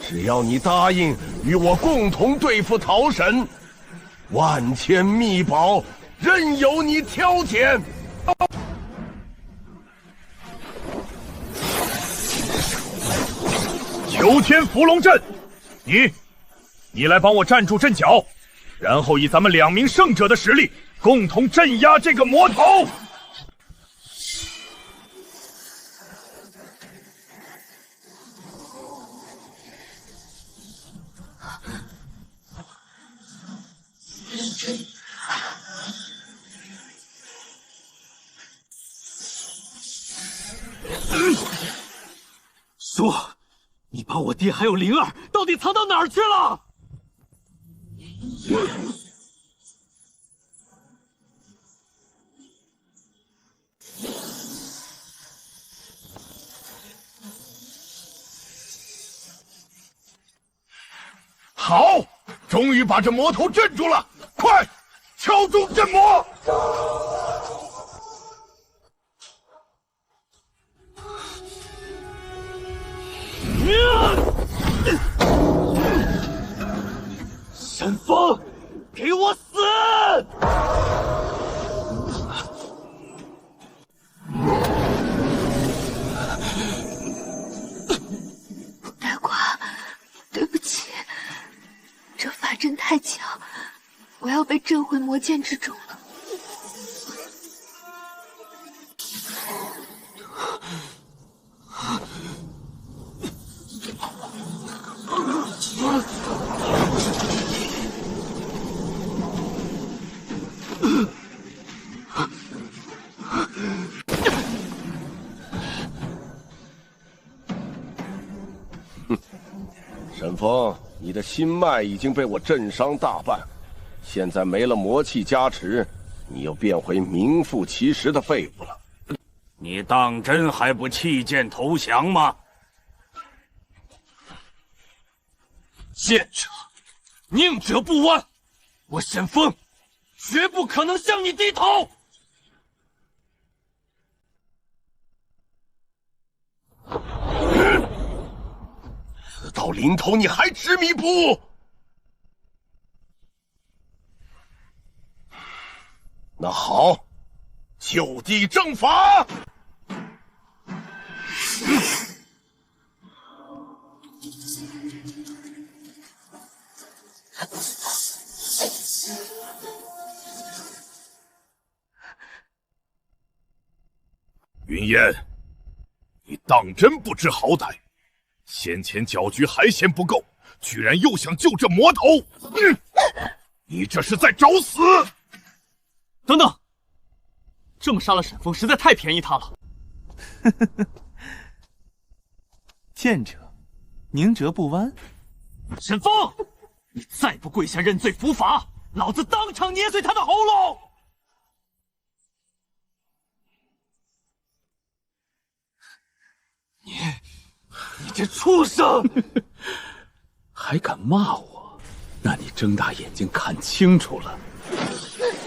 S21: 只要你答应与我共同对付桃神，万千秘宝任由你挑拣。
S19: 九天伏龙阵，你来帮我站住阵脚，然后以咱们2名胜者的实力，共同镇压这个魔头。
S1: 说，你把我爹还有灵儿到底藏到哪儿去了？
S19: 好，终于把这魔头镇住了！快，敲钟镇魔！
S1: 沈风，给我死！
S12: 呆瓜，对不起，这法阵太强，我要被镇回魔剑之中了。
S21: 沈风，你的心脉已经被我震伤大半，现在没了魔气加持，你又变回名副其实的废物了。
S16: 你当真还不弃剑投降吗？
S2: 贱者，宁折不弯！我沈风绝不可能向你低头！
S21: 死到临头，你还执迷不悟？那好，就地正法！
S19: 云烟，你当真不知好歹！先前搅局还嫌不够，居然又想救这魔头！你这是在找死！
S5: 等等，这么杀了沈风，实在太便宜他了。
S17: 剑者，宁折不弯。
S1: 沈风，你再不跪下认罪伏法，老子当场捏碎他的喉咙！你这畜生！
S9: 还敢骂我？那你睁大眼睛看清楚了，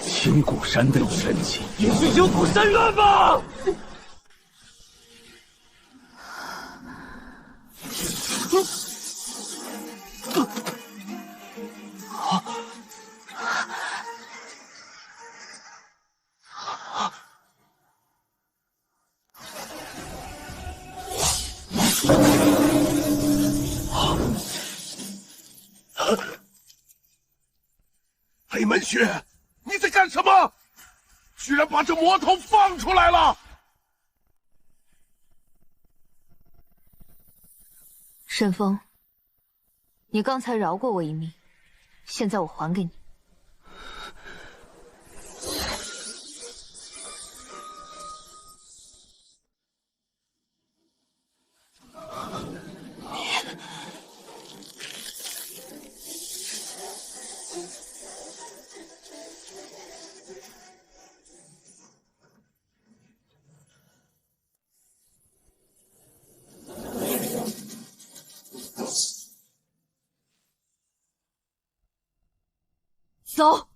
S9: 青谷山的神器，
S1: 也去九谷山院吧！
S21: 黑门雪，你在干什么？居然把这魔头放出来了！
S12: 沈风，你刚才饶过我一命，现在我还给你。走。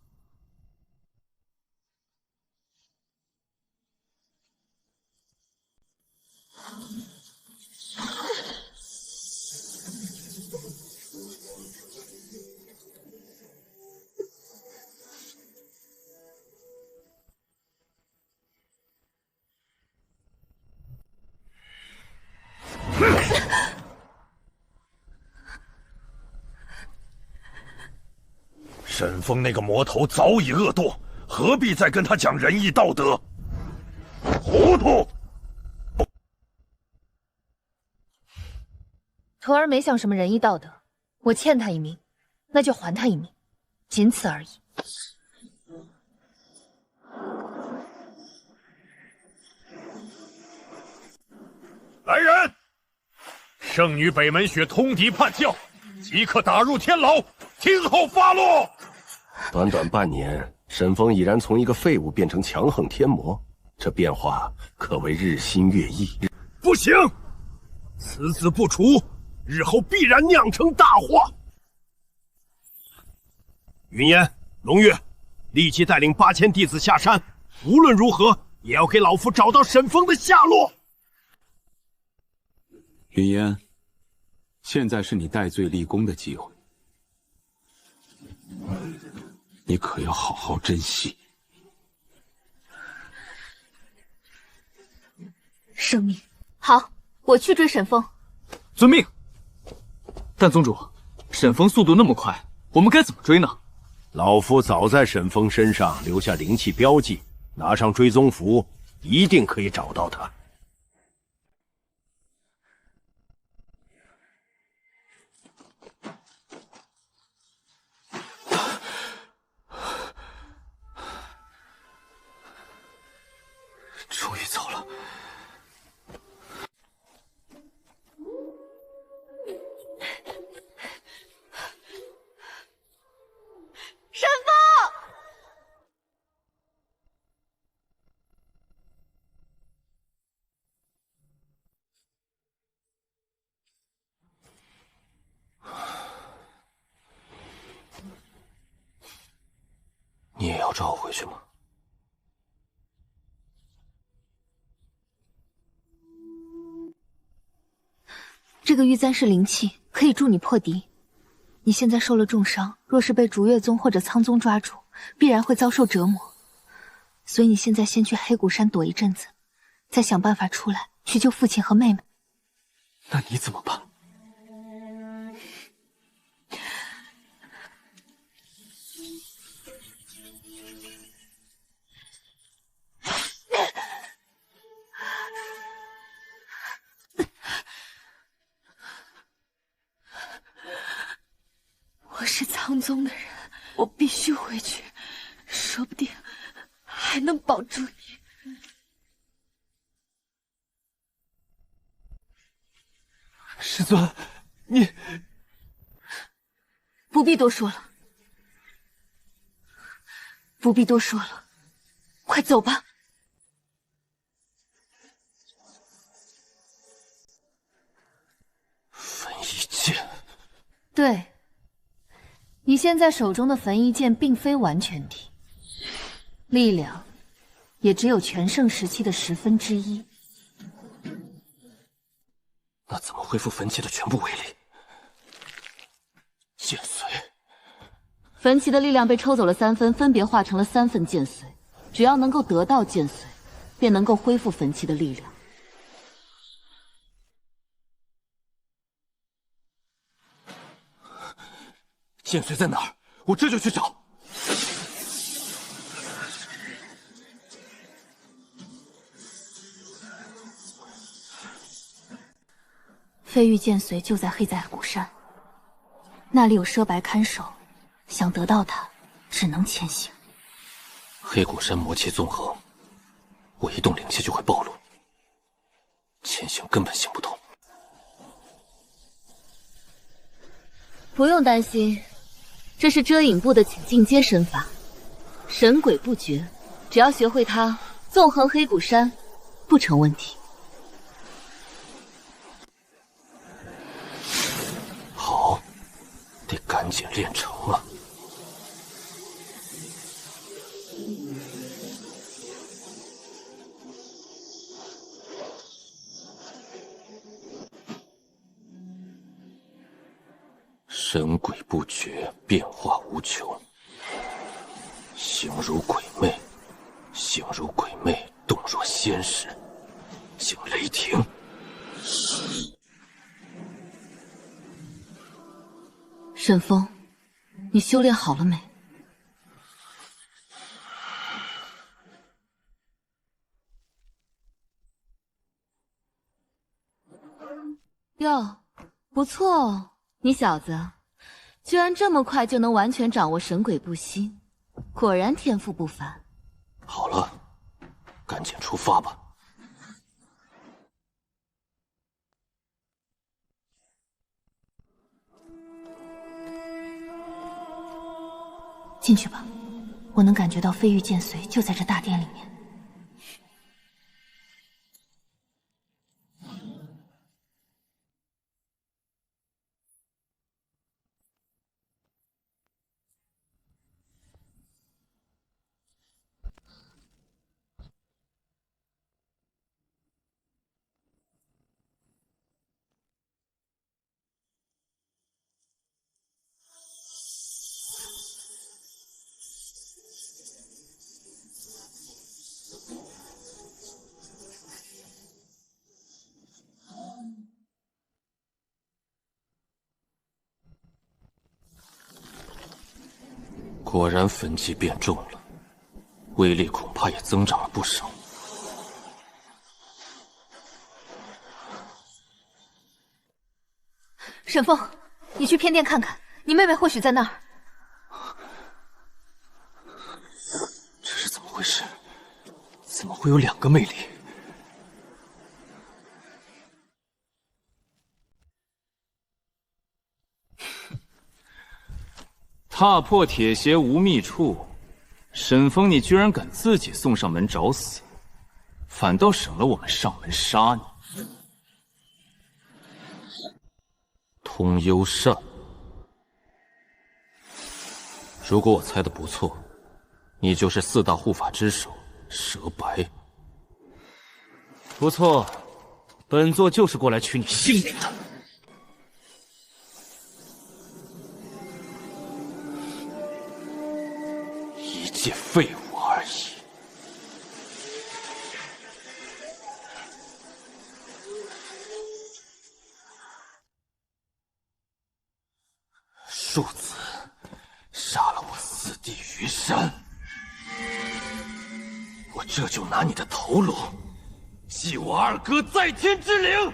S19: 沈风那个魔头早已恶堕，何必再跟他讲仁义道德？糊涂！
S7: 徒儿没想什么仁义道德，我欠他一命，那就还他一命，仅此而已。
S19: 来人！圣女北门雪通敌叛教，即刻打入天牢，听候发落。
S21: 短短半年，沈风已然从一个废物变成强横天魔，这变化可谓日新月异。
S6: 不行，此子不除，日后必然酿成大祸。云烟、龙月，立即带领8000弟子下山，无论如何也要给老夫找到沈风的下落。
S9: 云烟，现在是你戴罪立功的机会，你可要好好珍惜。
S12: 生命好，我去追沈风。
S13: 遵命。但宗主，沈风速度那么快，我们该怎么追呢？
S6: 老夫早在沈风身上留下灵气标记，拿上追踪符，一定可以找到他。
S3: 终于走了。
S12: 沈风！
S3: 你也要抓我回去吗？
S12: 这个玉簪是灵气，可以助你破敌。你现在受了重伤，若是被竹月宗或者苍宗抓住，必然会遭受折磨。所以你现在先去黑谷山躲一阵子，再想办法出来去救父亲和妹妹。
S3: 那你怎么办？
S12: 我是苍宗的人，我必须回去，说不定还能保住你。
S13: 师尊，你
S12: 不必多说了，不必多说了，快走吧。
S3: 焚一剑，
S7: 对。你现在手中的焚一剑并非完全体，力量也只有全盛时期的1/10。
S3: 那怎么恢复焚气的全部威力？剑髓，
S12: 焚气的力量被抽走了3分，分别化成了3份剑髓。只要能够得到剑髓，便能够恢复焚气的力量。
S3: 剑髓在哪儿？我这就去找。
S12: 飞玉剑髓就在黑仔谷山，那里有佘白看守，想得到它，只能前行。
S3: 黑谷山魔气纵横，我一动灵气就会暴露，前行根本行不通。
S12: 不用担心。这是遮影部的请进阶身法，神鬼不绝，只要学会它，纵横黑谷山不成问题。
S3: 好，得赶紧练成了。神鬼不绝，变化无穷。形如鬼魅，形如鬼魅，动若仙使，惊雷霆。
S12: 沈风，你修炼好了没？哟，不错哦，你小子居然这么快就能完全掌握神鬼不息，果然天赋不凡。
S8: 好了，赶紧出发吧。
S7: 进去吧，我能感觉到飞玉剑髓就在这大殿里面。
S8: 果然焚寂变重了，威力恐怕也增长了不少。
S7: 沈风，你去偏殿看看，你妹妹或许在那儿。
S8: 这是怎么回事？怎么会有2个魅力？
S3: 踏破铁鞋无觅处，沈风，你居然敢自己送上门找死，反倒省了我们上门杀你。
S8: 通幽扇，如果我猜的不错，你就是4大护法之首蛇白。
S5: 不错，本座就是过来取你性命的。
S8: 一介废物而已。庶子杀了我4弟于山，我这就拿你的头颅祭我2哥在天之灵。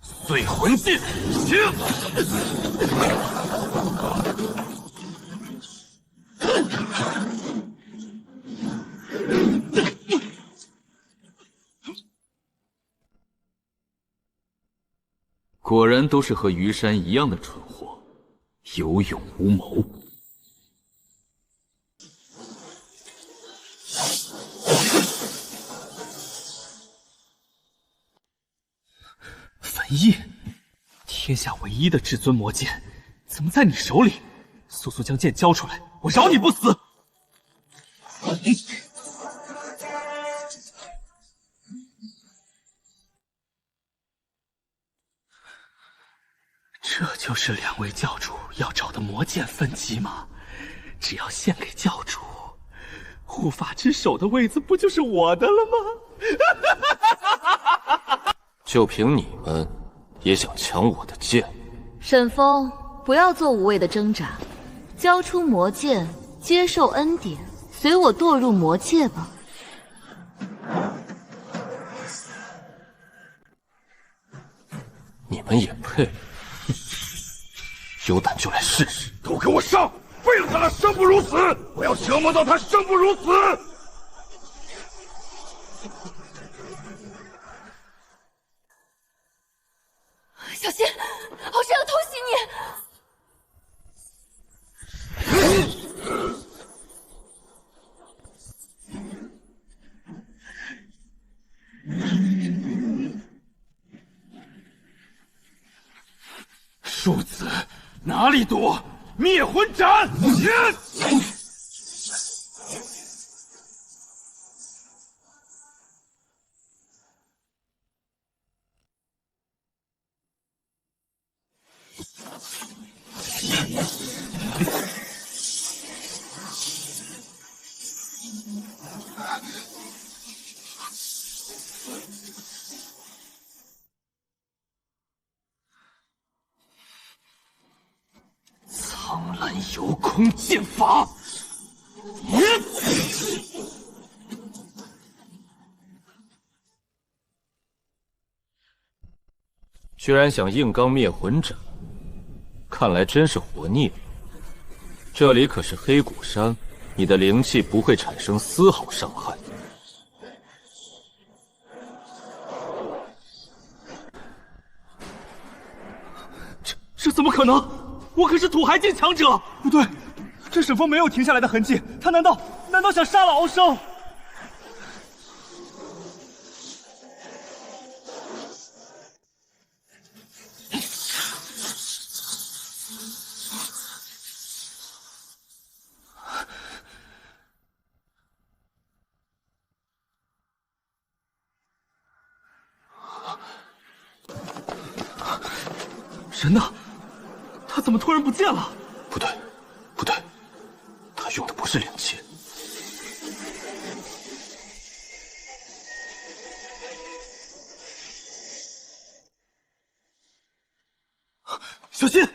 S8: 碎魂剑，行！
S13: 果然都是和于山一样的蠢货，有勇无谋。
S5: 焚翼，天下唯一的至尊魔剑，怎么在你手里？速速将剑交出来，我饶你不死！这就是2位教主要找的魔剑分级吗？只要献给教主，护法之首的位子不就是我的了吗？
S8: 就凭你们，也想抢我的剑？
S12: 沈风，不要做无谓的挣扎，交出魔剑，接受恩典，随我堕入魔界吧。
S8: 你们也配？有胆就来试试！
S19: 都给我上！废了他，生不如死！我要折磨到他生不如死！
S12: 小心，好像要偷袭
S5: 你！庶子，哪里躲？灭魂斩！苍蓝游空剑法，
S8: 居然想硬刚灭魂掌，看来真是活腻了。这里可是黑骨山，你的灵气不会产生丝毫伤害。
S5: 这怎么可能？我可是土海境强者！不对，这沈风没有停下来的痕迹，他难道想杀了敖生？人呢？他怎么突然不见了？
S8: 不对，不对，他用的不是灵气。
S5: 小心！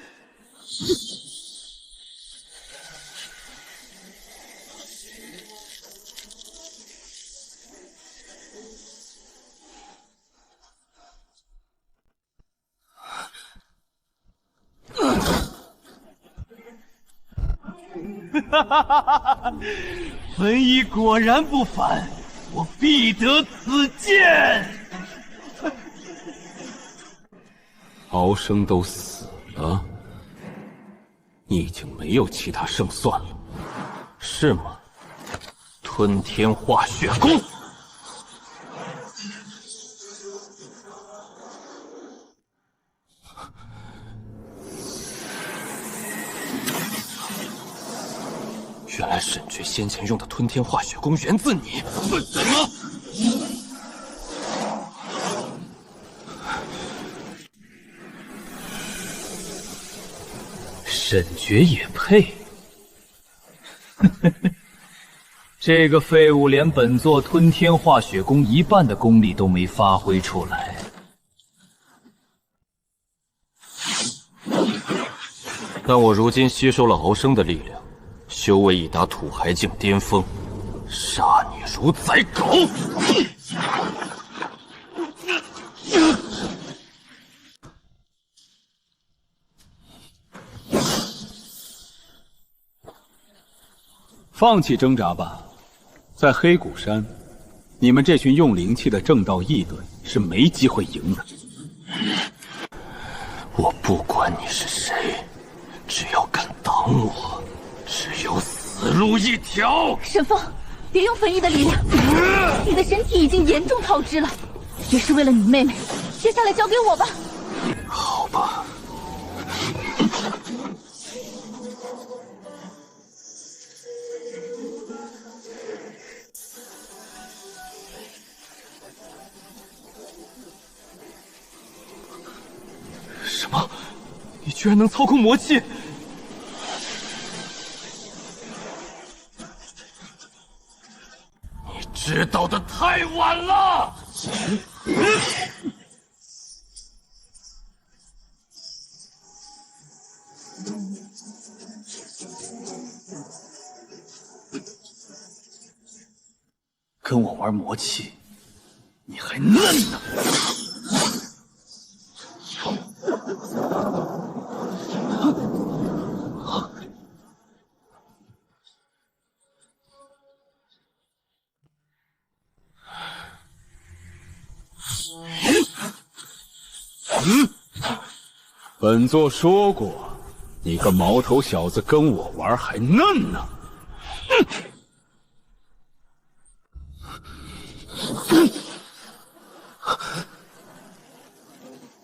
S5: 哈哈哈哈哈！文艺果然不凡，我必得此剑。
S9: 敖生都死了，你已经没有其他胜算了，
S8: 是吗？吞天化血功。原来沈爵先前用的吞天化血功源自你，怎么？
S13: 沈爵也配？这个废物连本座吞天化血功一半的功力都没发挥出来。
S8: 但我如今吸收了敖生的力量，修为已达土海境巅峰，杀你如宰狗！
S9: 放弃挣扎吧，在黑骨山，你们这群用灵气的正道异端是没机会赢的。
S8: 我不管你是谁，只要敢挡我，只有死路一条。
S12: 沈风，别用分异的力量，你的身体已经严重透支了，也是为了你妹妹，接下来交给我吧。
S8: 好吧。
S5: 什么？你居然能操控魔气？
S8: 你知道的太晚了！
S13: 跟我玩魔气，你还嫩呢！
S9: 本座说过，你个毛头小子跟我玩还嫩呢。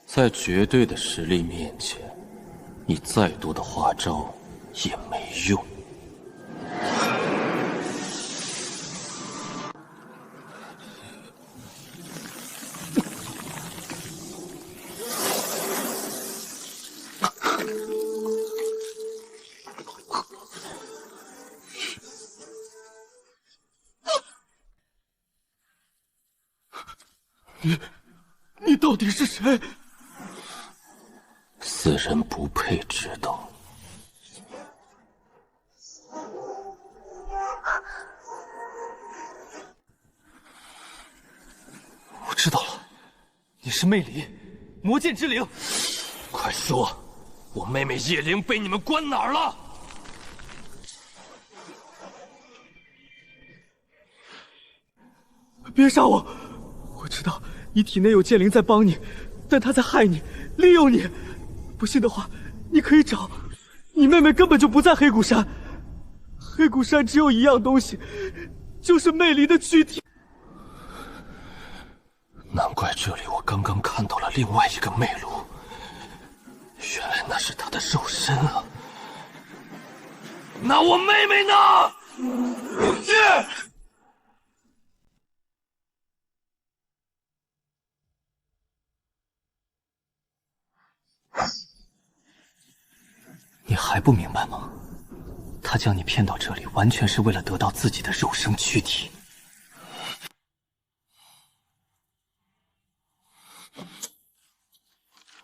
S8: 在绝对的实力面前，你再多的花招也没用。
S5: 你到底是谁？
S8: 死人不配知道。
S5: 我知道了，你是魅离，
S2: 魔剑之灵。
S3: 快说，我妹妹叶灵被你们关哪儿了？
S17: 别杀我！我知道你体内有剑灵在帮你，但他在害你，利用你。不信的话，你可以找。你妹妹根本就不在黑谷山，黑谷山只有一样东西，就是魅离的躯体。
S3: 难怪这里我刚刚看到了另外一个魅炉，原来那是她的肉身啊！
S2: 那我妹妹呢？
S13: 你还不明白吗？他将你骗到这里，完全是为了得到自己的肉身躯体。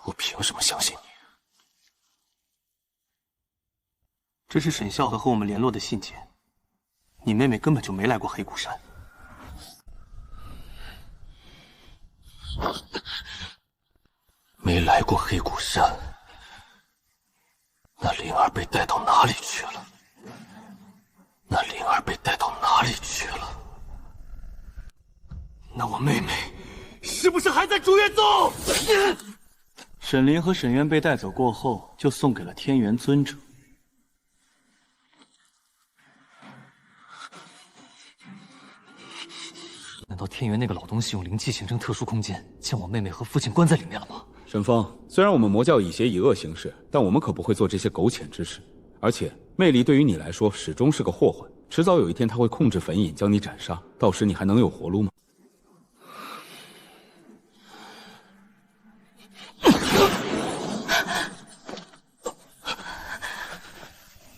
S3: 我凭什么相信你？
S5: 这是沈啸和我们联络的信件，你妹妹根本就没来过黑谷山。
S3: 没来过黑谷山，那灵儿被带到哪里去了？那灵儿被带到哪里去了？
S2: 那我妹妹是不是还在竹月宗？
S5: 沈灵和沈渊被带走过后，就送给了天元尊者。
S13: 难道天元那个老东西用灵气形成特殊空间，将我妹妹和父亲关在里面了吗？
S9: 沈峰，虽然我们魔教以邪以恶行事，但我们可不会做这些苟浅之事。而且，魅离对于你来说始终是个祸患，迟早有一天他会控制焚引，将你斩杀，到时你还能有活路吗？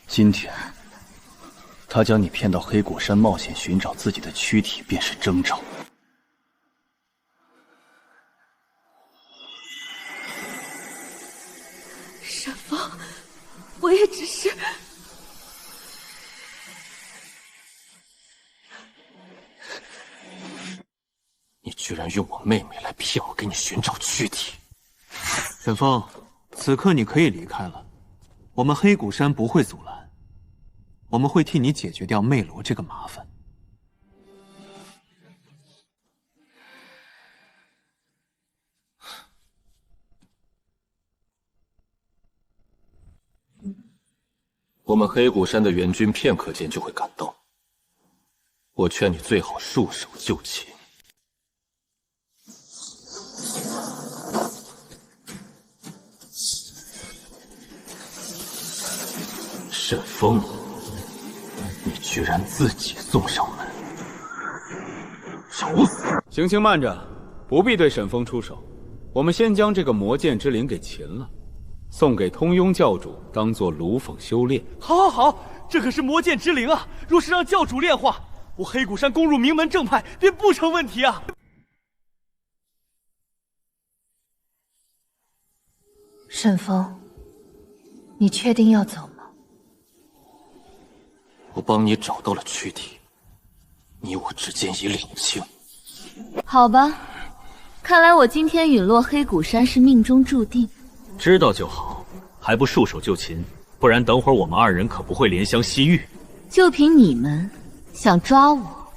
S5: 今天，他将你骗到黑果山冒险寻找自己的躯体，便是征兆。
S18: 沈峰，我也只是……
S3: 你居然用我妹妹来骗我，给你寻找躯体！
S5: 沈峰，此刻你可以离开了，我们黑谷山不会阻拦。我们会替你解决掉魅罗这个麻烦。
S3: 我们黑谷山的援军片刻间就会赶到，我劝你最好束手就擒。沈峰，你居然自己送上门，找死！
S9: 行星慢着，不必对沈峰出手。我们先将这个魔剑之灵给擒了，送给通庸教主当做炉凤修炼。
S17: 好，好，好，这可是魔剑之灵啊！若是让教主炼化，我黑谷山攻入名门正派便不成问题啊！
S7: 沈峰，你确定要走吗？
S3: 我帮你找到了躯体，你我之间已两清。
S12: 好吧，看来我今天陨落黑谷山是命中注定。
S1: 知道就好，还不束手就擒，不然等会儿我们二人可不会怜香惜玉。
S12: 就凭你们，想抓我，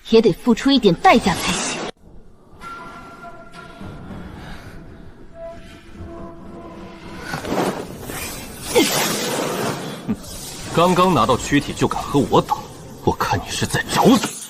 S12: 也得付出一点代价才行。
S3: 刚刚拿到躯体就敢和我打，我看你是在找死！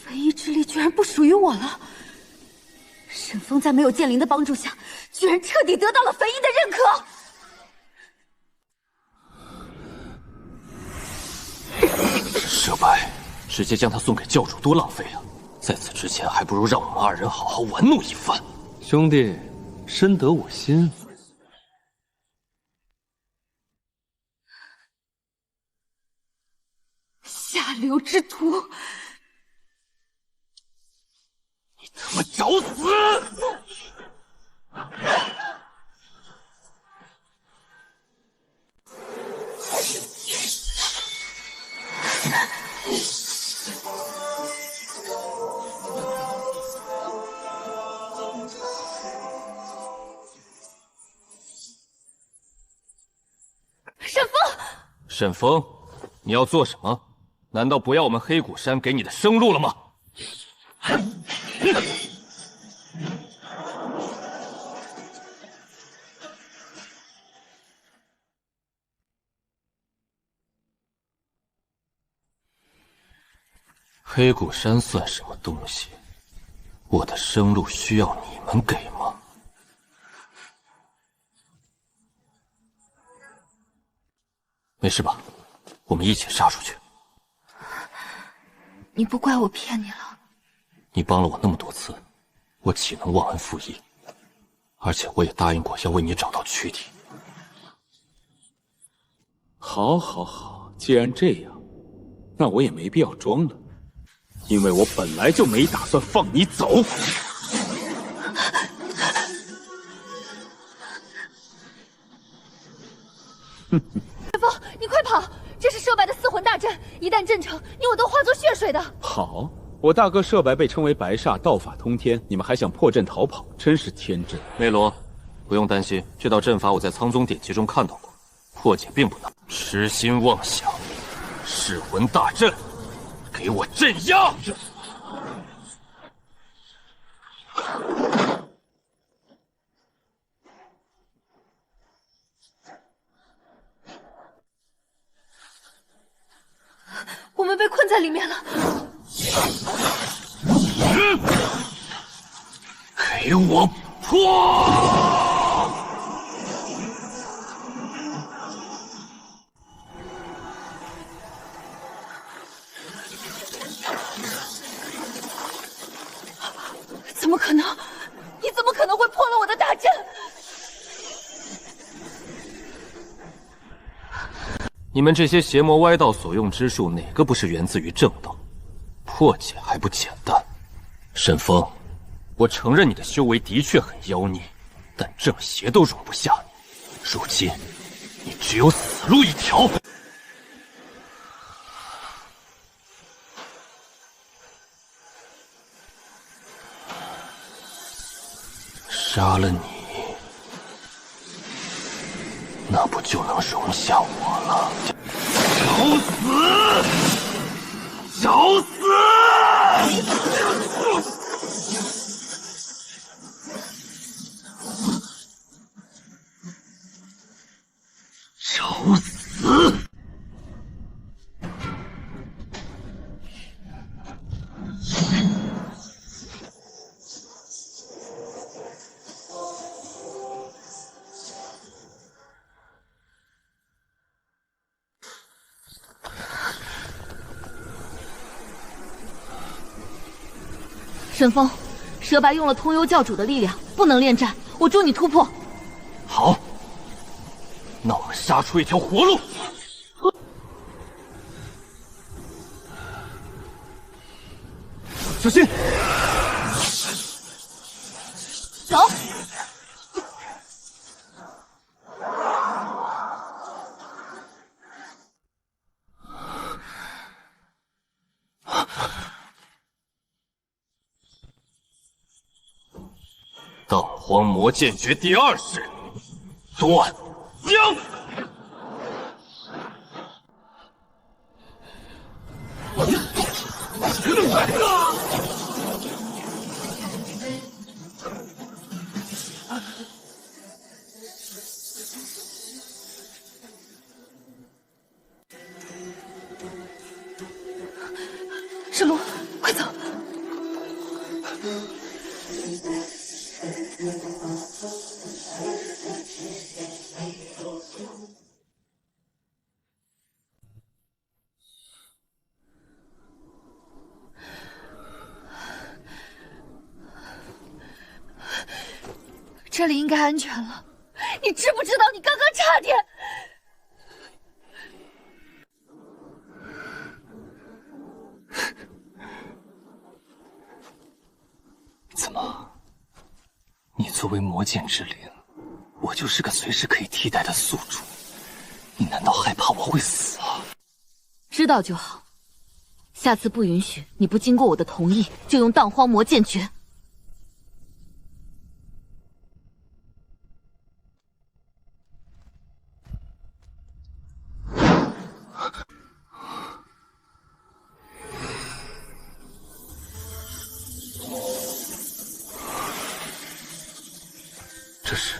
S18: 焚衣之力居然不属于我了。沈峰在没有剑灵的帮助下，居然彻底得到了焚衣的认可。
S3: 舍败，直接将他送给教主多浪费啊！在此之前，还不如让我们二人好好玩弄一番。
S5: 兄弟，深得我心。
S18: 之徒！
S2: 你他妈找死！
S12: 沈风，
S8: 沈风，你要做什么？难道不要我们黑谷山给你的生路了吗？黑谷山算什么东西？我的生路需要你们给吗？没事吧？我们一起杀出去。
S18: 你不怪我骗你了？
S8: 你帮了我那么多次，我岂能忘恩负义？而且我也答应过要为你找到躯体。
S9: 好，好，好，既然这样，那我也没必要装了，因为我本来就没打算放你走。
S12: 沈风，你快跑！这是涉白的四魂大阵，一旦阵成，你我都化作血水的。
S9: 好，我大哥涉白被称为白煞，道法通天，你们还想破阵逃跑，真是天真。
S8: 梅罗，不用担心，这道阵法我在苍宗典籍中看到过，破解并不难。痴心妄想，噬魂大阵，给我镇压！
S12: 我们被困在里面了。
S2: 给我破！
S12: 怎么可能？你怎么可能会破了我的大阵？
S8: 你们这些邪魔歪道所用之术，哪个不是源自于正道？破解还不简单？沈风，我承认你的修为的确很妖孽，但正邪都容不下你。如今，你只有死路一条。杀了你，那不就能容下我了？
S2: 找死！找死！
S12: 沈风，蛇白用了通幽教主的力量，不能恋战，我助你突破。
S8: 好，那我们杀出一条活路。
S2: 小心！
S12: 走。
S8: 荡荒魔剑诀第二式，断江。
S12: 沈罗，快走！这里应该安全了。你知不知道，你刚刚差点……
S8: 怎么？你作为魔剑之灵，我就是个随时可以替代的宿主，你难道害怕我会死啊？
S12: 知道就好。下次不允许你不经过我的同意就用荡荒魔剑诀。
S8: 这是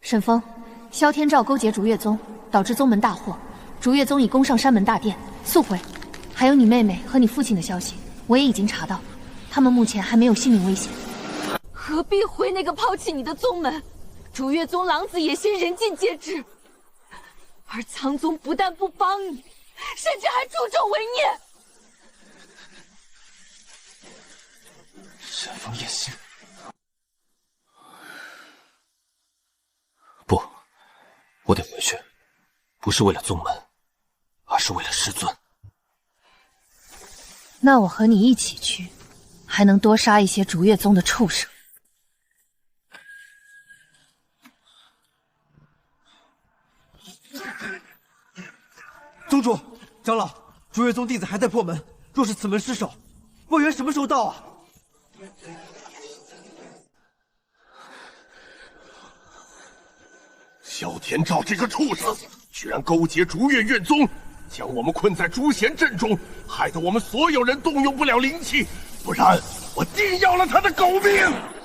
S7: 沈峰，萧天照勾结竹月宗，导致宗门大祸，竹月宗已攻上山门大殿，速回。还有你妹妹和你父亲的消息，我也已经查到，他们目前还没有性命危险。
S12: 何必回那个抛弃你的宗门？竹月宗狼子野心，人尽皆知。而苍宗不但不帮你，甚至还助纣为虐。
S8: 沈峰野心。不，我得回去，不是为了宗门，而是为了师尊。
S7: 那我和你一起去，还能多杀一些竹月宗的畜生。
S17: 宗主、长老，竹月宗弟子还在破门，若是此门失守，外援什么时候到啊？
S19: 萧天照这个畜生，居然勾结竹月院宗，将我们困在诛仙阵中，害得我们所有人动用不了灵气，不然我定要了他的狗命！